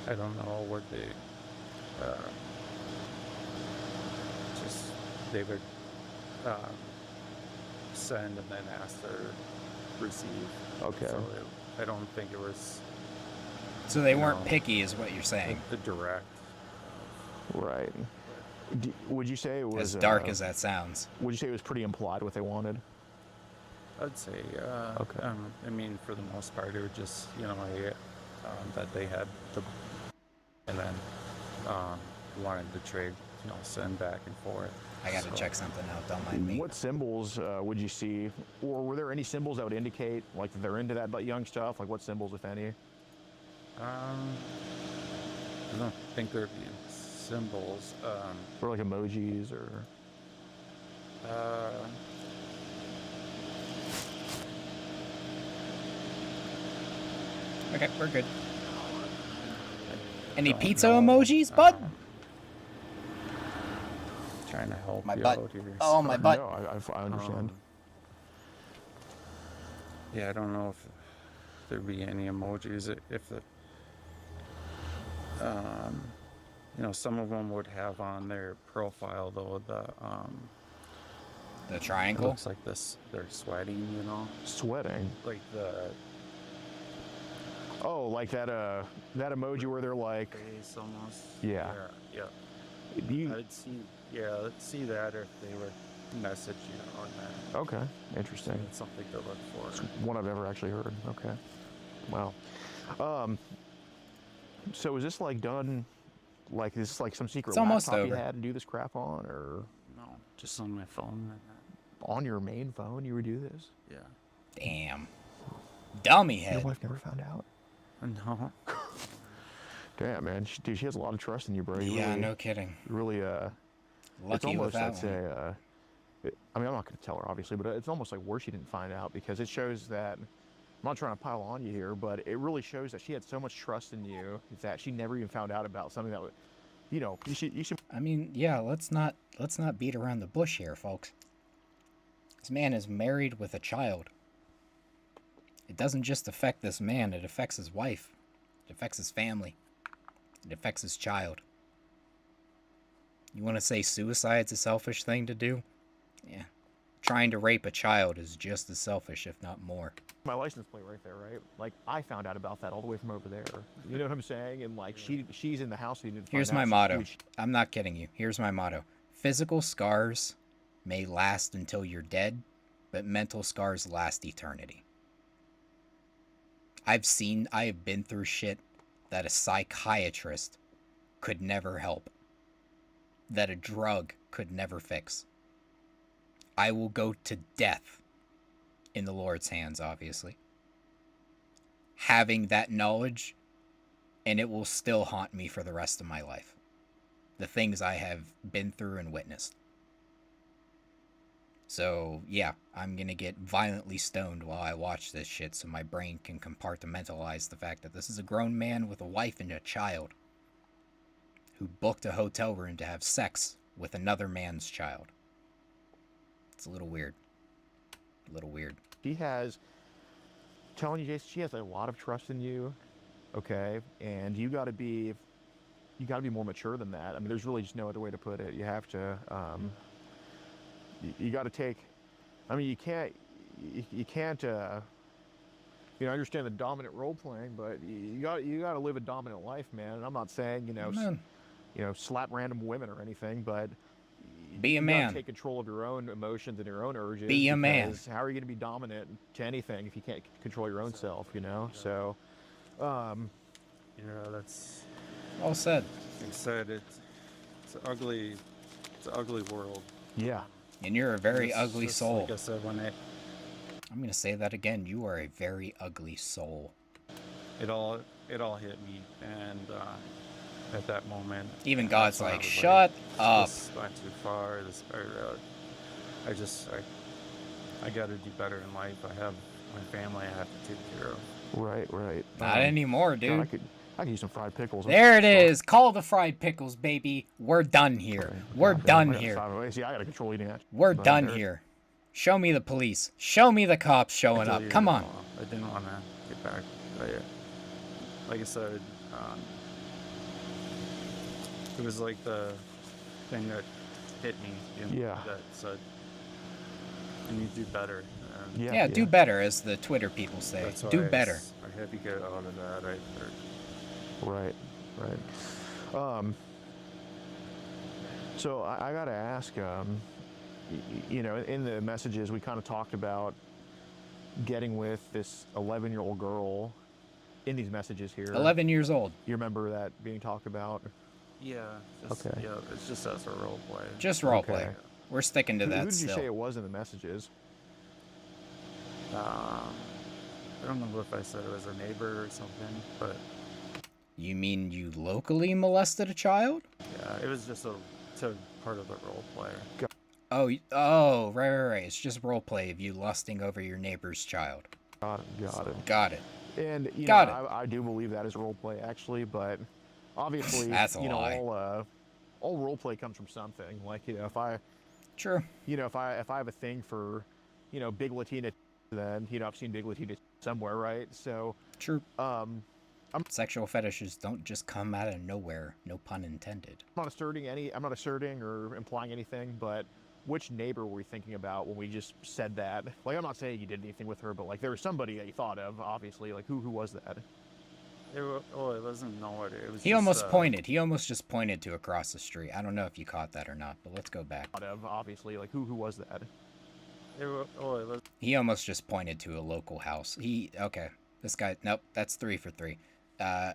I don't know what they just they would send and then ask or receive. Okay. So I don't think it was. So they weren't picky, is what you're saying. The direct. Right. Would you say it was as dark as that sounds? Would you say it was pretty implied what they wanted? I'd say, okay. I mean, for the most part, it was just, that they had the, and then wanted to trade, send back and forth. I gotta check something out, don't mind me. What symbols would you see, or were there any symbols that would indicate, like, that they're into that young stuff? Like, what symbols, if any? I don't think there'd be symbols. Or like emojis, or... Okay, we're good. Any pizza emojis, bud? Trying to help my you butt. out here. Oh, my butt. No, I understand. Yeah, I don't know if there'd be any emojis. If the, some of them would have on their profile though the triangle. It looks like this. They're sweating, Sweating. Like the. Oh, like that emoji where they're like. Face almost. Yeah. Yeah. I'd see that if they would message you on that. Okay, interesting. It's something to look for. It's one I've ever actually heard. Okay. Wow. So is this like done? Like, is this like some secret laptop you had to do this crap on, or? No, just on my phone. On your main phone, you would do this? Yeah. Damn. Dummy head. Your wife never found out? No. Damn, man. She has a lot of trust in you, bro. Yeah, no kidding. Really, lucky it's almost, with that I'd say, I mean, I'm not going to tell her, obviously, but it's almost like worse she didn't find out, because it shows that, I'm not trying to pile on you here, but it really shows that she had so much trust in you that she never even found out about something that would, you should. I mean, yeah, let's not beat around the bush here, folks. This man is married with a child. It doesn't just affect this man, it affects his wife. It affects his family. It affects his child. You want to say suicide's a selfish thing to do? Yeah. Trying to rape a child is just as selfish, if not more. My license plate right there, right? Like, I found out about that all the way from over there. You know what I'm saying? And like, she's in the house. Here's my motto. I'm not kidding you. Here's my motto. Physical scars may last until you're dead, but mental scars last eternity. I have been through shit that a psychiatrist could never help. That a drug could never fix. I will go to death in the Lord's hands, obviously. Having that knowledge, and it will still haunt me for the rest of my life. The things I have been through and witnessed. So, yeah, I'm gonna get violently stoned while I watch this shit so my brain can compartmentalize the fact that this is a grown man with a wife and a child who booked a hotel room to have sex with another man's child. It's a little weird. A little weird. She has, telling you, Jason, she has a lot of trust in you, okay? And you gotta be more mature than that. I mean, there's really just no other way to put it. You have to, you gotta take, I mean, you can't, you know, I understand the dominant role playing, but you gotta live a dominant life, man. And I'm not saying, you know, slap random women or anything, but be a man. You gotta take control of your own emotions and your own urges. Be a man. How are you gonna be dominant to anything if you can't control your own self? You know, so. Yeah, that's all said. Like I said, it's an ugly world. Yeah. And you're a very ugly soul. Like I said, I'm gonna say that again. You are a very ugly soul. It all hit me, and at that moment, even God's like, shut up. This went too far. I got to do better in life. I have my family I have to take care of. Right. Not anymore, dude. God, I could use some fried pickles. There it is. Call the fried pickles, baby. We're done here. Okay. We're done here. See, I gotta control eating that. We're done here. Show me the police. Show me the cops showing up. Come on. I didn't want to get back. Like I said, it was like the thing that hit me. You know, that said, "You need to do better." Yeah, do better, as the Twitter people say. Do better. I had to get out of that. Right. So I gotta ask, you know, in the messages we kind of talked about getting with this 11-year-old girl in these messages here. 11 years old. You remember that being talked about? Yeah. Okay. Yeah, it's just as a role play. Just role play. We're sticking to that Who did you still. say it was in the messages? I don't remember if I said it was a neighbor or something, but... You mean you locally molested a child? Yeah, it was just part of the role play. Oh, right. It's just role play of you lusting over your neighbor's child. Got it. And, you know, I do believe that is role play, actually, but obviously, that's a lie. All role play comes from something. Like, you know, if I... True. You know, if I have a thing for, you know, big Latina, then, you know, I've seen big Latina somewhere, right? So... True. Sexual fetishes don't just come out of nowhere. No pun intended. I'm not asserting or implying anything, but which neighbor were we thinking about when we just said that? Like, I'm not saying you did anything with her, but like there was somebody that you thought of, obviously. Like, who was that? It wasn't nobody. It was he almost pointed. He almost just pointed to across the street. I don't know if you caught that or not, but let's go back. Obviously, like who was that? He almost just pointed to a local house. Okay. This guy, nope, that's 3 for 3. No.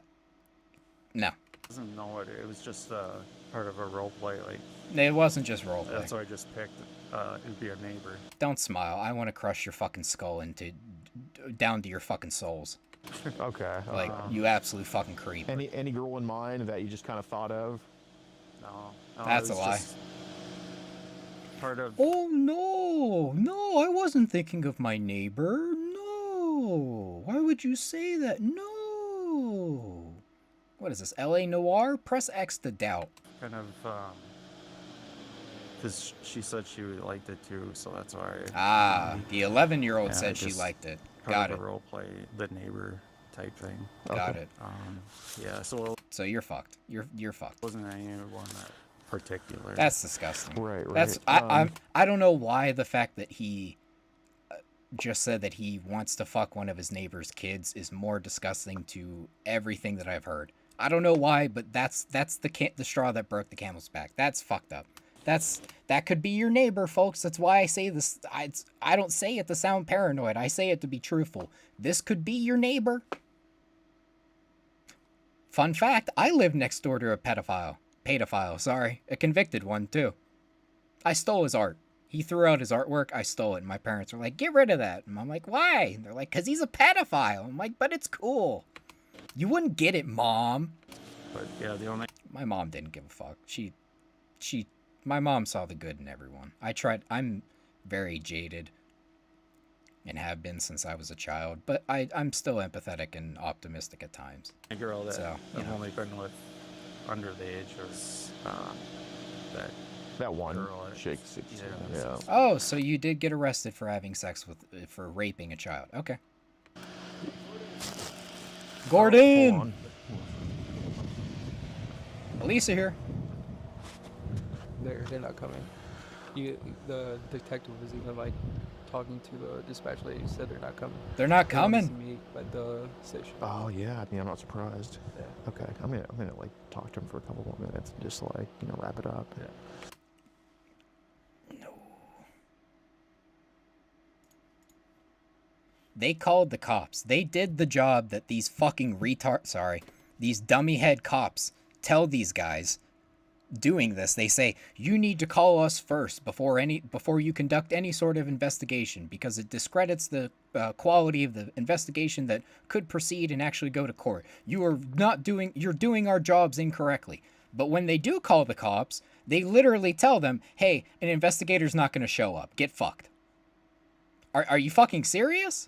It wasn't nobody. It was just part of a role play. Like, it wasn't just role play. That's why I just picked. It'd be a neighbor. Don't smile. I want to crush your fucking skull down to your fucking souls. Okay. Like, you absolute fucking creep. Any girl in mind that you just kind of thought of? No. That's a lie. Part of. Oh no, I wasn't thinking of my neighbor. No, why would you say that? No. What is this? LA Noir? Press X to doubt. Kind of. Because she said she liked it too, so that's why. The 11-year-old said she liked it. Got it. Role play, the neighbor type thing. Got it. Yeah. So you're fucked. You're fucked. Wasn't anyone that particular? That's disgusting. Right. That's I don't know why the fact that he just said that he wants to fuck one of his neighbor's kids is more disgusting to everything that I've heard. I don't know why, but that's the straw that broke the camel's back. That's fucked up. That could be your neighbor, folks. That's why I say this. I don't say it to sound paranoid. I say it to be truthful. This could be your neighbor. Fun fact, I live next door to a pedophile, sorry. A convicted one, too. I stole his art. He threw out his artwork, I stole it. And my parents were like, get rid of that. And I'm like, why? And they're like, because he's a pedophile. I'm like, but it's cool. You wouldn't get it, Mom. But yeah, my mom didn't give a fuck. My mom saw the good in everyone. very jaded and have been since I was a child. But I'm still empathetic and optimistic at times. A girl that So, you I've know. only been with under the age was that one girl at Shake 16. yeah. Yeah. Oh, so you did get arrested for having sex with, for raping a child. Okay. Gordon! Hold on. Elisa here. They're not coming. The detective was even like talking to the dispatch lady. Said they're not coming. They're not They wanna coming? see me at the station. Oh yeah, I mean I'm not surprised. Yeah. Okay, I'm gonna like talk to him for a couple more minutes and just like wrap it up. Yeah. They called the cops. They did the job that these fucking these dummy head cops tell these guys doing this. They say, you need to call us first before you conduct any sort of investigation, because it discredits the quality of the investigation that could proceed and actually go to court. You're doing our jobs incorrectly. But when they do call the cops, they literally tell them, hey, an investigator's not going to show up. Get fucked. Are you fucking serious?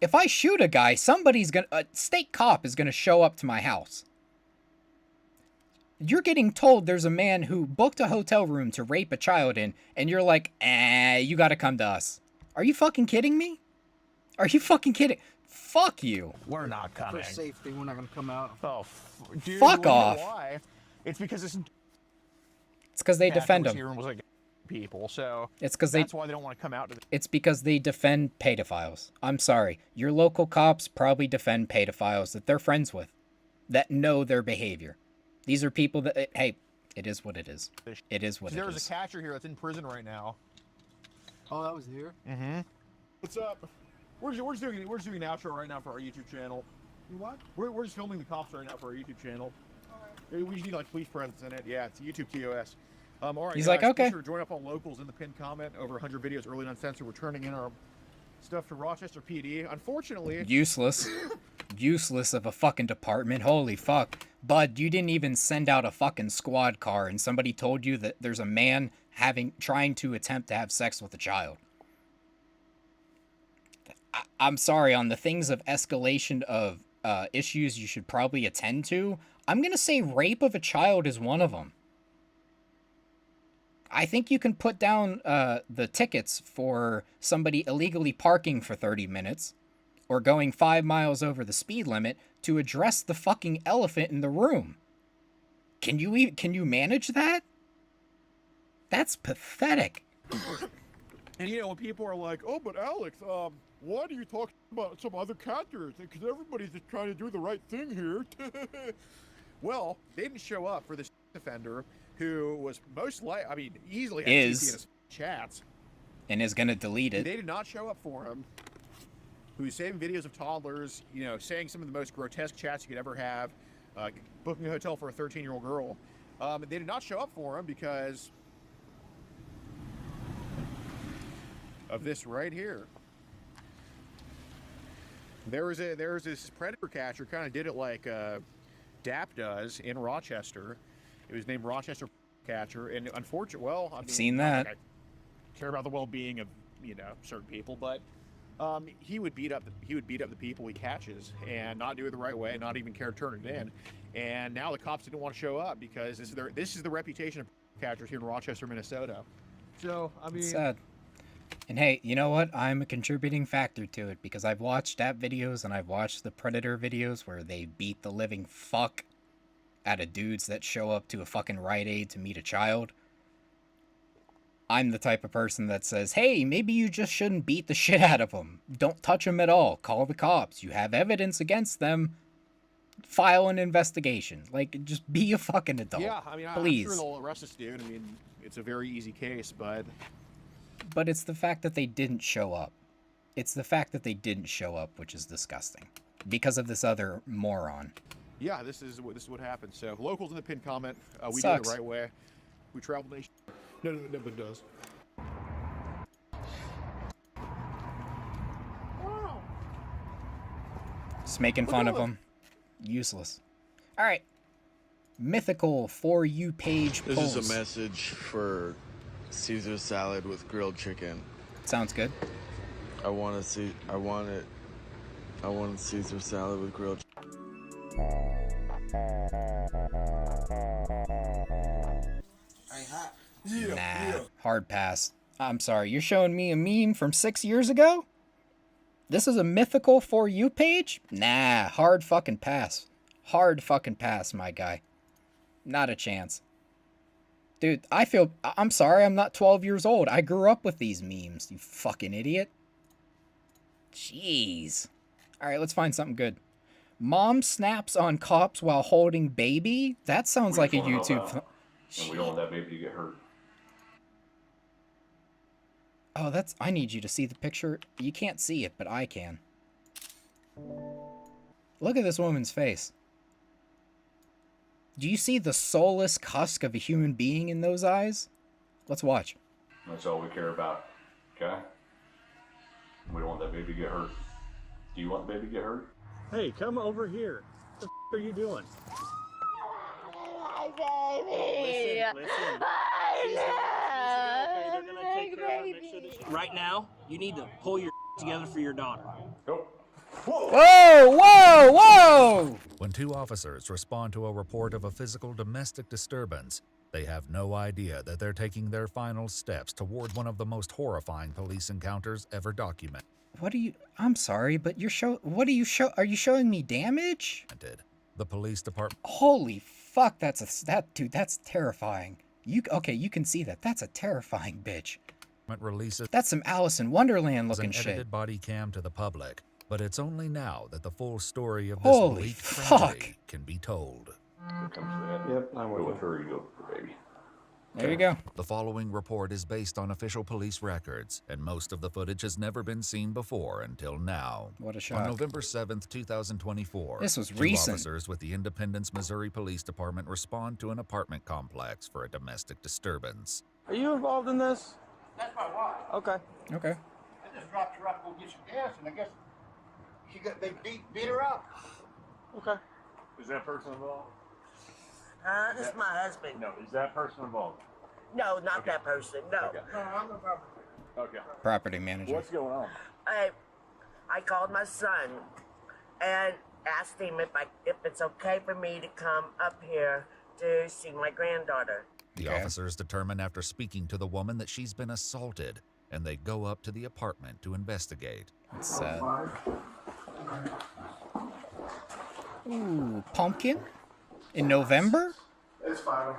If I shoot a guy, a state cop is gonna show up to my house. You're getting told there's a man who booked a hotel room to rape a child in, and you're like, you gotta come to us. Are you fucking kidding me? Are you fucking kidding? Fuck you. We're not coming. For safety, we're not gonna come out. Oh, dude, fuck well, off. You know why? It's because It's because they defend them. Was like people, so it's because that's why they don't want to come out to the It's because they defend pedophiles. I'm sorry. Your local cops probably defend pedophiles that they're friends with, that know their behavior. These are people that, hey, it is what it is. It is what it is. There's a catcher here that's in prison right now. Oh, that was here? Mm-hmm. What's up? We're just doing an outro right now for our YouTube channel. What? We're just filming the cops right now for our YouTube channel. Alright. We just need like police presence in it. Yeah, it's YouTube TOS. All right, He's guys, like, okay. Be sure to join up on locals in the pinned comment. Over 100 videos early and uncensored. We're turning in our stuff to Rochester PD. Unfortunately, useless. Useless of a fucking department. Holy fuck. Bud, you didn't even send out a fucking squad car and somebody told you that there's a man trying to attempt to have sex with a child. I'm sorry, on the things of escalation of issues you should probably attend to, I'm gonna say rape of a child is one of them. I think you can put down the tickets for somebody illegally parking for 30 minutes or going 5 miles over the speed limit to address the fucking elephant in the room. Can you manage that? That's pathetic. and when people are like, "Oh, but Alex, why do you talk about some other catchers? Because everybody's just trying to do the right thing here." Well, they didn't show up for this offender who was easily had is TP in his chats, and is gonna delete it. They did not show up for him. Who's saving videos of toddlers, saying some of the most grotesque chats you could ever have, booking a hotel for a 13-year-old girl. They did not show up for him because of this right here. There was this predator catcher, kind of did it like DAP does in Rochester. It was named Rochester Catcher, and unfortunately, I've seen that. I care about the well-being of certain people, but he would beat up the people he catches and not do it the right way, not even care to turn it in. And now the cops didn't want to show up because this is the reputation of catchers here in Rochester, Minnesota. So It's sad. And hey, you know what? I'm a contributing factor to it because I've watched DAP videos and I've watched the Predator videos where they beat the living fuck out of dudes that show up to a fucking Rite Aid to meet a child. I'm the type of person that says, hey, maybe you just shouldn't beat the shit out of them. Don't touch them at all. Call the cops. You have evidence against them. File an investigation. Like, just be a fucking adult. Yeah, please. I'm sure they'll arrest this dude. It's a very easy case, but it's the fact that they didn't show up. It's the fact that they didn't show up, which is disgusting. Because of this other moron. Yeah, this is what happened. So, locals in the pinned comment, we Sucks. did it the right way. We traveled nation. No, nobody does. Just making fun of them. Useless. All right. Mythical For You page This polls. is a message for Caesar salad with grilled chicken. Sounds good. I want Caesar salad with grilled Nah, hard pass. I'm sorry, you're showing me a meme from 6 years ago? This is a mythical For You page? Nah, hard fucking pass. Hard fucking pass, my guy. Not a chance. Dude, I'm sorry, I'm not 12 years old. I grew up with these memes, you fucking idiot. Jeez. Alright, let's find something good. Mom snaps on cops while holding baby? That sounds like a YouTube... And we don't want that baby to get hurt. Oh, I need you to see the picture. You can't see it, but I can. Look at this woman's face. Do you see the soulless husk of a human being in those eyes? Let's watch. That's all we care about, okay? We don't want that baby to get hurt. Do you want the baby to get hurt? Hey, come over here. What the f are you doing? Baby. Listen. Right now, you need to pull your together for your daughter. Whoa, whoa, whoa! When two officers respond to a report of a physical domestic disturbance, they have no idea that they're taking their final steps toward one of the most horrifying police encounters ever documented. I'm sorry, but are you showing me damage? The police department. Holy fuck, that's terrifying. You can see that. That's a terrifying bitch. Releases That's some Alice in Wonderland looking an shit. edited body cam to the public, but it's only now that the full story of this Holy bleak fuck. tragedy can be told. Here comes the Yep, I'm with her. You go for the baby. There you go. The following report is based on official police records, and most of the footage has never been seen before until now. What a shock. On November 7th, 2024, This was two recent. officers with the Independence, Missouri Police Department respond to an apartment complex for a domestic disturbance. Are you involved in this? That's my wife. Okay. Okay. I just dropped her up to go get some gas, and I guess they beat her up. Okay. Is that person involved? This is my husband. No, is that person involved? No, not that person. No. Okay. No, I'm the property. Okay. Property manager. What's going on? I called my son and asked him if it's okay for me to come up here to see my granddaughter. The officers determine after speaking to the woman that she's been assaulted, and they go up to the apartment to investigate. That's sad. Ooh, pumpkin? In November? It's fine.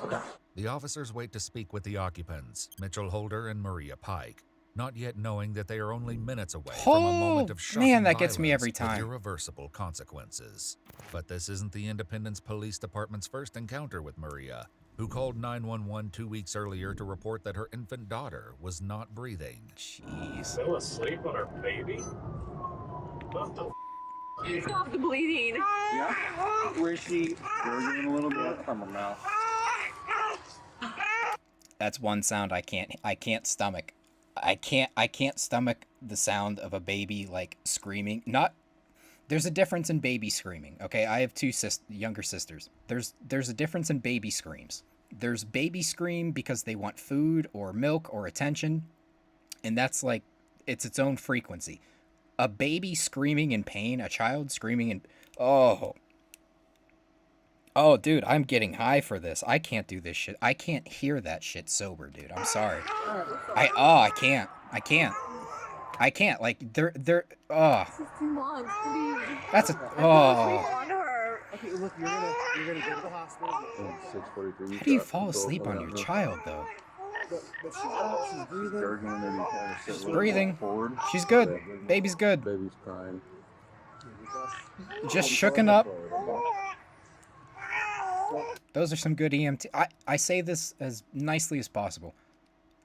Okay. The officers wait to speak with the occupants, Mitchell Holder and Maria Pike, not yet knowing that they are only minutes away from a moment of shocking man, that gets me violence every with time. irreversible consequences. But this isn't the Independence Police Department's first encounter with Maria, who called 911 2 weeks earlier to report that her infant daughter was not breathing. Jeez. Fell asleep on her baby? What the Stop the bleeding. Yeah. Where is she gurgling a little bit from her mouth? That's one sound I can't stomach. I can't stomach the sound of a baby like screaming. There's a difference in baby screaming. Okay, I have two younger sisters. There's a difference in baby screams. There's baby scream because they want food or milk or attention, and that's like it's its own frequency. A baby screaming in pain, a child screaming in oh, dude, I'm getting high for this. I can't do this shit. I can't hear that shit sober, dude. I'm sorry. I can't. Like they're This is too much, please. That's a On her. Okay, look, you're gonna go to the hospital. 6:43. How do you fall asleep on your child though? But she's up, she's breathing. She's breathing. She's good. Baby's good. Baby's crying. Just shooken up. Those are some good EMT. I say this as nicely as possible.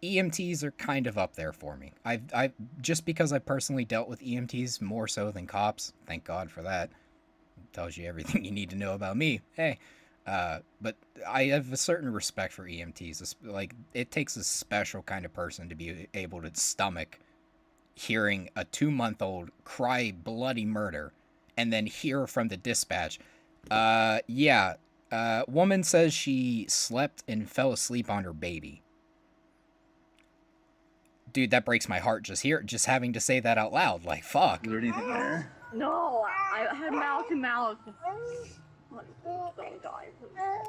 EMTs are kind of up there for me. I just because I personally dealt with EMTs more so than cops. Thank God for that. Tells you everything you need to know about me. Hey, but I have a certain respect for EMTs. Like it takes a special kind of person to be able to stomach hearing a 2-month-old cry bloody murder and then hear from the dispatch. Woman says she slept and fell asleep on her baby. Dude, that breaks my heart just having to say that out loud. Like, fuck. Is there anything there? No, I had mouth to mouth.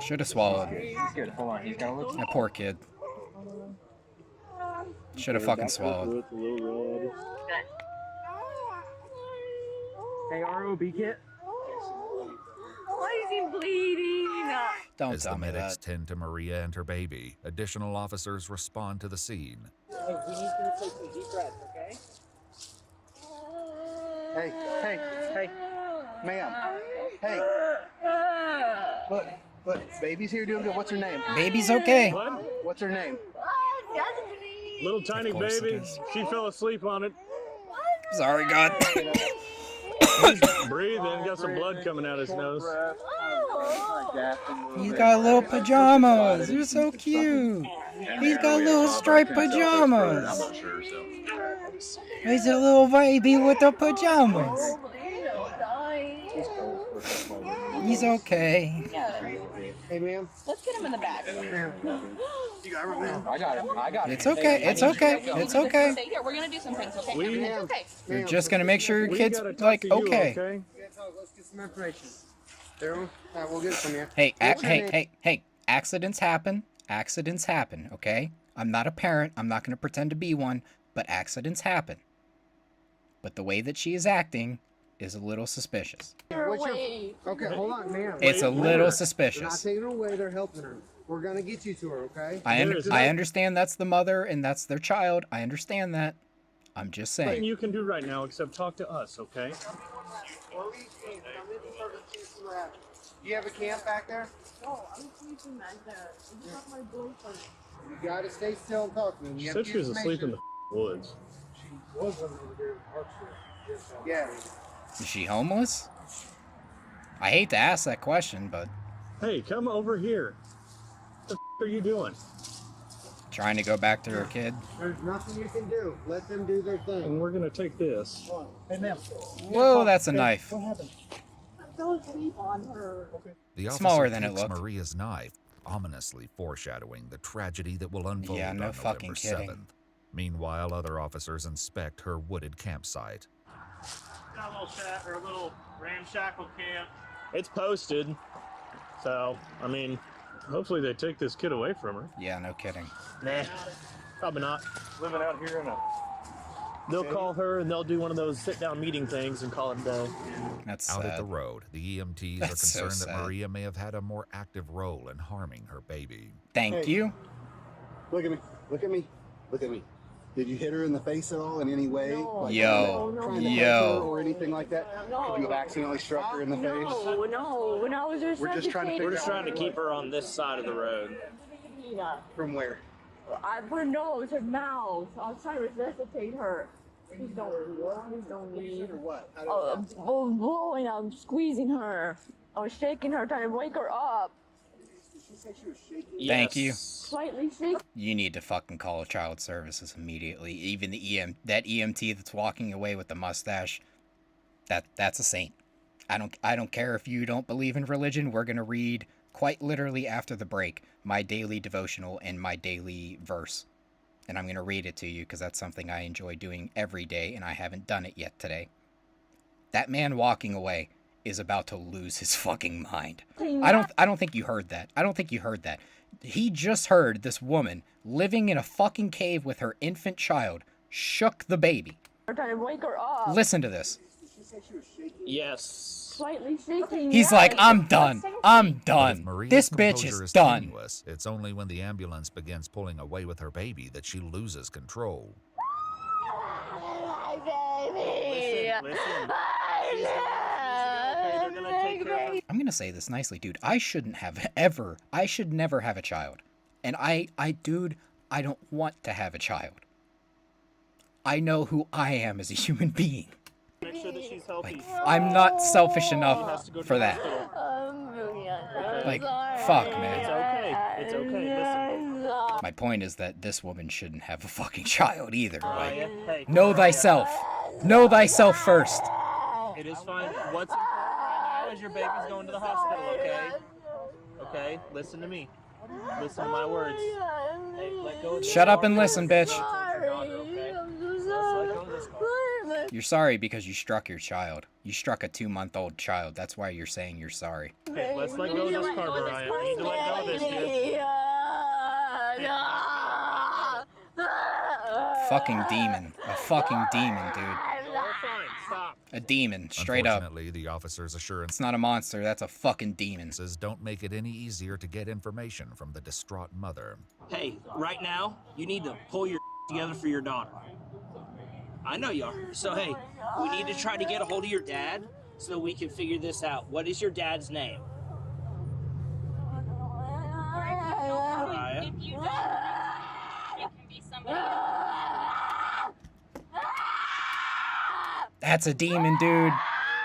Should have swallowed. He's good. Hold on. He's got a look. That poor kid. Should have fucking swallowed. It's a little red. Hey, ROB kit. Why is he bleeding? Don't As tell the me medics that. tend to Maria and her baby, additional officers respond to the scene. Hey, we need you to take some deep breaths, okay? Hey, ma'am. Hey. Look, baby's here doing good. What's her name? Baby's okay. What's her name? Little tiny Of course it baby. is. She fell asleep on it. Sorry, God. He's breathing. Got some blood coming out his nose. He's got little pajamas. They're so cute. He's got little striped pajamas. I'm not sure, so. He's a little baby with the pajamas. He's okay. Hey, ma'am. Let's get him in the back. You got it, ma'am. I got it. It's okay. It's okay. It's okay. Stay here. We're gonna do some things, okay? We- Okay. You're just gonna make sure your We kid's gotta talk like to you, okay. Let's get some information. Daryl, we'll get it from you. Hey, What's your name? hey. Accidents happen. Accidents happen. Okay. I'm not a parent. I'm not gonna pretend to be one. But accidents happen. But the way that she is acting is a little suspicious. Okay, hold on, ma'am. It's a little They're not suspicious. taking her away. They're helping her. We're gonna get you to her, okay? I understand that's the mother and that's their child. I understand that. I'm just Nothing saying. you can do right now except talk to us, okay? Do you have a camp back there? No, I'm sleeping back there. It's not my boyfriend. You gotta stay still and talk to me. She said she was asleep in the woods. She was over there in Hartsville. Yeah. Is she homeless? I hate to ask that question, but Hey, come over here. What the are you doing? trying to go back to her kid. There's nothing you can do. Let them do their thing. And we're gonna take this. Hey, ma'am. Whoa, that's a knife. What happened? I fell asleep on her. The officer Smaller than it takes looked. Maria's knife, ominously foreshadowing the tragedy that will unfold Yeah, no on fucking November kidding. 7th. Meanwhile, other officers inspect her wooded campsite. Got a little shack or a little ramshackle camp. It's posted. So, I mean, hopefully they take this kid away from her. Yeah, no kidding. Nah, probably not. Living out here in a... They'll call her and they'll do one of those sit-down meeting things and call it a day. That's Out at sad. the road, the EMTs are That's so concerned that sad. Maria may have had a more active role in harming her baby. Thank you. Look at me. Look at me. Look at me. Did you hit her in the face at all in any way? No. Like, Yo. trying to Yo. hurt her or anything like that? No. Could you have accidentally struck her in the face? No, when I was We're just trying to figure We're just trying to keep her on this side of the road. From where? I put her nose, her mouth. I was trying to resuscitate her. Please don't leave. What? Blowing, I'm squeezing her. I was shaking her, trying to wake her up. Did she say she was shaking? Thank you. Slightly shaking. You need to fucking call child services immediately. Even the that EMT that's walking away with the mustache, that's a saint. I don't care if you don't believe in religion. We're gonna read quite literally after the break my daily devotional and my daily verse. And I'm gonna read it to you because that's something I enjoy doing every day and I haven't done it yet today. That man walking away is about to lose his fucking mind. I don't think you heard that. I don't think you heard that. He just heard this woman living in a fucking cave with her infant child shook the baby. I'm trying to wake her up. Listen to this. Did she say she was shaking? Yes. Slightly shaking. He's like, I'm done. I'm But done. if Maria's This bitch composure is done. tenuous, it's only when the ambulance begins pulling away with her baby that she loses control. My baby. I'm gonna say this nicely, dude. I should never have a child. And dude, I don't want to have a child. I know who I am as a human being. Make sure that she's healthy. I'm not selfish enough for that. Like, fuck, man. It's okay. It's okay. Listen. My point is that this woman shouldn't have a fucking child either. Like, Hey, know thyself. Know thyself first. it is fine. What's important right now is your baby's going to the hospital, okay? Okay, listen to me. Listen to my words. Hey, let go of this Shut up car and for listen, bitch. your daughter, okay? Let's let go of this car. You're sorry because you struck your child. You struck a 2-month-old child. That's why you're saying you're sorry. Hey, let's let go of this car, Mariah. You need to let go of this, kid. Fucking demon. A fucking demon, dude. You're all fine. Stop. A demon, straight up. Unfortunately, the officer's assurance It's not a monster, that's a fucking demon. don't make it any easier to get information from the distraught mother. Hey, right now, you need to pull your together for your daughter. I know you are. So, hey, we need to try to get a hold of your dad so we can figure this out. What is your dad's name? Mariah? If you don't, it can be somebody. That's a demon, dude.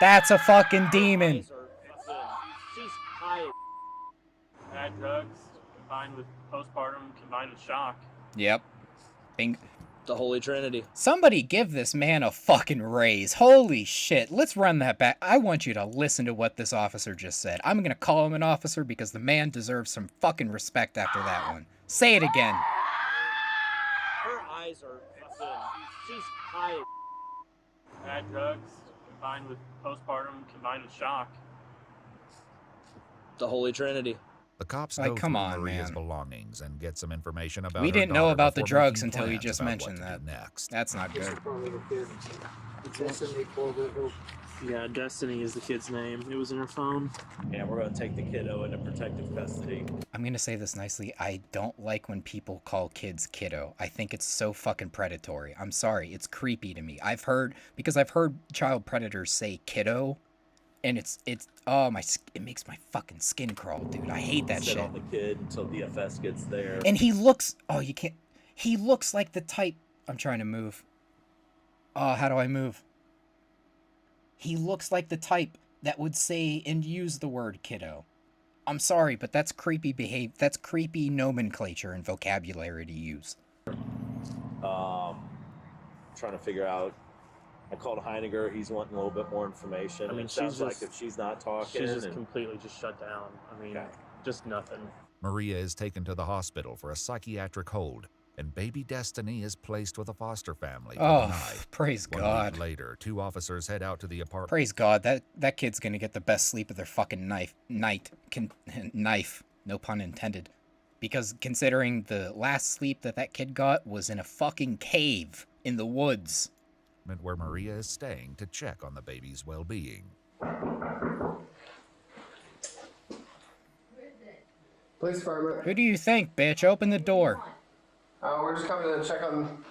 That's a fucking demon. She's high. Bad drugs combined with postpartum, combined with shock. Yep. Bing. The Holy Trinity. Somebody give this man a fucking raise. Holy shit. Let's run that back. I want you to listen to what this officer just said. I'm gonna call him an officer because the man deserves some fucking respect after that one. Say it again. Her eyes are. She's high. Bad drugs combined with postpartum, combined with shock. The Holy Trinity. The cops Like, go come through on, Maria's man. belongings and get some information about We her didn't know daughter about the before drugs making until you plans just about mentioned what to that. do next. That's not good. Yeah, Destiny is the kid's name. It was in her phone. Yeah, we're going to take the kiddo into protective custody. I'm gonna say this nicely. I don't like when people call kids kiddo. I think it's so fucking predatory. I'm sorry. It's creepy to me. I've heard child predators say kiddo, and it makes my fucking skin crawl, dude. I hate that Sit shit. on the kid until DFS gets there. And he looks, he looks like the type, I'm trying to move. Oh, how do I move? He looks like the type that would say and use the word kiddo. I'm sorry, but that's creepy that's creepy nomenclature and vocabulary to use. Trying to figure out. I called Heiniger. He's wanting a little bit more information. I mean, it sounds she's like just- if she's not talking, She's just and- completely just shut down. I mean, just nothing. Maria is taken to the hospital for a psychiatric hold, and baby Destiny is placed with a foster family for Oh, the night. praise One God. week later, 2 officers head out to the apartment. Praise God, that kid's gonna get the best sleep of their fucking knife, no pun intended. Because considering the last sleep that kid got was in a fucking cave in the woods. Where Maria is staying to check on the baby's well-being. Police department. Who do you think, bitch? Open the door. We're just coming to check on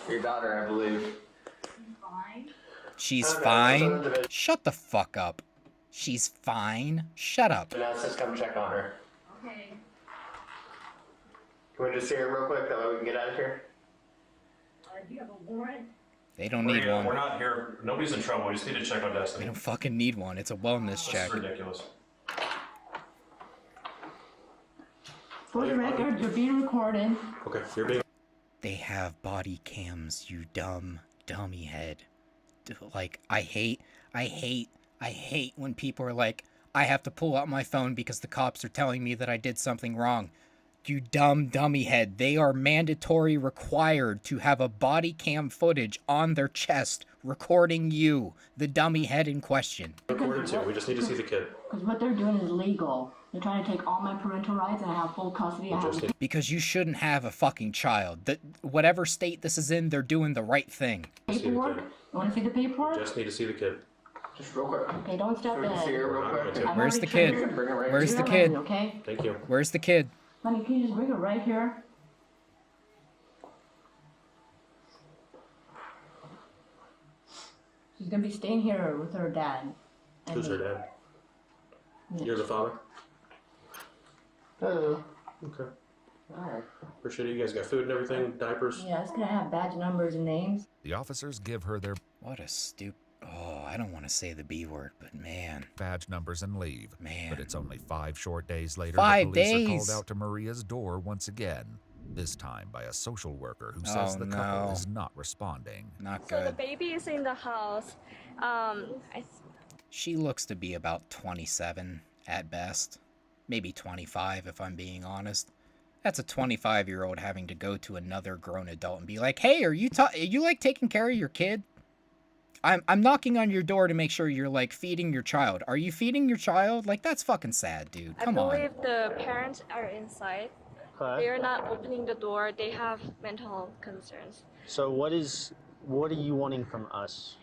your daughter, I believe. She's fine? Shut the fuck up. She's fine? Shut up. Now let's just come check on her. Okay. Can we just see her real quick? That way we can get out of here. Do you have a warrant? They don't need one. We're not here. Nobody's in trouble. We just need to check on They Destiny. don't fucking need one. It's a wellness check. This is ridiculous. For the record, you're being recorded. Okay, you're being. They have body cams, you dummy head. Like, I hate when people are like, I have to pull out my phone because the cops are telling me that I did something wrong. You dummy head. They are mandatory required to have a body cam footage on their chest recording you, the dummy head in question. Recorded too. We just need to see the kid. Because what they're doing is legal. They're trying to take all my parental rights and I have full custody. Because you shouldn't have a fucking child. Whatever state this is in, they're doing the right thing. Paperwork? You want to see the paperwork? Just need to see the kid. Just real quick. Okay, don't step in. See her real quick. Where's the kid? Where's the kid? Okay? Thank you. Where's the kid? Honey, can you just bring it right here? She's gonna be staying here with her dad. and Who's her me. dad? Yeah. You're the father? Hello. Okay. Alright. Appreciate it. You guys got food and everything, diapers? Yeah, it's gonna have badge numbers and names. The officers give her their What a stupid... Oh, I don't want to say the B word, but man. badge numbers and leave. Man. But it's only 5 short days later 5 the police are days? called out to Maria's door once again. This time by a social worker who says Oh, the couple no. is not responding. Not So the good. baby is in the house. She looks to be about 27 at best. Maybe 25 if I'm being honest. That's a 25-year-old having to go to another grown adult and be like, "Hey, are you like taking care of your kid? I'm knocking on your door to make sure you're like feeding your child. Are you feeding your child?" Like, that's fucking sad, dude. Come on. I believe the parents are inside. They are not opening the door. They have mental health concerns. So what are you wanting from us?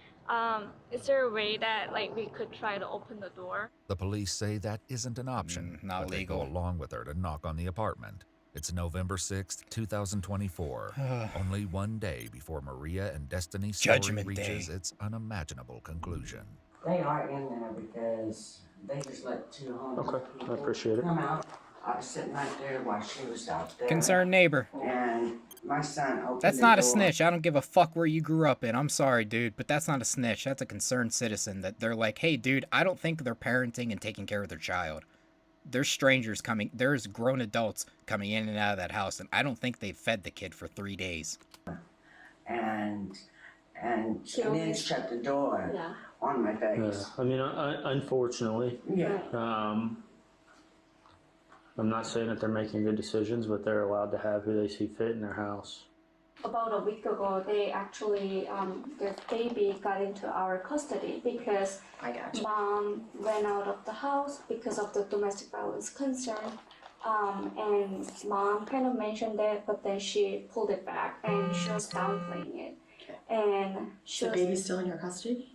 Is there a way that like we could try to open the door? The police say that isn't an option, not but legal. they go along with her to knock on the apartment. It's November 6th, 2024, only one day before Maria and Destiny's story Judgment reaches Day. its unimaginable conclusion. They are in there because they just let two homeless people I appreciate it. come out. I was sitting right there while she was out there. Concerned neighbor. And my son opened That's the not a door. snitch. I don't give a fuck where you grew up in. I'm sorry, dude, but that's not a snitch. That's a concerned citizen that they're like, "Hey, dude, I don't think they're parenting and taking care of their child. There's strangers coming. There's grown adults coming in and out of that house, and I don't think they've fed the kid for 3 days." And then shut the door on my face. I mean, unfortunately. Yeah. I'm not saying that they're making good decisions, but they're allowed to have who they see fit in their house. About a week ago, they actually, the baby got into our custody because mom ran out of the house because of the domestic violence concern. And mom kind of mentioned that, but then she pulled it back and she was downplaying it. And she The baby's still in your custody?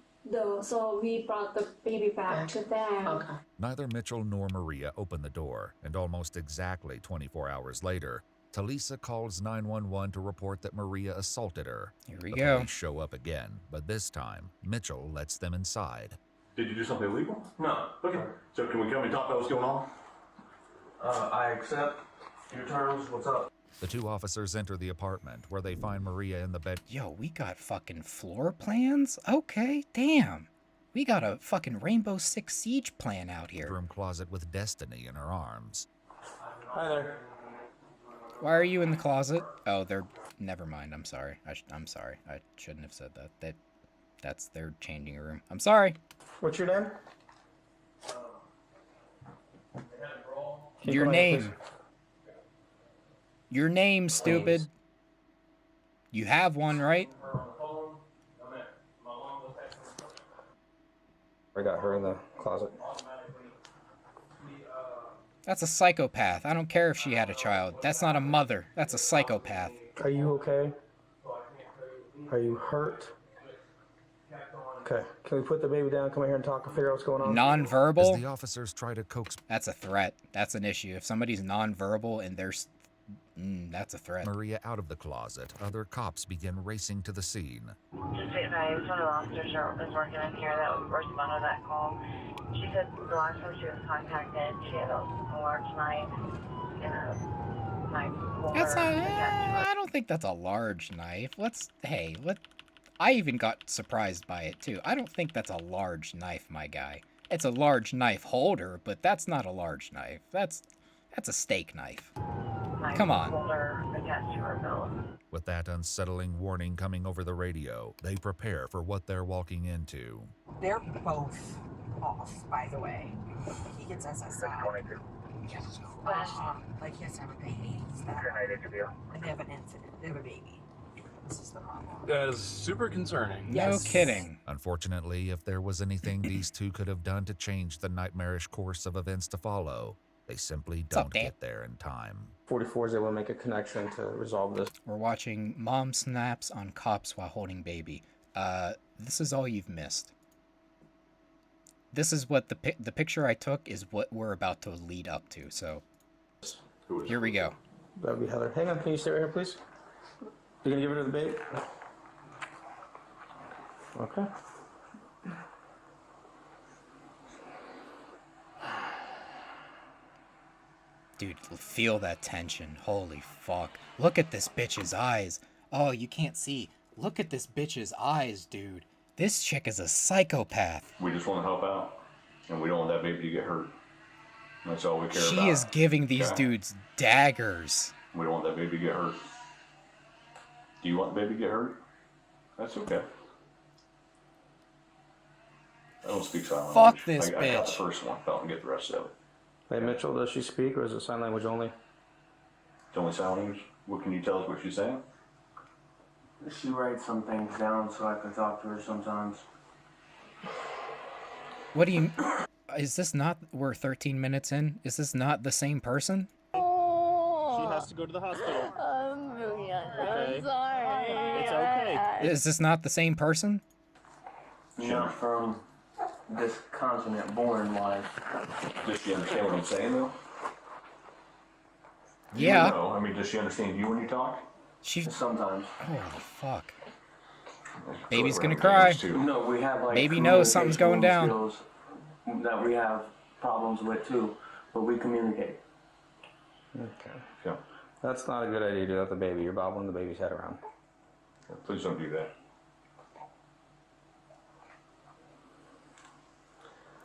So we brought the baby back to them. Okay. Neither Mitchell nor Maria open the door, and almost exactly 24 hours later, Talisa calls 911 to report that Maria assaulted her. Here we the go. Police show up again, but this time, Mitchell lets them inside. Did you do something illegal? No. Okay. So can we come and talk about what's going on? I accept your terms. What's up? The two officers enter the apartment, where they find Maria in the bed. Yo, we got fucking floor plans? Okay, damn. We got a fucking Rainbow Six Siege plan out here. Room closet with Destiny in her arms. Hi there. Why are you in the closet? Oh, they're... Never mind, I'm sorry. I'm sorry. I shouldn't have said that. That's their changing room. I'm sorry. What's your name? Your name. Your name, stupid. You have one, right? I got her in the closet. That's a psychopath. I don't care if she had a child. That's not a mother. That's a psychopath. Are you okay? Are you hurt? Okay. Can we put the baby down, come in here and talk and figure out what's going on? Non-verbal? As the officers try to coax... That's a threat. That's an issue. If somebody's non-verbal and there's... that's a threat. Maria out of the closet, other cops begin racing to the scene. Just say that one of the officers is working in here that responded to that call. She said the last time she was contacted, she had a large knife and a knife holder. That's not... I don't think that's a large knife. I even got surprised by it, too. I don't think that's a large knife, my guy. It's a large knife holder, but that's not a large knife. That's a steak knife. Come on. With that unsettling warning coming over the radio, they prepare for what they're walking into. They're both off, by the way. He gets SSI. Like he has to have a baby. And they have an incident. They have a baby. This is the problem. That is super concerning. No kidding. Unfortunately, if there was anything these two could have done to change the nightmarish course of events to follow, they simply don't get there in time. 44 is able to make a connection to resolve this. We're watching mom snaps on cops while holding baby. This is all you've missed. This is what the picture I took is what we're about to lead up to. So here we go. That'd be Heather. Hang on, can you stay right here, please? You gonna give her to the babe? Okay. Dude, feel that tension. Holy fuck. Look at this bitch's eyes. Oh, you can't see. Look at this bitch's eyes, dude. This chick is a psychopath. We just want to help out, and we don't want that baby to get hurt. That's all we care about. She is giving these dudes daggers. We don't want that baby to get hurt. Do you want the baby to get hurt? That's okay. I don't speak silent. Fuck this I got bitch. the first one. I don't get the rest of it. Hey, Mitchell, does she speak or is it sign language only? It's only sign language. What can you tell us what she's saying? She writes some things down so I can talk to her sometimes. What do you... Is this not... We're 13 minutes in? Is this not the same person? She has to go to the hospital. I'm sorry. It's okay. Is this not the same person? Not from this continent born life. Does she understand what I'm saying, though? Yeah. No, I mean, does she understand you when you talk? Sometimes. Holy fuck. Baby's gonna cry. No, we have like Baby knows something's going down. skills that we have problems with too, but we communicate. Okay. Yeah. That's not a good idea to do with the baby. You're bobbling the baby's head around. Please don't do that.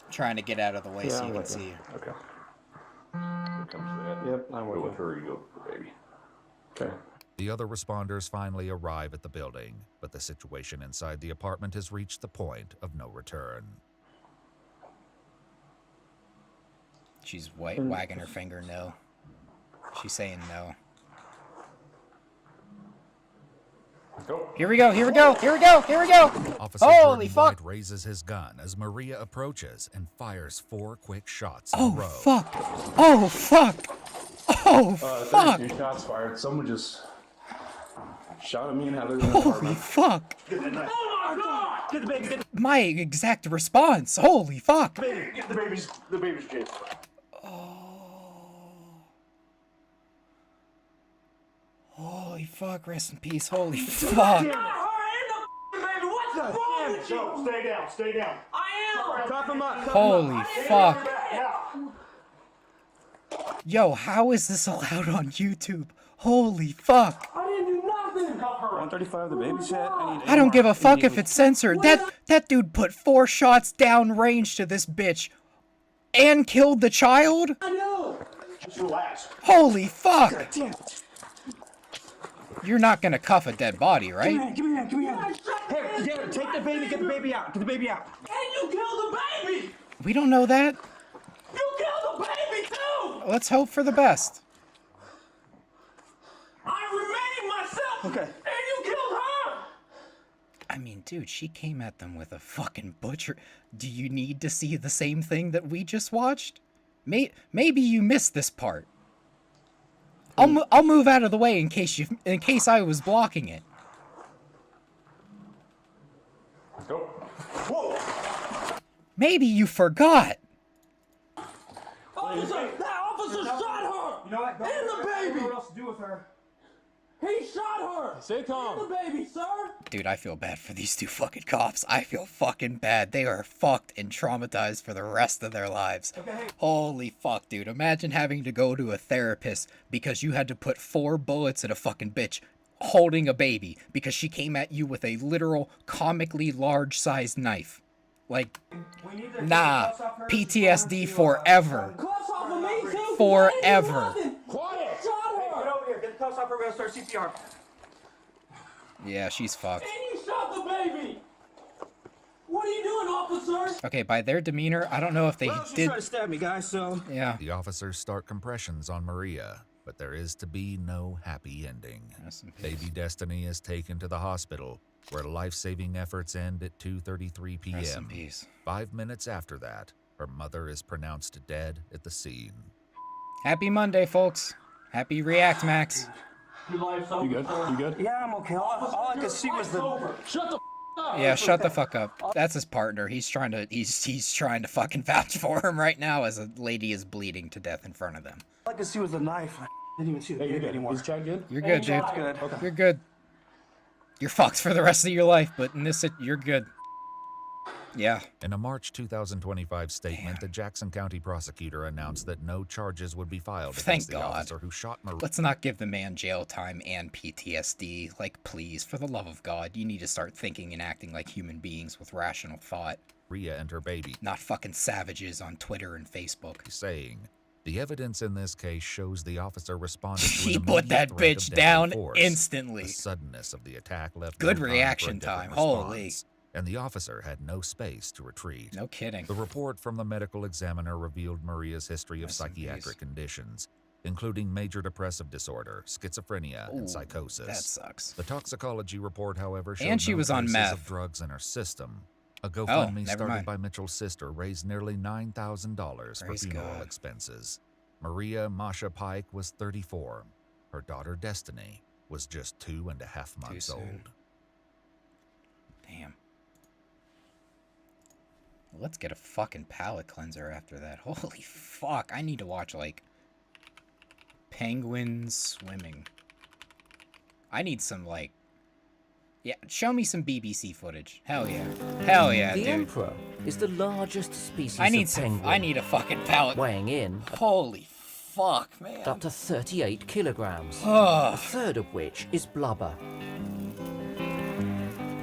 Trying to get out of the way so you I'm can with see you. Okay. When it comes to that, Yep, I'm go with with her, you go with the baby. Okay. The other responders finally arrive at the building, but the situation inside the apartment has reached the point of no return. She's wagging her finger no. She's saying no. Go. Here we go, here we go, here we go, here we go! Officer Holy Jordan fuck! White raises his gun as Maria approaches and fires 4 quick shots Oh in a row. fuck! Oh fuck! Oh fuck! 32 shots fired. Someone just shot at me and Heather in the Holy apartment. fuck! Oh my God! Get the baby. Get My exact response. Holy fuck! the baby. Get the baby's Jason. Holy fuck! Rest in peace. Holy fuck! Stay down. Stay down. I am. Cuff him up. Holy fuck! Yo, how is this allowed on YouTube? Holy fuck! I didn't do nothing. 135, the baby's hit. I don't give a fuck if it's censored. That dude put 4 shots down range to this bitch and killed the child? I know. Just relax. Holy fuck! God damn it. You're not gonna cuff a dead body, right? Give me here. Hey, yeah, take the baby. Get the baby out. Get the baby out. And you killed the baby. We don't know that. You killed the baby too. Let's hope for the best. I remained myself. Okay. And you killed her. I mean, dude, she came at them with a fucking butcher. Do you need to see the same thing that we just watched? Maybe you missed this part. I'll move out of the way in case I was blocking it. Go. Whoa. Maybe you forgot. Officer, that officer shot her. You know what? And the baby. What else to do with her? He shot her. Stay calm. And the baby, sir. Dude, I feel bad for these 2 fucking cops. I feel fucking bad. They are fucked and traumatized for the rest of their lives. Okay. Holy fuck, dude. Imagine having to go to a therapist because you had to put 4 bullets in a fucking bitch holding a baby because she came at you with a literal comically large-sized knife. Like, nah. PTSD forever. Cuffs off of me too. Forever. Quiet. Shot her. Get over here. Get the cuffs off her. We're gonna start CPR. Yeah, she's fucked. And you shot the baby. What are you doing, officer? Okay, by their demeanor, I don't know if they did... trying to stab me, guys, so... Yeah. The officers start compressions on Maria, but there is to be no happy ending. Baby Destiny is taken to the hospital, where life-saving efforts end at 2:33 p.m. 5 minutes after that, her mother is pronounced dead at the scene. Happy Monday, folks. Happy React Max. You good? You good? Yeah, I'm okay. All I could see was the... Shut the up. Yeah, shut the fuck up. That's his partner. He's trying to fucking vouch for him right now as a lady is bleeding to death in front of them. All I could see was the knife. I didn't even see the baby anymore. Is Chad good? You're good, dude. Good. Okay. You're good. You're fucked for the rest of your life, but in this, you're good. Yeah. In a March 2025 statement, the Jackson County prosecutor announced that no charges would be filed Thank against the God. officer who shot Maria. Let's not give the man jail time and PTSD. Like, please, for the love of God, you need to start thinking and acting like human beings with rational thought. Maria and her baby. Not fucking savages on Twitter and Facebook. Saying, the evidence in this case shows the officer responded to He an put that immediate threat bitch of deadly down force. instantly. The suddenness of the attack left Good no time for a reaction different time. Holy. response. and the officer had no space to retreat. No kidding. The report from the medical examiner revealed Maria's history of psychiatric conditions, including major depressive disorder, schizophrenia, and psychosis. That sucks. The toxicology report, however, showed And she no was on traces meth. of drugs in her system. A GoFundMe never started mind. by Mitchell's sister raised nearly $9,000 for Praise funeral God. expenses. Maria Masha Pike was 34. Her daughter Destiny was just 2.5 months soon. old. Damn. Let's get a fucking palate cleanser after that. Holy fuck. I need to watch, like, penguins swimming. I need some, like... Yeah, show me some BBC footage. Hell yeah. Hell yeah, the dude. emperor is the largest species I need of some... penguin. I need a fucking palate... Weighing in... Holy fuck, man. Up to 38 kilograms. Ugh. A third of which is blubber.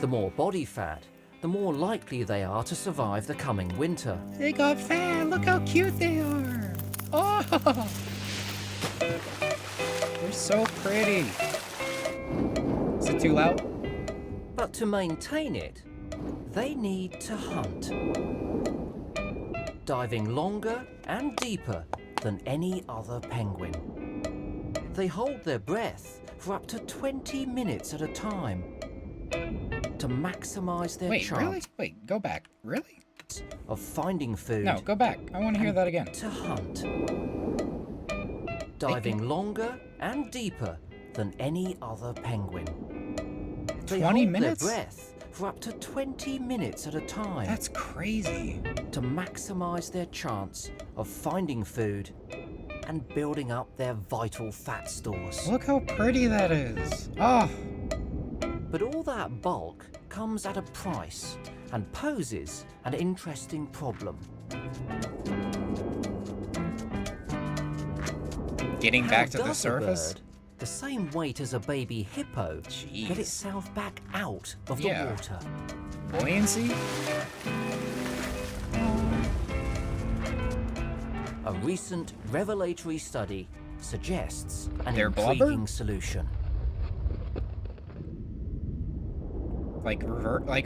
The more body fat, the more likely they are to survive the coming winter. They got fat. Look how cute they are. Oh. They're so pretty. Is it too loud? But to maintain it, they need to hunt. Diving longer and deeper than any other penguin. They hold their breath for up to 20 minutes at a time to maximize their Wait, chance. really? Wait, go back. Really? Of finding food. No, go back. I want to hear that again. To hunt. Diving longer and deeper than any other penguin. They 20 hold minutes? their breath for up to 20 minutes at a time. That's crazy. To maximize their chance of finding food and building up their vital fat stores. Look how pretty that is. Oh. But all that bulk comes at a price and poses an interesting problem. Getting How back to the does a surface? bird, the same weight as a baby hippo, get itself back out of the water? Buoyancy? A recent revelatory study suggests an Their blubber? intriguing solution. Like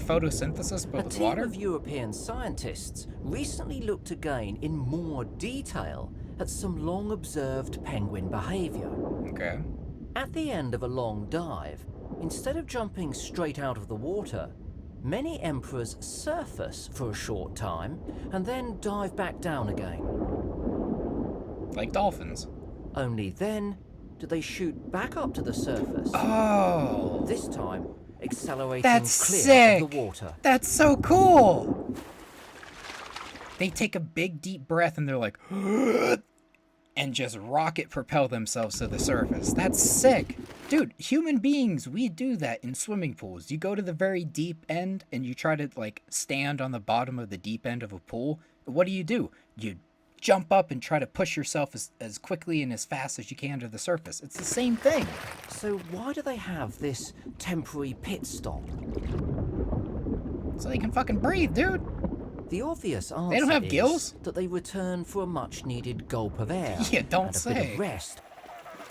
photosynthesis, but A with team water? of European scientists recently looked again in more detail at some long-observed penguin behavior. Okay. At the end of a long dive, instead of jumping straight out of the water, many emperors surface for a short time and then dive back down again. Like dolphins. Only then do they shoot back up to the surface. Oh. This time, accelerating That's clear sick. of the water. That's so cool. They take a big deep breath and they're like, and just rocket propel themselves to the surface. That's sick. Dude, human beings, we do that in swimming pools. You go to the very deep end and you try to like stand on the bottom of the deep end of a pool. What do? You jump up and try to push yourself as quickly and as fast as you can to the surface. It's the same thing. So why do they have this temporary pit stop? So they can fucking breathe, dude. The obvious answer They don't have is gills? that they return for a much-needed gulp of air. Yeah, don't and a say. bit of rest.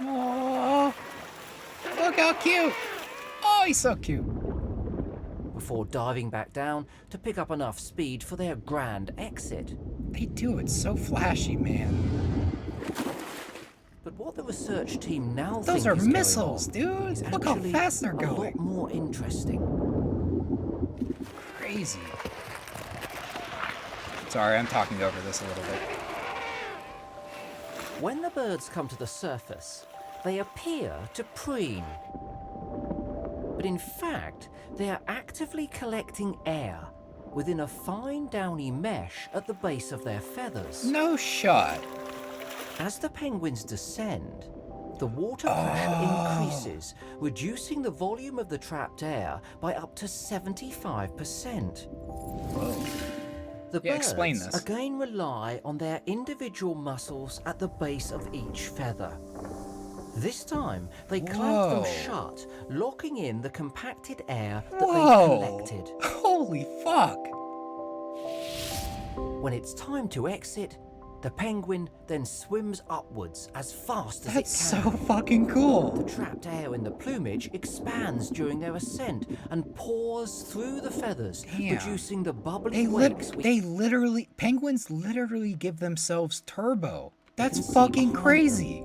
Oh, look how cute. Oh, he's so cute. Before diving back down to pick up enough speed for their grand exit. They do it so flashy, man. But what the research team now Those think are is going missiles, on dude. is Look how actually fast they're a going. lot more interesting. Crazy. Sorry, I'm talking over this a little bit. When the birds come to the surface, they appear to preen. But in fact, they are actively collecting air within a fine downy mesh at the base of their feathers. No shot. As the penguins descend, the water pressure increases, reducing the volume of the trapped air by up to 75%. Whoa. The Yeah, explain birds this. again rely on their individual muscles at the base of each feather. This time, they clamp them shut, locking in the compacted air that they've collected. Holy fuck! When it's time to exit, The penguin then swims upwards as fast as That's it can. so fucking cool. The trapped air in the plumage expands during their ascent and pours through the feathers, Damn. producing the bubbly wakes. Penguins literally give themselves turbo. That's fucking crazy.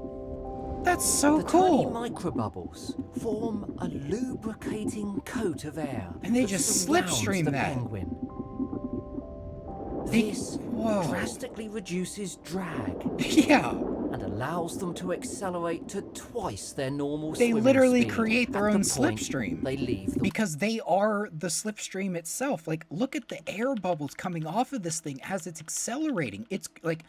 That's so cool. The tiny microbubbles form a lubricating coat of air. And they that just surrounds slipstream the that. penguin. This drastically reduces drag. Yeah. And allows them to accelerate to twice their normal They swimming literally speed create their at own the point slipstream. They leave them. Because they are the slipstream itself. Like, look at the air bubbles coming off of this thing as it's accelerating. It's like,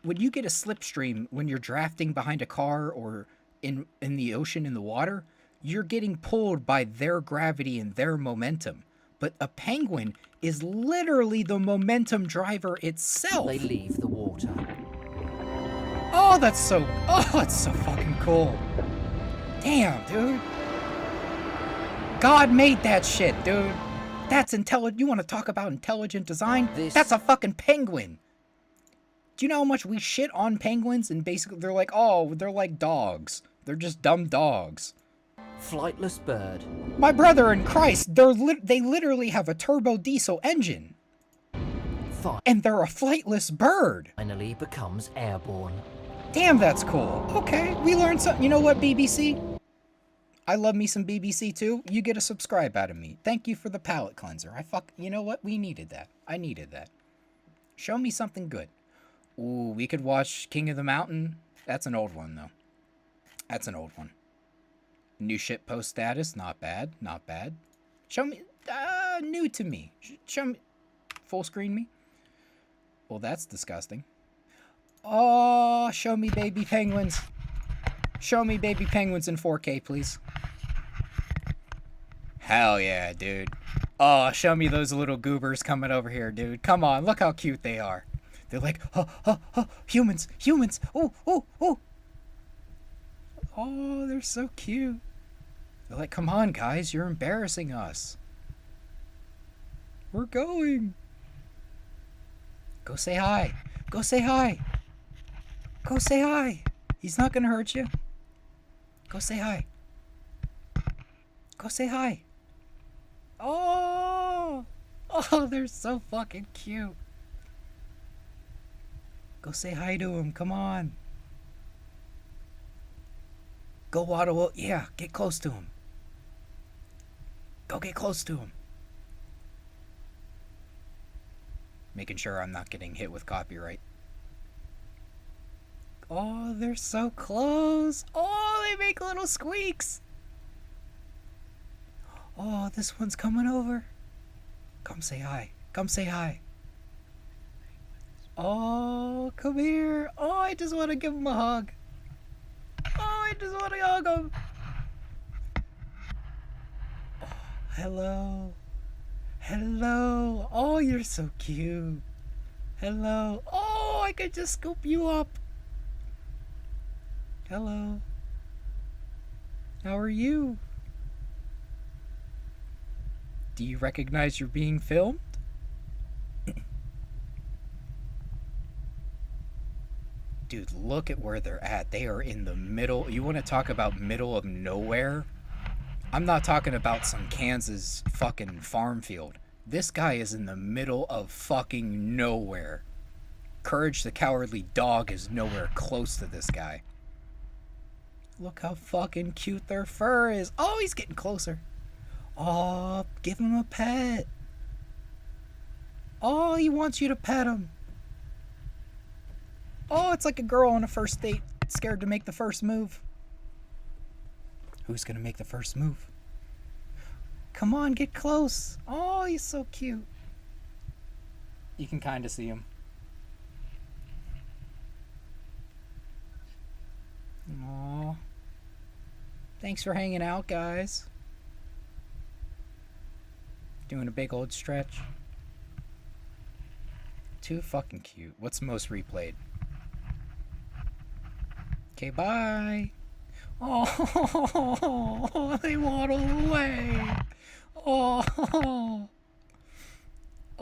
when you get a slipstream, when you're drafting behind a car or in the ocean, in the water, you're getting pulled by their gravity and their momentum. But a penguin is literally the momentum driver itself. They leave the water. Oh, that's so fucking cool. Damn, dude. God made that shit, dude. That's intelligent. You want to talk about intelligent design? That's a fucking penguin. Do you know how much we shit on penguins? And basically, they're like, oh, they're like dogs. They're just dumb dogs. Flightless bird. My brother in Christ, they literally have a turbo diesel engine. And they're a flightless bird. Finally becomes airborne. Damn, that's cool. Okay, we learned something. You know what, BBC? I love me some BBC too. You get a subscribe out of me. Thank you for the palate cleanser. You know what? We needed that. I needed that. Show me something good. Ooh, we could watch King of the Mountain. That's an old one, though. That's an old one. New shitpost status. Not bad. Not bad. Show me. New to me. Show me. Full screen me. Well, that's disgusting. Oh, show me baby penguins. Show me baby penguins in 4K, please. Hell yeah, dude. Oh, show me those little goobers coming over here, dude. Come on, look how cute they are. They're like, humans, humans. Oh, oh, oh. Oh, they're so cute. They're like, come on, guys, you're embarrassing us. We're going. Go say hi. Go say hi. Go say hi. He's not gonna hurt you. Go say hi. Go say hi. Oh, oh, they're so fucking cute. Go say hi to him. Come on. Go waddle. Yeah, get close to him. Go get close to him. Making sure I'm not getting hit with copyright. Oh, they're so close. Oh, they make little squeaks. Oh, this one's coming over. Come say hi. Come say hi. Oh, come here. Oh, I just want to give him a hug. Oh, I just want to hug him. Oh, hello. Hello. Oh, you're so cute. Hello. Oh, I could just scoop you up. Hello. How are you? Do you recognize you're being filmed? Dude, look at where they're at. They are in the middle. You want to talk about middle of nowhere? I'm not talking about some Kansas fucking farm field. This guy is in the middle of fucking nowhere. Courage the Cowardly Dog is nowhere close to this guy. Look how fucking cute their fur is. Oh, he's getting closer. Oh, give him a pet. Oh, he wants you to pet him. Oh, it's like a girl on a first date, scared to make the first move. Who's gonna make the first move? Come on, get close. Oh, he's so cute. You can kind of see him. Aww. Thanks for hanging out, guys. Doing a big old stretch. Too fucking cute. What's most replayed? Okay, bye. Oh, they waddle away. Oh,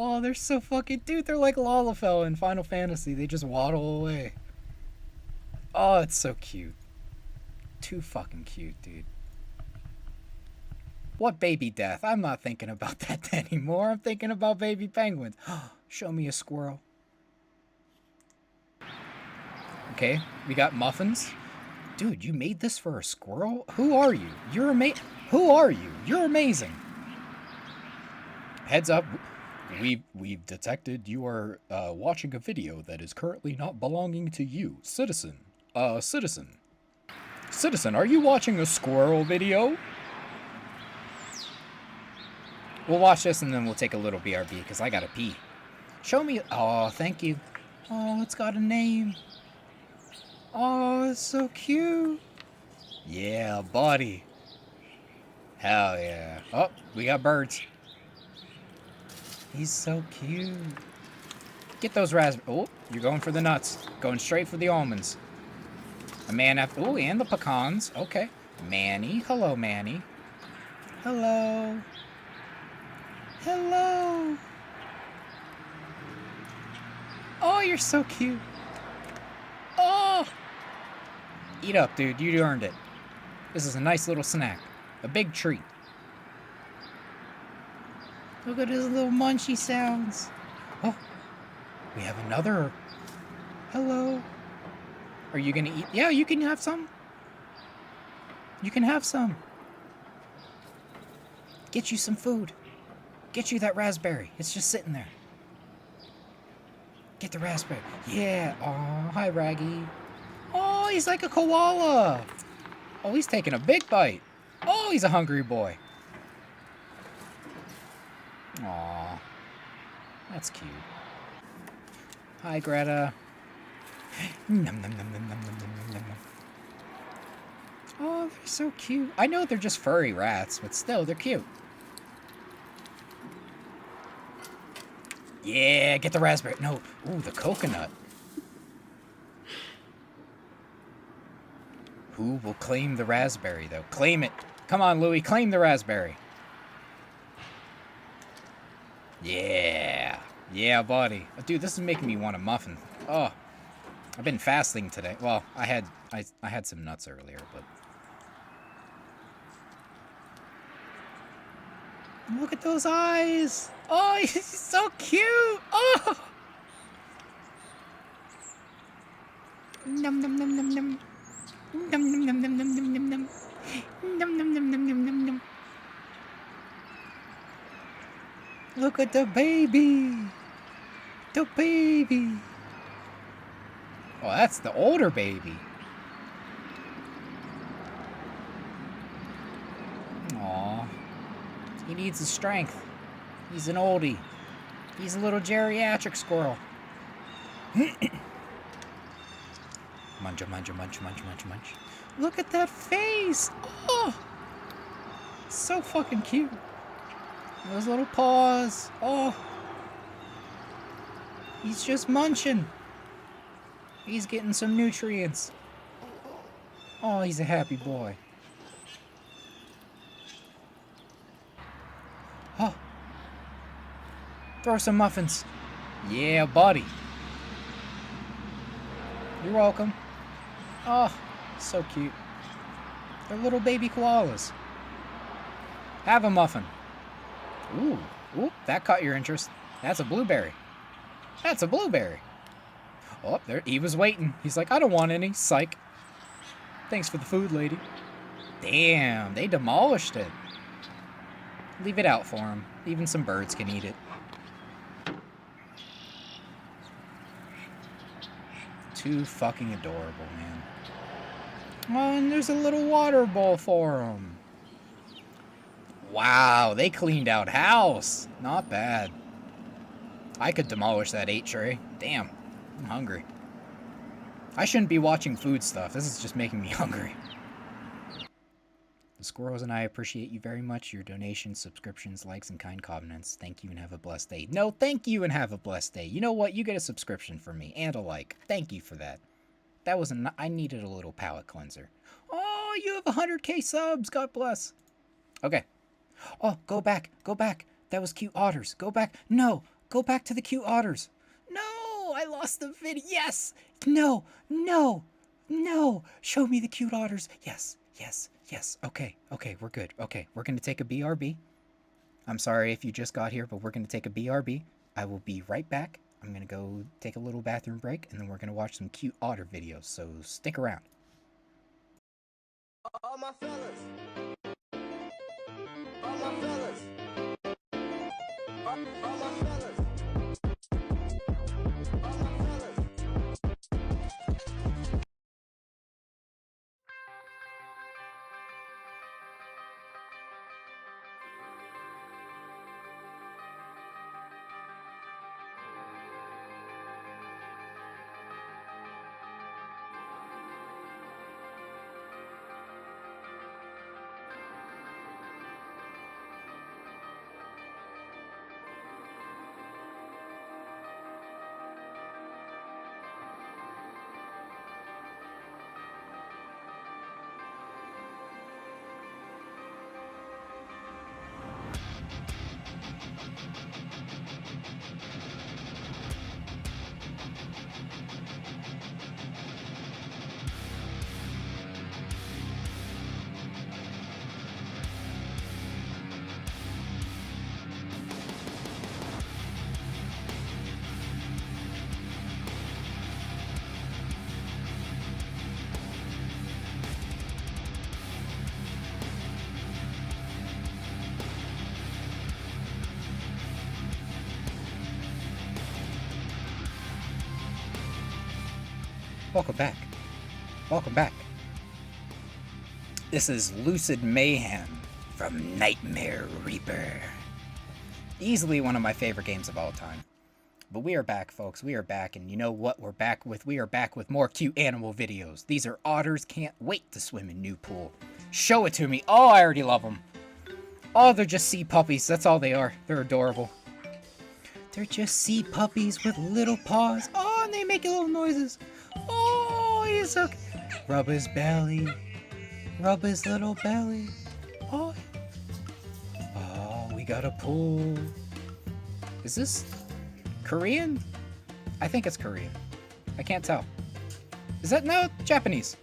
Oh, they're so fucking... Dude, they're like Lalafell in Final Fantasy. They just waddle away. Oh, it's so cute. Too fucking cute, dude. What baby death? I'm not thinking about that anymore. I'm thinking about baby penguins. Show me a squirrel. Okay, we got muffins. Dude, you made this for a squirrel? Who are you? You're amazing. Who are you? You're amazing. Heads up. We've detected you are watching a video that is currently not belonging to you. Citizen. Citizen. Citizen, are you watching a squirrel video? We'll watch this and then we'll take a little BRB because I gotta pee. Show me. Oh, thank you. Oh, it's got a name. Oh, it's so cute. Yeah, buddy. Hell yeah. Oh, we got birds. He's so cute. Get those raspberries. Oh, you're going for the nuts. Going straight for the almonds. A man after. Oh, and the pecans. Okay. Manny. Hello, Manny. Hello. Hello. Oh, you're so cute. Oh. Eat up, dude. You earned it. This is a nice little snack. A big treat. Look at his little munchy sounds. Oh, we have another. Hello. Are you gonna eat? Yeah, you can have some. You can have some. Get you some food. Get you that raspberry. It's just sitting there. Get the raspberry. Yeah. Oh, hi, Raggy. Oh, he's like a koala. Oh, he's taking a big bite. Oh, he's a hungry boy. Aw. That's cute. Hi, Greta. Nom, nom, nom, nom, nom, nom, nom, nom. Oh, they're so cute. I know they're just furry rats, but still, they're cute. Yeah, get the raspberry. No. Ooh, the coconut. Who will claim the raspberry, though? Claim it. Come on, Louie. Claim the raspberry. Yeah. Yeah, buddy. Dude, this is making me want a muffin. Oh. I've been fasting today. Well, I had some nuts earlier, but... Look at those eyes! Oh, he's so cute! Oh! Num num num num num. Num num num num num num num num. Num num num num num num num. Look at the baby! The baby! Oh, that's the older baby. Aww. He needs his strength. He's an oldie. He's a little geriatric squirrel. Munch, munch, munch, munch, munch, munch. Look at that face! Oh! So fucking cute. Those little paws. Oh! He's just munching. He's getting some nutrients. Oh, he's a happy boy. Oh. Throw some muffins. Yeah, buddy. You're welcome. Oh, so cute. They're little baby koalas. Have a muffin. Ooh, ooh, that caught your interest. That's a blueberry. That's a blueberry. Oh, there, he was waiting. He's like, I don't want any. Psych. Thanks for the food, lady. Damn, they demolished it. Leave it out for him. Even some birds can eat it. Too fucking adorable, man. Oh, and there's a little water bowl for him. Wow, they cleaned out house. Not bad. I could demolish that 8 tray. Damn, I'm hungry. I shouldn't be watching food stuff. This is just making me hungry. The squirrels and I appreciate you very much. Your donations, subscriptions, likes, and kind comments. Thank you and have a blessed day. No, thank you and have a blessed day. You know what? You get a subscription from me and a like. Thank you for that. That was I needed a little palate cleanser. Oh, you have 100k subs. God bless. Okay. Oh, go back. Go back. That was cute otters. Go back. No. Go back to the cute otters. No, I lost the video. Yes. No, no, no. Show me the cute otters. Yes, yes, yes. Okay, okay, we're good. Okay, we're going to take a BRB. I'm sorry if you just got here, but we're going to take a BRB. I will be right back. I'm going to go take a little bathroom break, and then we're going to watch some cute otter videos, so stick around. All my fellas. All my fellas. All my fellas. All my fellas. Welcome back. Welcome back. This is Lucid Mayhem from Nightmare Reaper. Easily one of my favorite games of all time. But we are back, folks. We are back, and you know what we're back with? We are back with more cute animal videos. These are otters. Can't wait to swim in new pool. Show it to me. Oh, I already love them. Oh, they're just sea puppies. That's all they are. They're adorable. They're just sea puppies with little paws. Oh, and they make little noises. Oh, he's so... Rub his belly. Rub his little belly. Oh. Oh, we got a pool. Is this Korean? I think it's Korean. I can't tell. Is that... No, Japanese.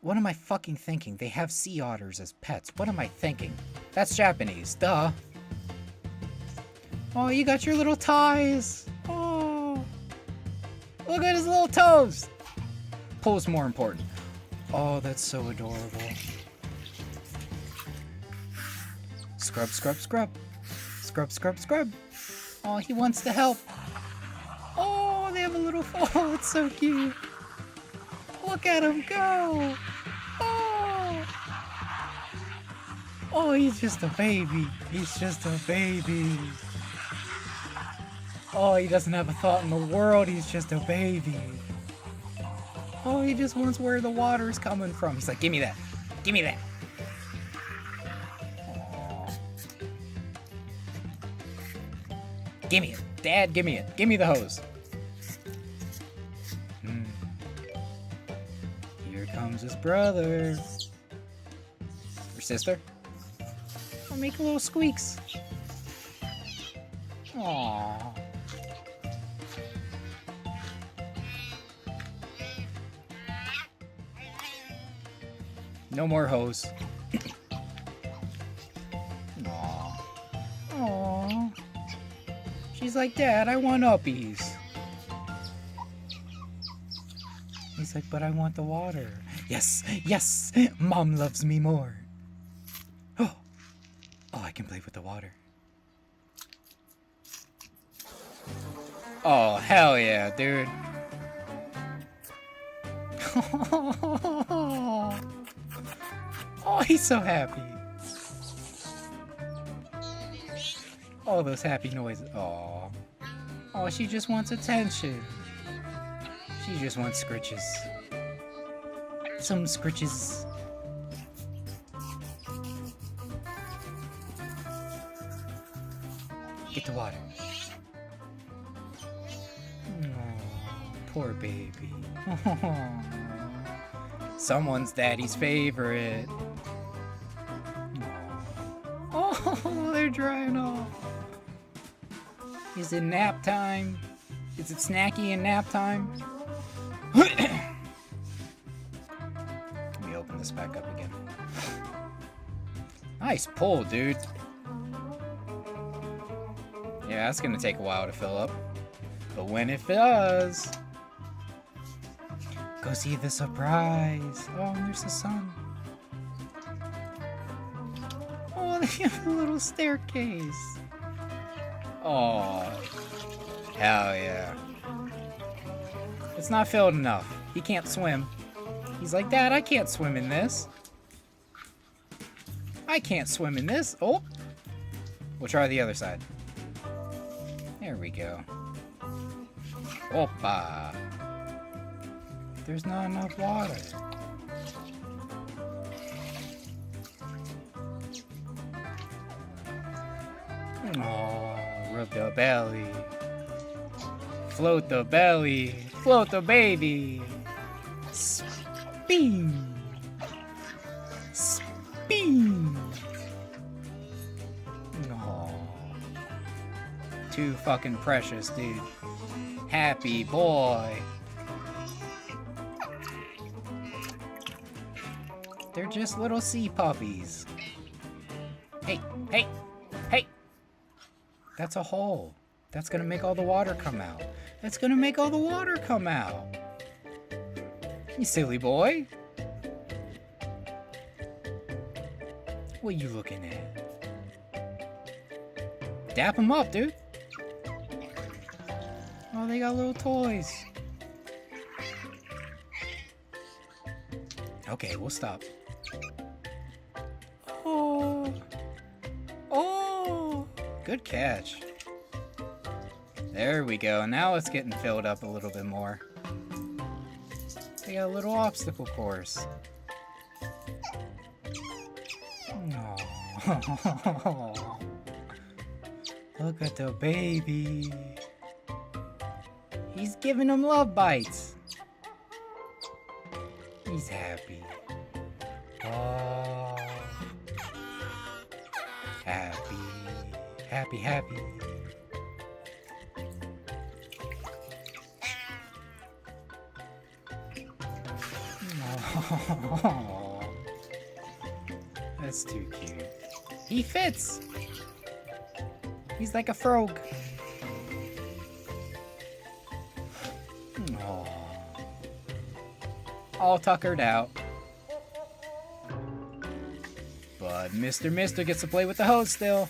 What am I fucking thinking? They have sea otters as pets. What am I thinking? That's Japanese. Duh. Oh, you got your little ties. Oh. Look at his little toes. Pool's more important. Oh, that's so adorable. Scrub, scrub, scrub. Scrub, scrub, scrub. Oh, he wants to help. Oh, they have a little... Oh, it's so cute. Look at him go. Oh. Oh, he's just a baby. He's just a baby. Oh, he doesn't have a thought in the world. He's just a baby. Oh, he just wants where the water's coming from. He's like, give me that. Give me that. Aww. Give me it. Dad, give me it. Give me the hose. Here comes his brother. Or sister. I'll make little squeaks. Aww. No more hose. Aww. Aww. She's like, Dad, I want uppies. He's like, but I want the water. Yes, yes, Mom loves me more. Oh, I can play with the water. Oh, hell yeah, dude. Oh, he's so happy. Oh, those happy noises. Oh. Oh, she just wants attention. She just wants scritches. Some scritches. Get the water. Oh, poor baby. Someone's daddy's favorite. Oh, they're drying off. Is it nap time? Is it snacky and nap time? Let me open this back up again. Nice pull, dude. Yeah, that's gonna take a while to fill up. But when it does, go see the surprise. Oh, and there's the sun. Oh, they have a little staircase. Oh, hell yeah. It's not filled enough. He can't swim. He's like, Dad, I can't swim in this. I can't swim in this. Oh, we'll try the other side. There we go. Opa. There's not enough water. Oh, rub the belly. Float the belly. Float the baby. Spin. Spin. Oh. Too fucking precious, dude. Happy boy. They're just little sea puppies. Hey, hey, hey. That's a hole. That's gonna make all the water come out. That's gonna make all the water come out. You silly boy. What are you looking at? Dap him up, dude. Oh, they got little toys. Okay, we'll stop. Oh. Oh. Good catch. There we go. Now it's getting filled up a little bit more. They got a little obstacle course. Oh. Look at the baby. He's giving him love bites. He's happy. Oh. Happy. Happy, happy. Oh. That's too cute. He fits. He's like a frog. Oh. All tuckered out. But Mr. gets to play with the hose still.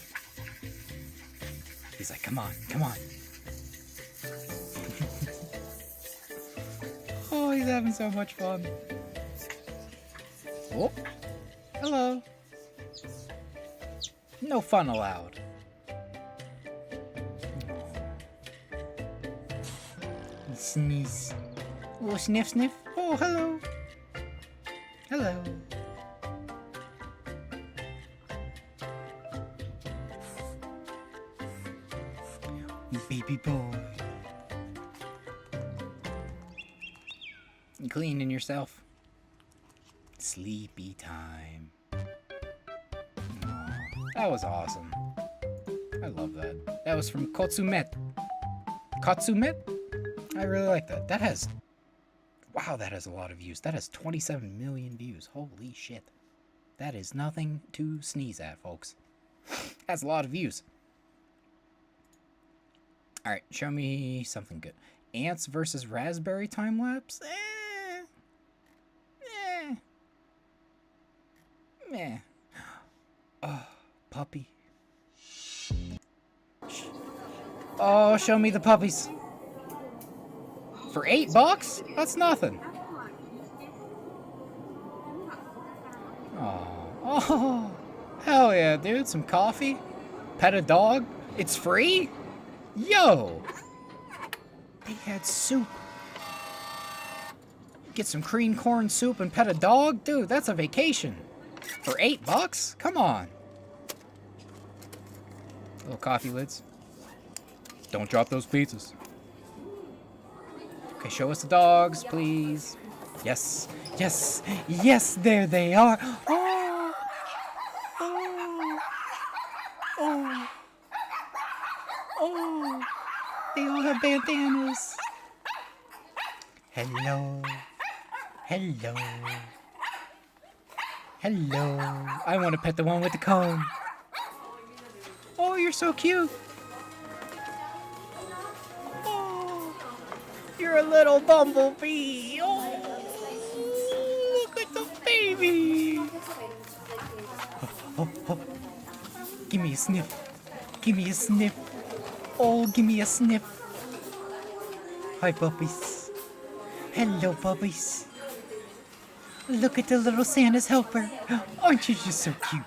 He's like, come on, come on. Oh, he's having so much fun. Oh, hello. No fun allowed. Sneeze. Oh, sniff, sniff. Oh, hello. Hello. Baby boy. You cleaning yourself? Sleepy time. Oh, that was awesome. I love that. That was from Kotsumet. Kotsumet? I really like that. That has... Wow, that has a lot of views. That has 27 million views. Holy shit. That is nothing to sneeze at, folks. That's a lot of views. Alright, show me something good. Ants versus raspberry time-lapse? Meh. Oh, puppy. Oh, show me the puppies. For $8? That's nothing. Oh, hell yeah, dude. Some coffee? Pet a dog? It's free? Yo! They had soup. Get some cream corn soup and pet a dog? Dude, that's a vacation. For $8? Come on. Little coffee lids. Don't drop those pizzas. Okay, show us the dogs, please. Yes, yes, yes, there they are. Oh, oh, oh, oh, bandanas. Hello. Hello. Hello. I want to pet the one with the comb. Oh, you're so cute. Oh, you're a little bumblebee. Oh, look at the baby. Oh. Give me a sniff. Give me a sniff. Oh, give me a sniff. Hi, puppies. Hello, puppies. Look at the little Santa's helper. Aren't you just so cute?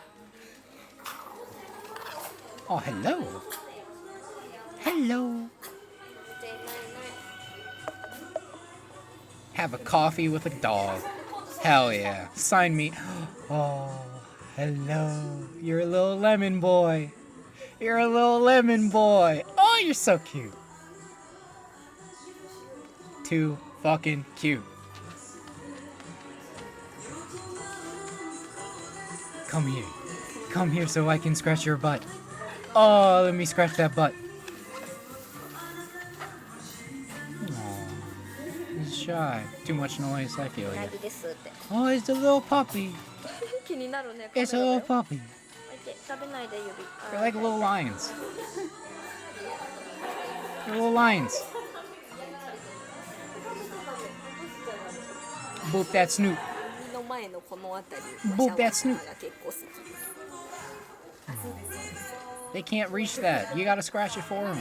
Oh, hello. Hello. Have a coffee with a dog. Hell yeah. Sign me. Oh, hello. You're a little lemon boy. You're a little lemon boy. Oh, you're so cute. Too fucking cute. Come here. Come here so I can scratch your butt. Oh, let me scratch that butt. Aww. He's shy. Too much noise, I feel you. Oh, it's a little puppy. It's a little puppy. They're like little lions. They're little lions. Boop that snoot. Boop that snoot. They can't reach that. You gotta scratch it for them.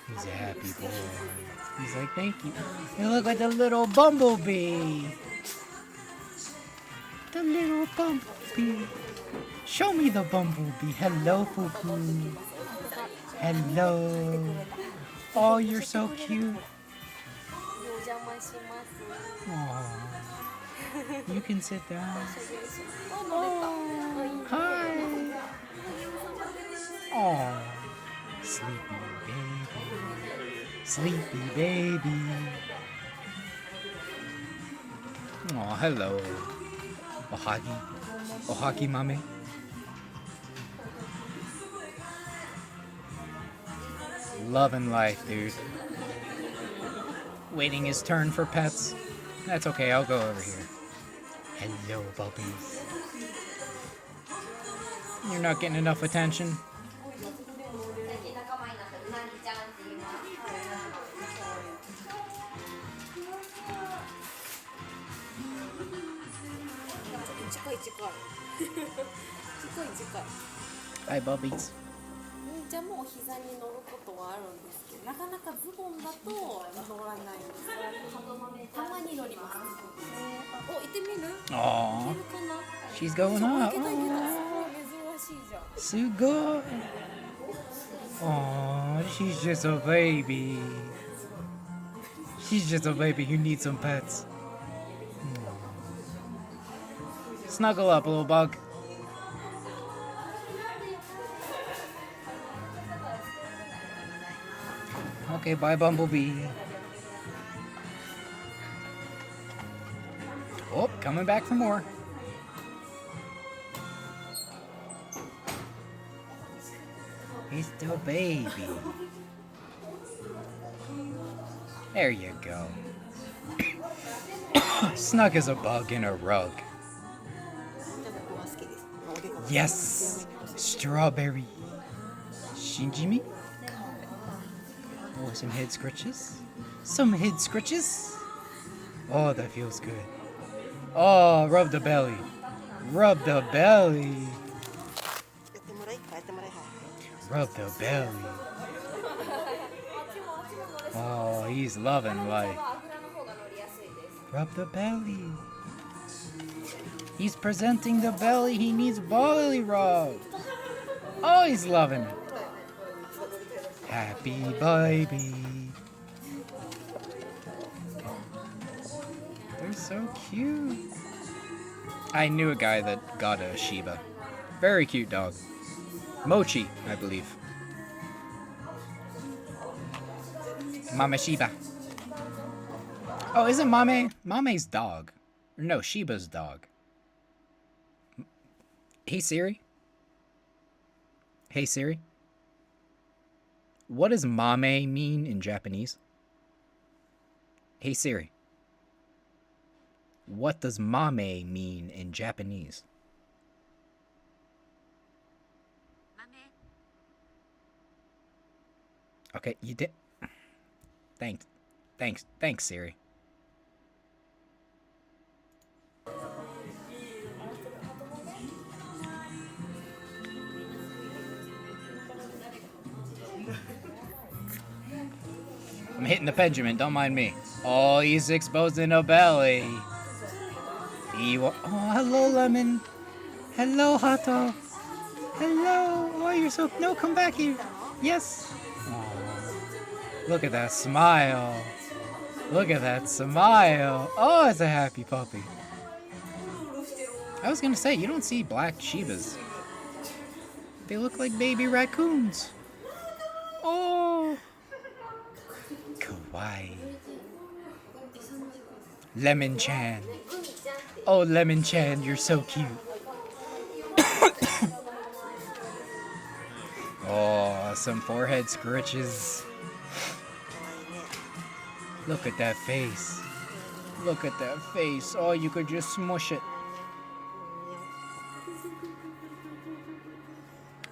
He's a happy boy. He's like, thank you. You look like the little bumblebee. The little bumblebee. Show me the bumblebee. Hello, Fufu. Hello. Oh, you're so cute. Aww. You can sit down. Oh, hi. Oh, sleepy baby. Sleepy baby. Oh, hello. Ohagi. Ohagi mame. Loving life, dude. Waiting his turn for pets. That's okay, I'll go over here. Hello, puppies. You're not getting enough attention. Hi, puppies. じゃもう膝に乗ることはあるんですけど、なかなかズボンだと乗らないんです。たまに乗ります。お、行ってみる？ Aww. She's going up. Sugoi. Aww, she's just a baby. She's just a baby who needs some pets. Snuggle up, little bug. Okay, bye, Bumblebee. Oh, coming back for more. He's still baby. There you go. Snug as a bug in a rug. Yes! Strawberry. Shinjimi? Oh, some head scratches. Some head scratches. Oh, that feels good. Oh, rub the belly. Rub the belly. Rub the belly. Oh, he's loving life. Rub the belly. He's presenting the belly. He needs belly rub. Oh, he's loving it. Happy baby. They're so cute. I knew a guy that got a Shiba. Very cute dog. Mochi, I believe. Mame Shiba. Oh, isn't Mame's dog? No, Shiba's dog. Hey Siri? Hey Siri? What does mame mean in Japanese? Hey Siri. What does mame mean in Japanese? Okay, you did. Thanks, Siri. I'm hitting the Benjamin, don't mind me. Oh, he's exposing a belly. Oh, hello, Lemon. Hello, Hato. Hello. Oh, you're so... No, come back here. Yes. Oh, look at that smile. Look at that smile. Oh, it's a happy puppy. I was gonna say, you don't see black Shibas. They look like baby raccoons. Oh. Kawaii. Lemon-chan. Oh, Lemon-chan, you're so cute. Oh, some forehead scritches. Look at that face. Look at that face. Oh, you could just smush it.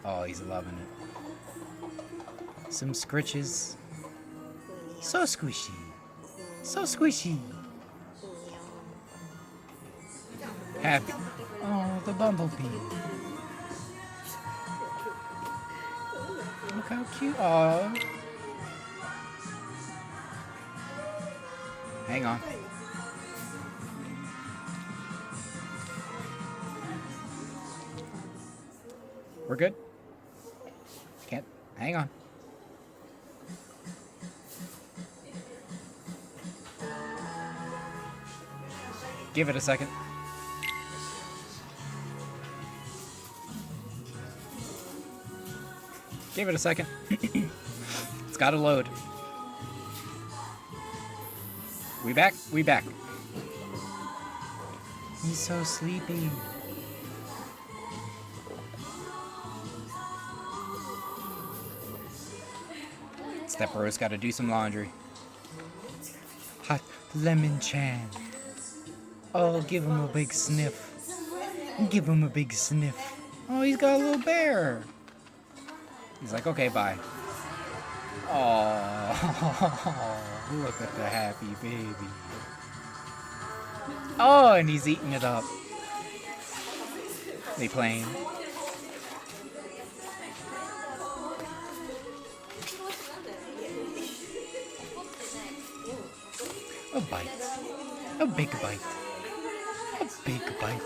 Oh, he's loving it. Some scritches. So squishy. So squishy. Happy. Oh, the bumblebee. Look how cute. Oh. Hang on. We're good? Can't. Hang on. Give it a second. Give it a second. It's gotta load. We back? We back. He's so sleepy. Stepbro's gotta do some laundry. Hot Lemon-chan. Oh, give him a big sniff. Give him a big sniff. Oh, he's got a little bear. He's like, okay, bye. Oh, look at the happy baby. Oh, and he's eating it up. They playing. A bite. A big bite. A big bite.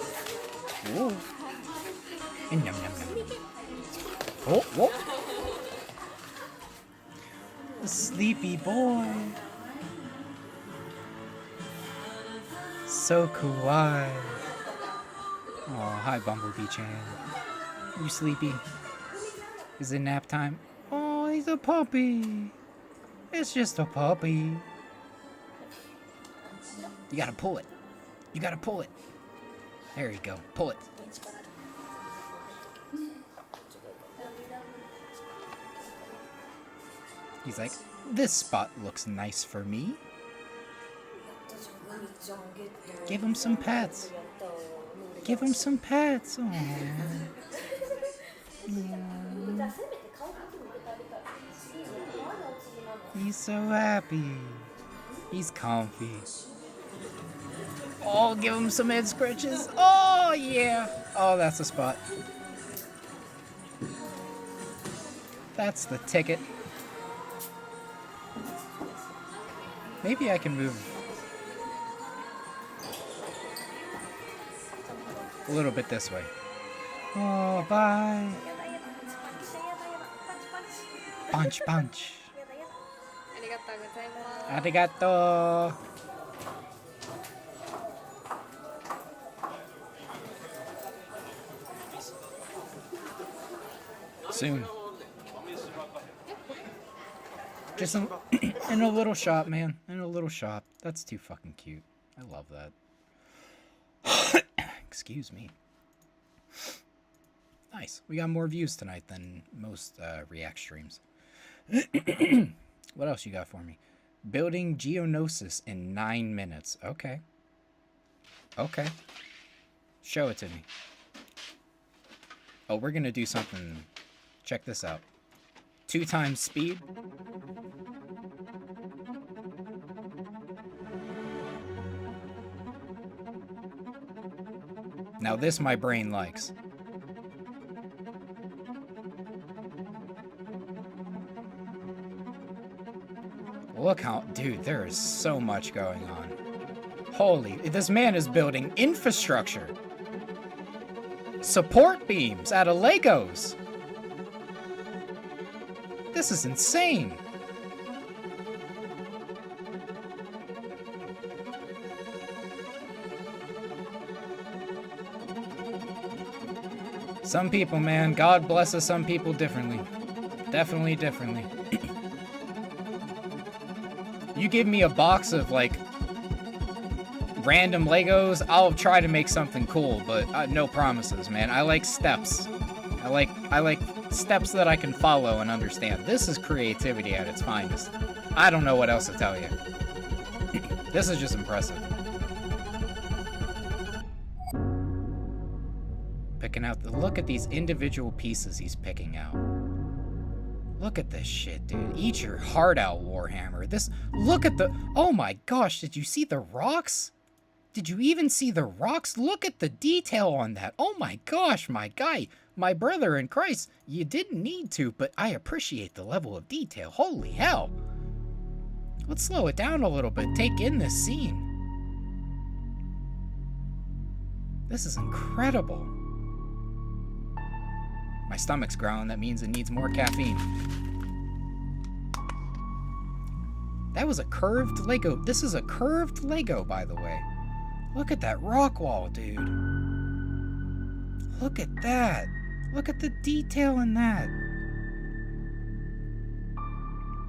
Whoa. And yum yum yum. Oh, whoa. A sleepy boy. So kawaii. Oh, hi Bumblebee-chan. You sleepy? Is it nap time? Oh, he's a puppy. It's just a puppy. You gotta pull it. You gotta pull it. There you go. Pull it. He's like, this spot looks nice for me. Give him some pets. Give him some pets. Aww. Yeah. He's so happy. He's comfy. Oh, give him some head scratches. Oh, yeah. Oh, that's the spot. That's the ticket. Maybe I can move a little bit this way. Oh, bye. Punch, punch. Arigato. Soon. Just in a little shop, man. In a little shop. That's too fucking cute. I love that. Excuse me. Nice. We got more views tonight than most React streams. What else you got for me? Building Geonosis in 9 minutes. Okay. Okay. Show it to me. Oh, we're gonna do something. Check this out. 2 times speed. Now this my brain likes. Look how, dude, there is so much going on. Holy, this man is building infrastructure. Support beams out of Legos. This is insane. Some people, man, God blesses some people differently. Definitely differently. You give me a box of, like, random Legos, I'll try to make something cool, but no promises, man. I like steps. I like steps that I can follow and understand. This is creativity at its finest. I don't know what else to tell you. This is just impressive. Picking out look at these individual pieces he's picking out. Look at this shit, dude. Eat your heart out, Warhammer. Look at the, oh my gosh, did you see the rocks? Did you even see the rocks? Look at the detail on that. Oh my gosh, my guy, my brother in Christ. You didn't need to, but I appreciate the level of detail. Holy hell. Let's slow it down a little bit. Take in this scene. This is incredible. My stomach's growling. That means it needs more caffeine. That was a curved Lego. This is a curved Lego, by the way. Look at that rock wall, dude. Look at that. Look at the detail in that.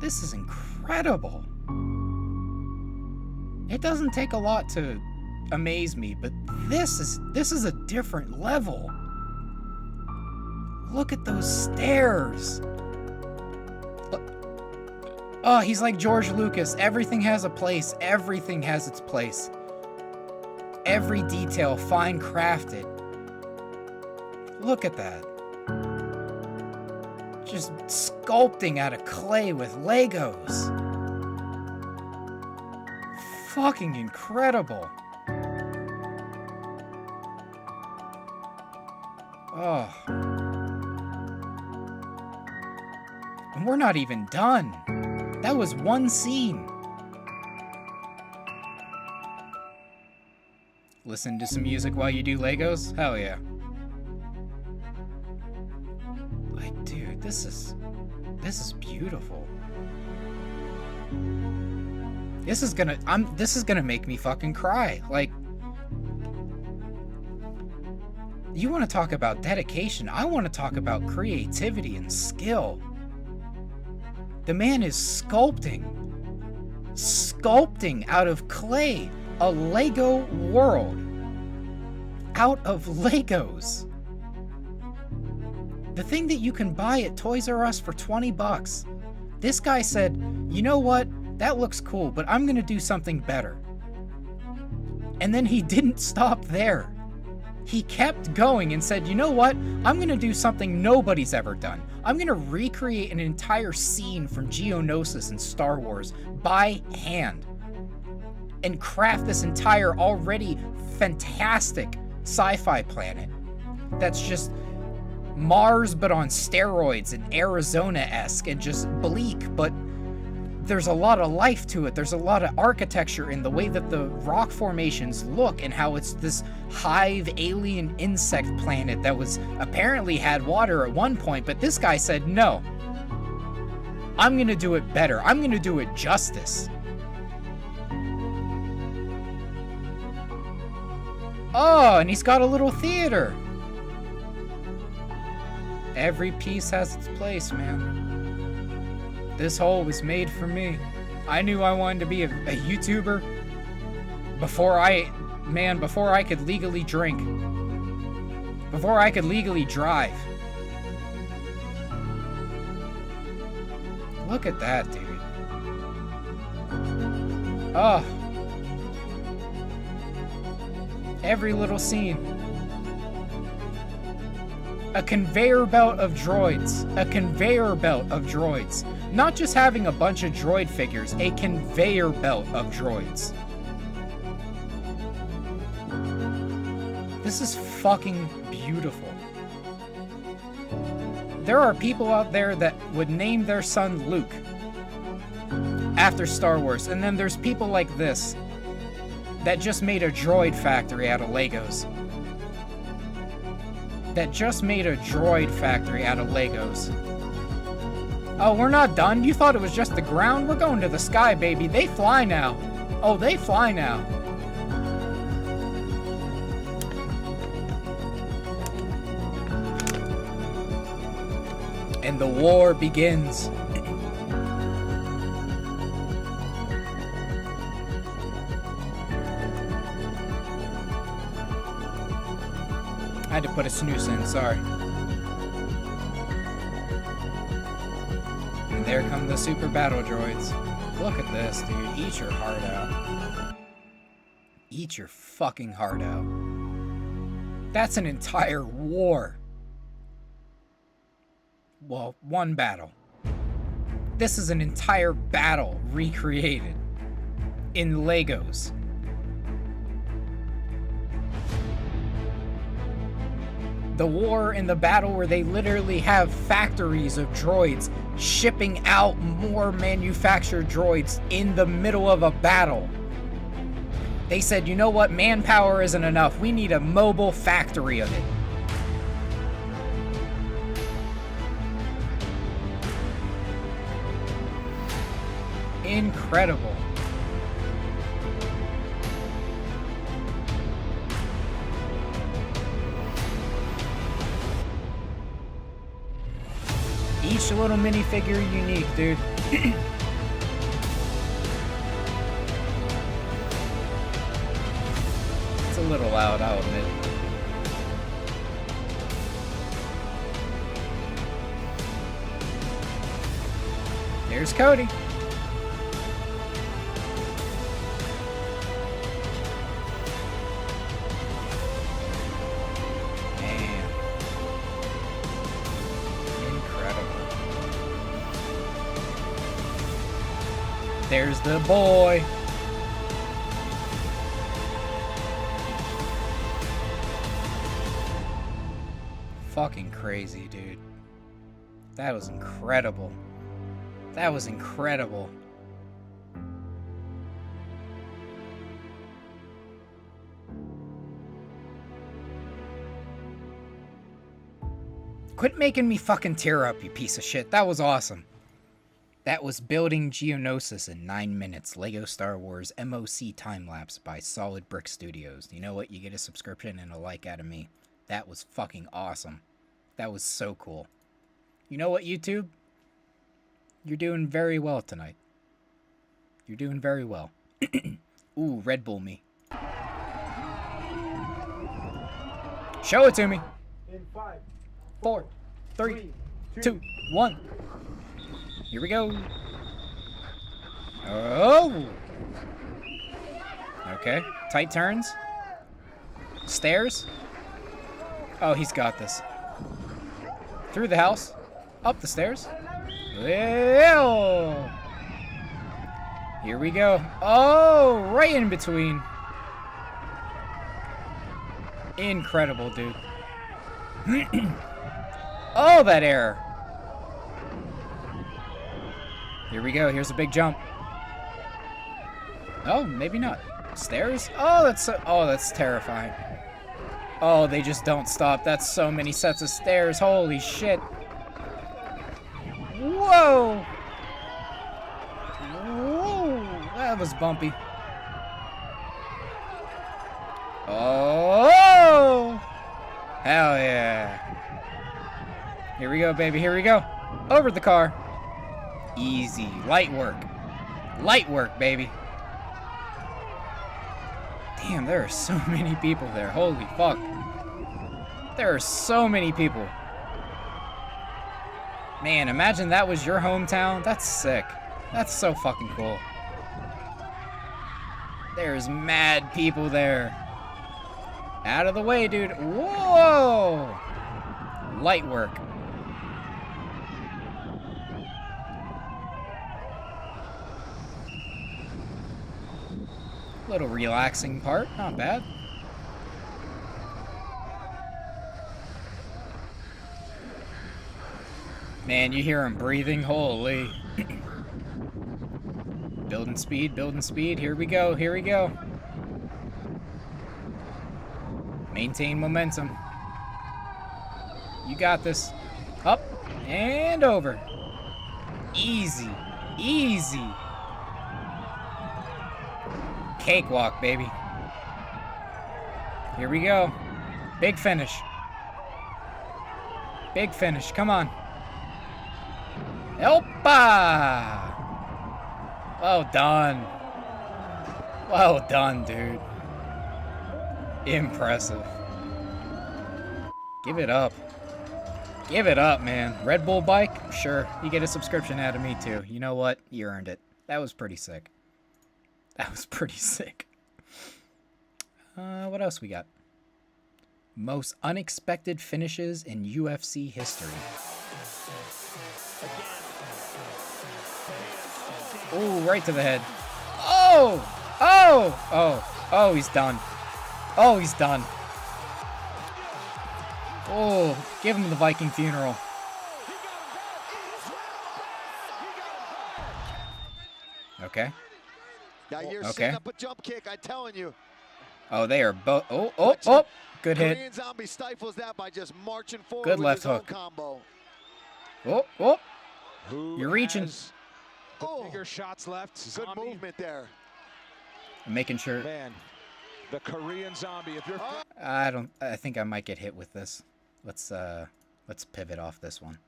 This is incredible. It doesn't take a lot to amaze me, but this is a different level. Look at those stairs. Oh, he's like George Lucas. Everything has a place. Everything has its place. Every detail fine crafted. Look at that. Just sculpting out of clay with Legos. Fucking incredible. Oh. And we're not even done. That was one scene. Listen to some music while you do Legos? Hell yeah. Like, dude, this is beautiful. This is gonna make me fucking cry. Like, you want to talk about dedication? I want to talk about creativity and skill. The man is sculpting out of clay a Lego world out of Legos. The thing that you can buy at Toys R Us for 20 bucks. This guy said, you know what? That looks cool, but I'm gonna do something better. And then he didn't stop there. He kept going and said, you know what? I'm gonna do something nobody's ever done. I'm gonna recreate an entire scene from Geonosis and Star Wars by hand and craft this entire already fantastic sci-fi planet that's just Mars but on steroids and Arizona-esque and just bleak, but there's a lot of life to it. There's a lot of architecture in the way that the rock formations look and how it's this hive alien insect planet that was apparently had water at one point, but this guy said, no, I'm gonna do it better. I'm gonna do it justice. Oh, and he's got a little theater. Every piece has its place, man. This hole was made for me. I knew I wanted to be a YouTuber before I could legally drink. Before I could legally drive. Look at that, dude. Oh. Every little scene. A conveyor belt of droids. A conveyor belt of droids. Not just having a bunch of droid figures, a conveyor belt of droids. This is fucking beautiful. There are people out there that would name their son Luke after Star Wars, and then there's people like this that just made a droid factory out of Legos. That just made a droid factory out of Legos. Oh, we're not done? You thought it was just the ground? We're going to the sky, baby. They fly now. Oh, they fly now. And the war begins. I had to put a snooze in, sorry. And there come the super battle droids. Look at this, dude. Eat your heart out. Eat your fucking heart out. That's an entire war. Well, one battle. This is an entire battle recreated in Legos. The war and the battle where they literally have factories of droids shipping out more manufactured droids in the middle of a battle. They said, you know what, manpower isn't enough. We need a mobile factory of it. Incredible. Each little minifigure unique, dude. It's a little loud, I'll admit. Here's Cody. There's the boy. Fucking crazy, dude. That was incredible. That was incredible. Quit making me fucking tear up, you piece of shit. That was awesome. That was Building Geonosis in 9 minutes. Lego Star Wars MOC time-lapse by Solid Brick Studios. You know what? You get a subscription and a like out of me. That was fucking awesome. That was so cool. You know what, YouTube? You're doing very well tonight. You're doing very well. Ooh, Red Bull me. Show it to me. In 5, 4, 3, 2, 1. Here we go. Oh! Okay. Tight turns. Stairs. Oh, he's got this. Through the house. Up the stairs. Ew. Here we go. Oh, right in between. Incredible, dude. Oh, that error. Here we go. Here's a big jump. Oh, maybe not. Stairs? Oh, that's terrifying. Oh, they just don't stop. That's so many sets of stairs. Holy shit. Whoa. Whoa. That was bumpy. Oh. Hell yeah. Here we go, baby. Here we go. Over the car. Easy. Light work. Light work, baby. Damn, there are so many people there. Holy fuck. There are so many people. Man, imagine that was your hometown. That's sick. That's so fucking cool. There's mad people there. Out of the way, dude. Whoa! Light work. Little relaxing part, not bad. Man, you hear him breathing, holy. Building speed, here we go, here we go. Maintain momentum. You got this. Up and over. Easy, easy. Cakewalk, baby. Here we go. Big finish. Big finish, come on. Elpa! Well done. Well done, dude. Impressive. Give it up. Give it up, man. Red Bull bike? Sure. You get a subscription out of me, too. You know what? You earned it. That was pretty sick. That was pretty sick. What else we got? Most unexpected finishes in UFC history. Oh, right to the head. Oh! Oh! Oh! Oh, he's done. Oh, he's done. Oh, give him the Viking funeral. Okay. Now you're okay. setting up a jump kick, I'm telling you. Oh, they are both. Oh, oh, oh. Good hit. Korean Zombie stifles that by just marching forward Good with left his own hook. combo. Oh, oh. Who You're reaching. has the bigger shots left. Good movement there. I'm making sure. Man, the Korean Zombie. If you're I think I might get hit with this. Let's pivot off this one.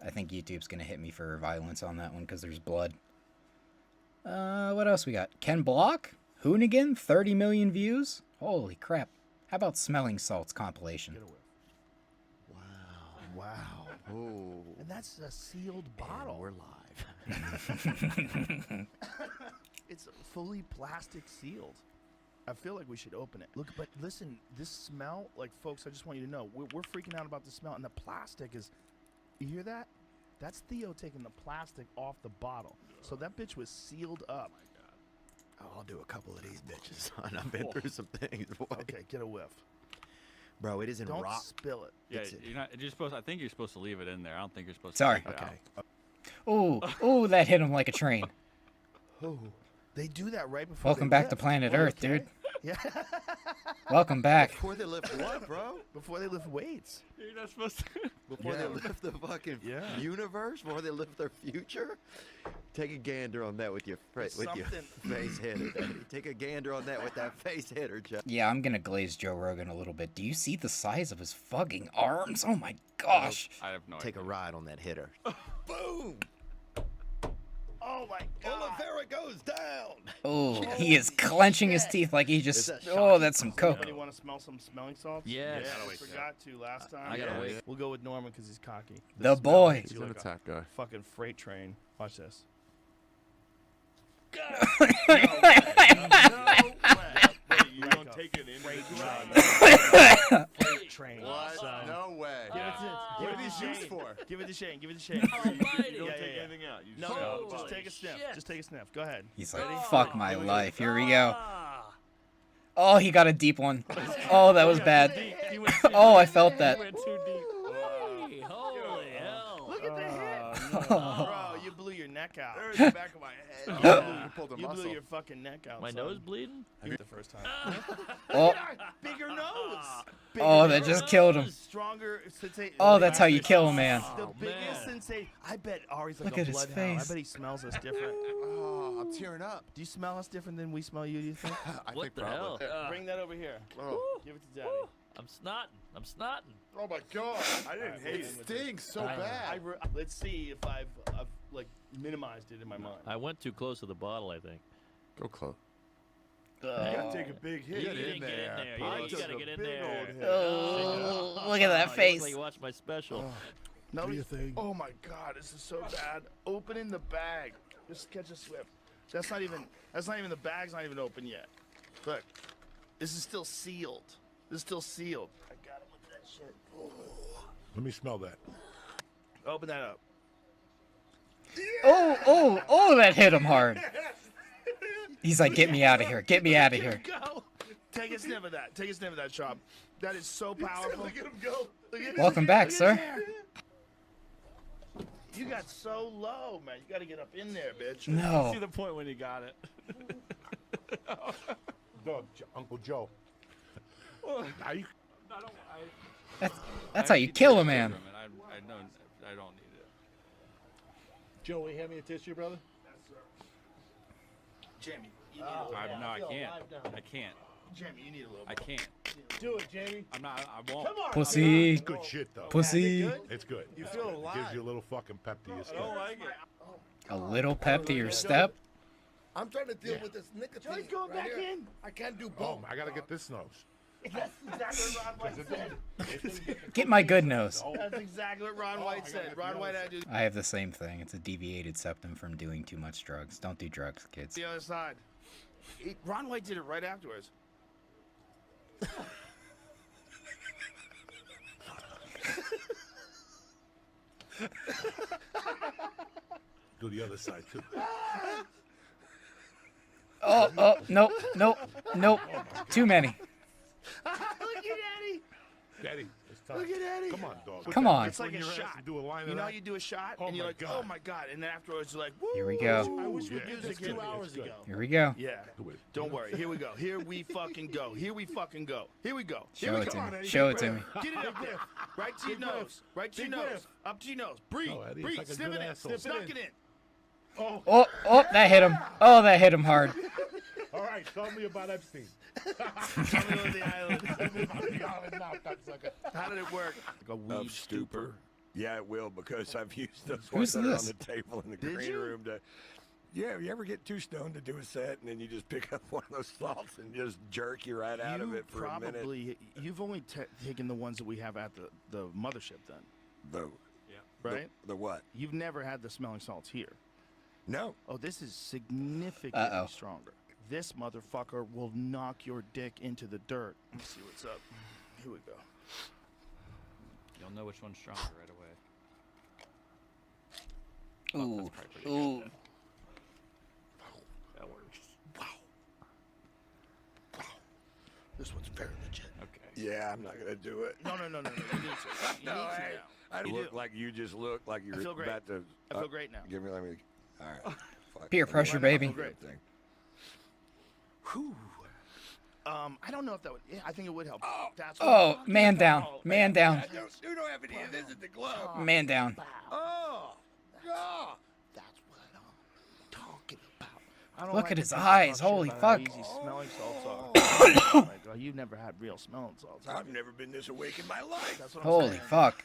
I think YouTube's gonna hit me for violence on that one because there's blood. What else we got? Ken Block? Hoonigan? 30 million views? Holy crap. How about Smelling Salts compilation? Wow. Oh. And that's a sealed bottle. We're live. It's fully plastic sealed. I feel like we should open it. Look, but listen, this smell, like, folks, I just want you to know, we're freaking out about the smell, and the plastic is, you hear that? That's Theo taking the plastic off the bottle. So that bitch was sealed up. Oh, I'll do a couple of these bitches, son. I've been through some things, boy. Okay, get a whiff. Bro, it isn't Don't rock. spill it. Yeah, you're not. You're supposed. I think you're supposed to leave it in there. I don't think you're supposed Sorry. to. Okay. Oh, oh, that hit him like a train. Oh, they do that right before. Welcome back to Planet Earth, dude. Yeah. Welcome back. Before they lift what, bro? Before they lift weights. You're not supposed to. Before they lift the fucking universe, before they lift their future. Take a gander on that with your face hitter, Daddy. Take a gander on that with that face hitter, Jeff. Yeah, I'm gonna glaze Joe Rogan a little bit. Do you see the size of his fucking arms? Oh my gosh. I have no idea. Take a ride on that hitter. Boom! Oh my God. Oliveira goes down. Oh, he is clenching his teeth like he just. Oh, that's some coke. Anybody want to smell some smelling salts? Yes. I forgot to last time. I gotta wait. We'll go with Norman because he's cocky. The boy. He's an attack guy. Fucking freight train. Watch this. You don't take it in. Freight train. What? Son. No way. Give it to What are these used for? Give it to Shane. Give it to Shane. You don't take anything out. You No, smell it. just take a sniff. Just take a sniff. Go ahead. He's like, fuck my life. Here we go. Oh, he got a deep one. Oh, that was bad. Oh, I felt that. Went too deep. Holy hell. Look at the hit. Bro, you blew your neck out. There's the back of my head. You blew your fucking neck out. My son. nose bleeding? Give it the first time. Oh. Bigger nose. Oh, that just killed him. Stronger sensation. Oh, that's how you kill a man. The biggest sensation. I bet Ari's like Look a at his bloodhound. face. I bet he smells us different. Oh, I'm tearing up. Do you smell us different than we smell you, do you think? I What think the probably. hell? Bring that over here. Oh. Give it to Daddy. I'm snotting. I'm snotting. Oh my God! I didn't hate it. It stings so bad. Let's see if I've like minimized it in my mind. I went too close to the bottle, I think. Go close. You gotta take a big hit. Get in there. You gotta get in there. Oh, look at that You face. look like you watched my special. No, Do your thing. Oh my God, this is so bad. Opening the bag. Just catch a swift. That's not even the bag's not even open yet. Look, this is still sealed. This is still sealed. I gotta look at that shit. Let me smell that. Open that up. Oh, that hit him hard. He's like, get me out of here. Get me out of here. Go. Take a sniff of that. Take a sniff of that, Chop. That is so powerful. Look at him go. Welcome back, sir. You got so low, man. You got to get up in there, bitch. No. See the point when he got it. Dog, Uncle Joe. Now you... That's how you kill a man. I don't need it. Joey, hand me a tissue, brother. Jamie, you need a little. No, I can't. I can't. Jamie, you need a little. I can't. Do it, Jamie. I'm not. I won't. Come on. Pussy. It's good shit, though. Pussy. It's good. You feel alive. Gives you a little fucking pep to your step. I don't like it. A little pep to your step. I'm trying to deal with this nicotine. Joey's going back in. I can't do both. I gotta get this nose. That's exactly what Ron White said. Get my good nose. That's exactly what Ron White said. Ron White had to do I have the same thing. It's a deviated septum from doing too much drugs. Don't do drugs, kids. the other side. Ron White did it right afterwards. Do the other side, too. Oh, nope. Too many. Look at Eddie. Daddy, it's time. Look at Eddie. Come on, dog. Come on. It's like a shot. Do a line You of know, that? you do a shot, Oh and you're my like, God. oh my God, and then afterwards you're like, woo. Here we go. I wish we Yeah, did that's this good. 2 hours It's good. ago. Here we go. Yeah. Do it. Don't worry. Here we go. Here we fucking go. Here we fucking go. Here we go. Show Here it we to go. me. Show it to me. Get it up there. Right to your nose. Right to your nose. Up to your nose. Breathe. Oh, Eddie, it's Breathe. like a Sniff good it in. asshole. Snuck it in. Oh. Oh, that hit him. Oh, that hit him hard. All right, tell me about Epstein. Tell me about the island. How did it work? Like a weed stupor. Yeah, it will, because I've used those Who's ones that are this? on the table in the Did green you? room to. Yeah, you ever get too stoned to do a set and then you just pick up one of those salts and just jerk you right out of it for a minute? You've only taken the ones that we have at the mothership then, right? The what? You've never had the smelling salts here. No. Oh, this is significantly stronger. This motherfucker will knock your dick into the dirt. Let's see what's up. Here we go. You'll know which one's stronger right away. Ooh. That's probably pretty Ooh. good. That works. This one's very legit. Okay. Yeah, I'm not gonna do it. No. You need to. You need to now. I You look do. like you just look like you're I feel great. about to. I feel great now. Let me. All right. Fuck. Peer pressure, baby. Great thing. Whew. I don't know if that would. Yeah, I think it would help. That's Oh, man down. Man down. You don't have any of this in the glove. Man down. Oh, God. That's what I'm talking about. I don't Look like at to his talk eyes. shit Holy about how fuck. easy smelling salts are. Oh my God, you've never had real smelling salts. I've never been this awake in my life. That's what I'm Holy saying. fuck.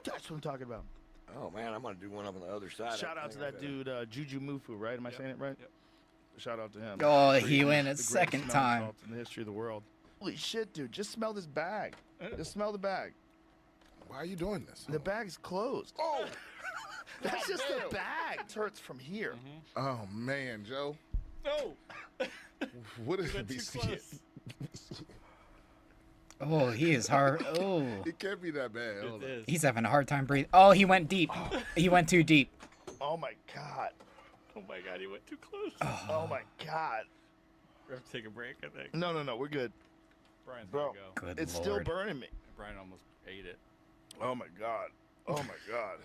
That's what I'm talking about. Oh man, I'm gonna do one up on the other side. Shout out to that dude, Juju Mufu, right? Am I saying it right? Yep. Shout out to him. Oh, Pretty he much went a the greatest second smelling time. salts in the history of the world. Holy shit, dude! Just smell this bag. Just smell the bag. Why are you doing this? The bag's closed. Oh, That's just the bag. It hurts from here. oh man, Joe. No. What is Went it? too close. Oh, he is hard. Oh. It can't be that bad. Hold on. He's having a hard time breathing. Oh, he went deep. He went too deep. Oh my God. Oh my God, he went too close. Oh my God. We have to take a break, I think. No, we're good. Brian's Bro, gotta go. Good it's Lord. still burning me. Brian almost ate it. Oh my God. Oh my God.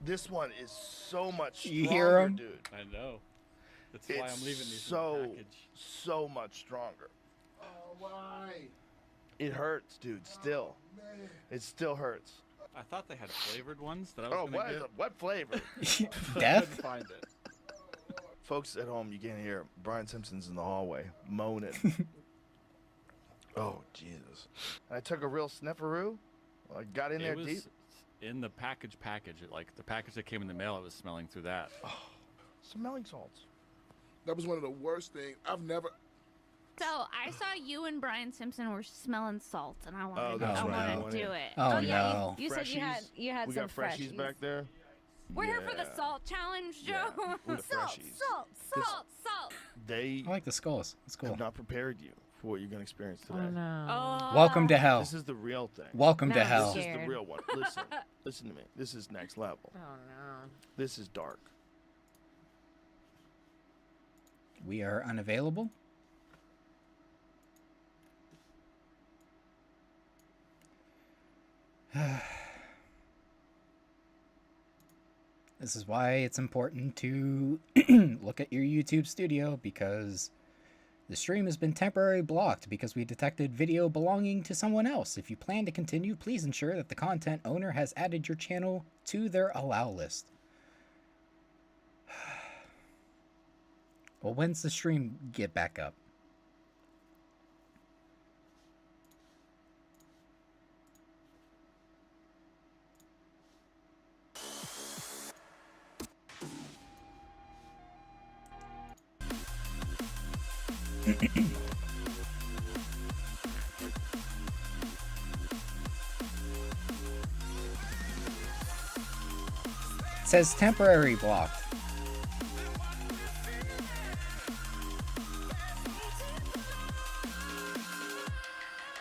This one is so much stronger, You hear him? dude. I know. That's why It's I'm leaving these so, in the package. so much stronger. Oh, why? It hurts, dude, still. Man. It still hurts. I thought they had flavored ones that I was Oh, gonna get. what flavor? I Death? couldn't find it. Folks at home, you can't hear Brian Simpson's in the hallway moaning. Oh, Jesus. And I took a real snifferoo. I got in there It was deep. in the package. Like the package that came in the mail, it was smelling through that. Smelling salts. That was one of the worst things. I've never. So I saw you and Brian Simpson were smelling salt, and I wanted, that's I right. wanted to do it. Oh, yeah, no. you said you had We some got freshies back there. We're here for the salt challenge, Joe. Yeah, we're the Salt, freshies. salt, salt, salt. They I like the skulls. It's cool. have not prepared you for what you're going to experience today. Oh no. Welcome to hell. This is the real thing. Welcome to hell. This is the real one. Listen to me. This is next level. Oh no. This is dark. We are unavailable. This is why it's important to look at your YouTube studio, because the stream has been temporarily blocked because we detected video belonging to someone else. If you plan to continue, please ensure that the content owner has added your channel to their allow list. Well, when's the stream get back up? It says temporary blocked.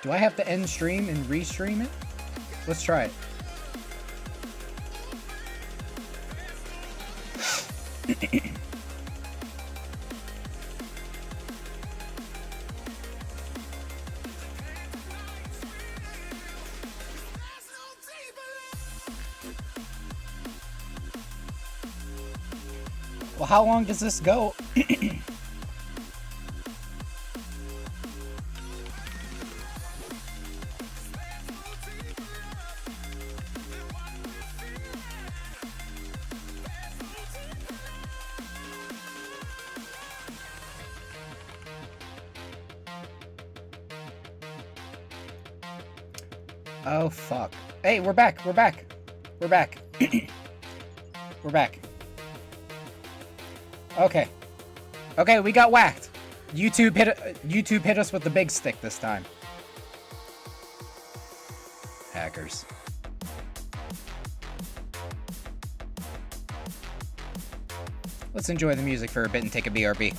Do I have to end stream and restream it? Let's try it. Well, how long does this go? Oh, fuck. Hey, we're back. We're back. We're back. We're back. Okay. Okay, we got whacked. YouTube hit us with the big stick this time. Hackers. Let's enjoy the music for a bit and take a BRB.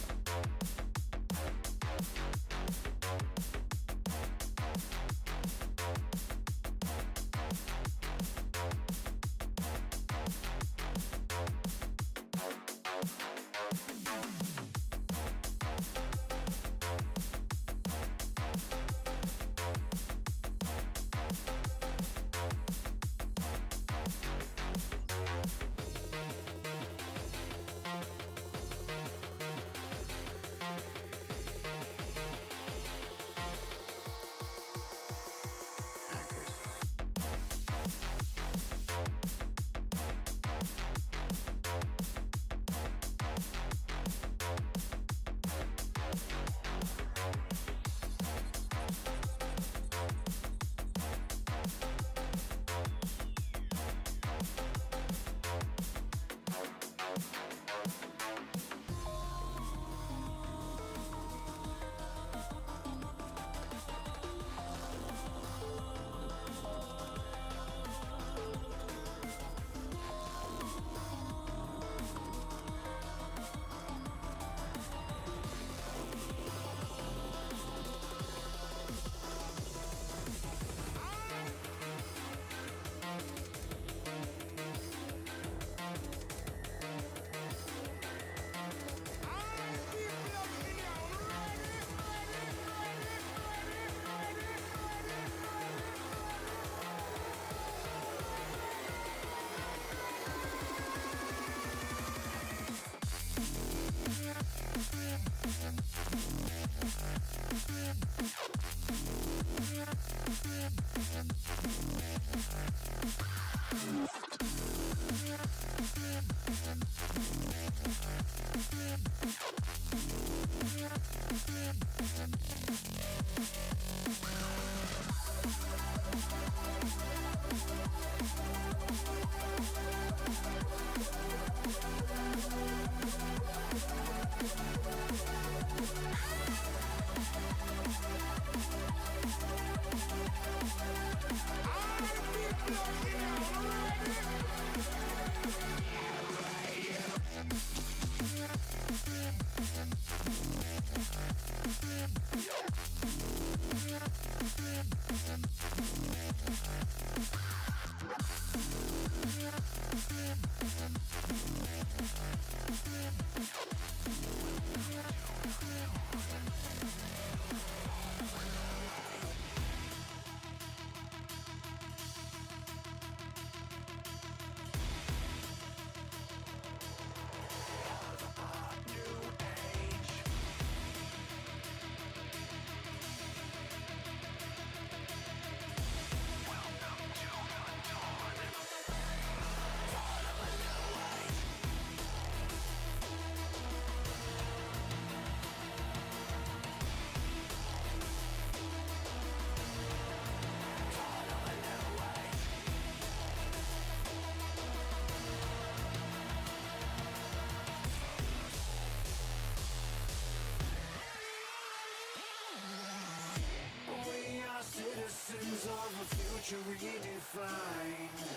Lessons of a future redefined.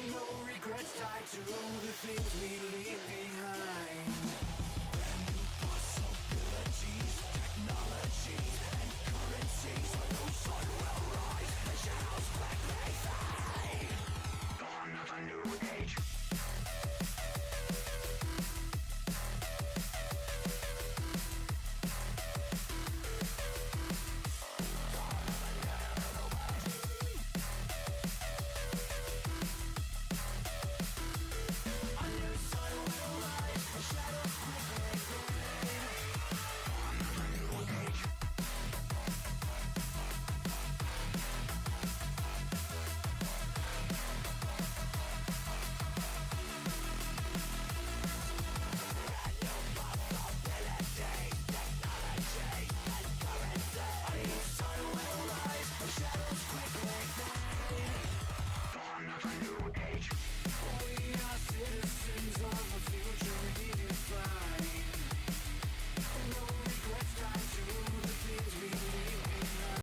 No regrets tied to the things we leave behind.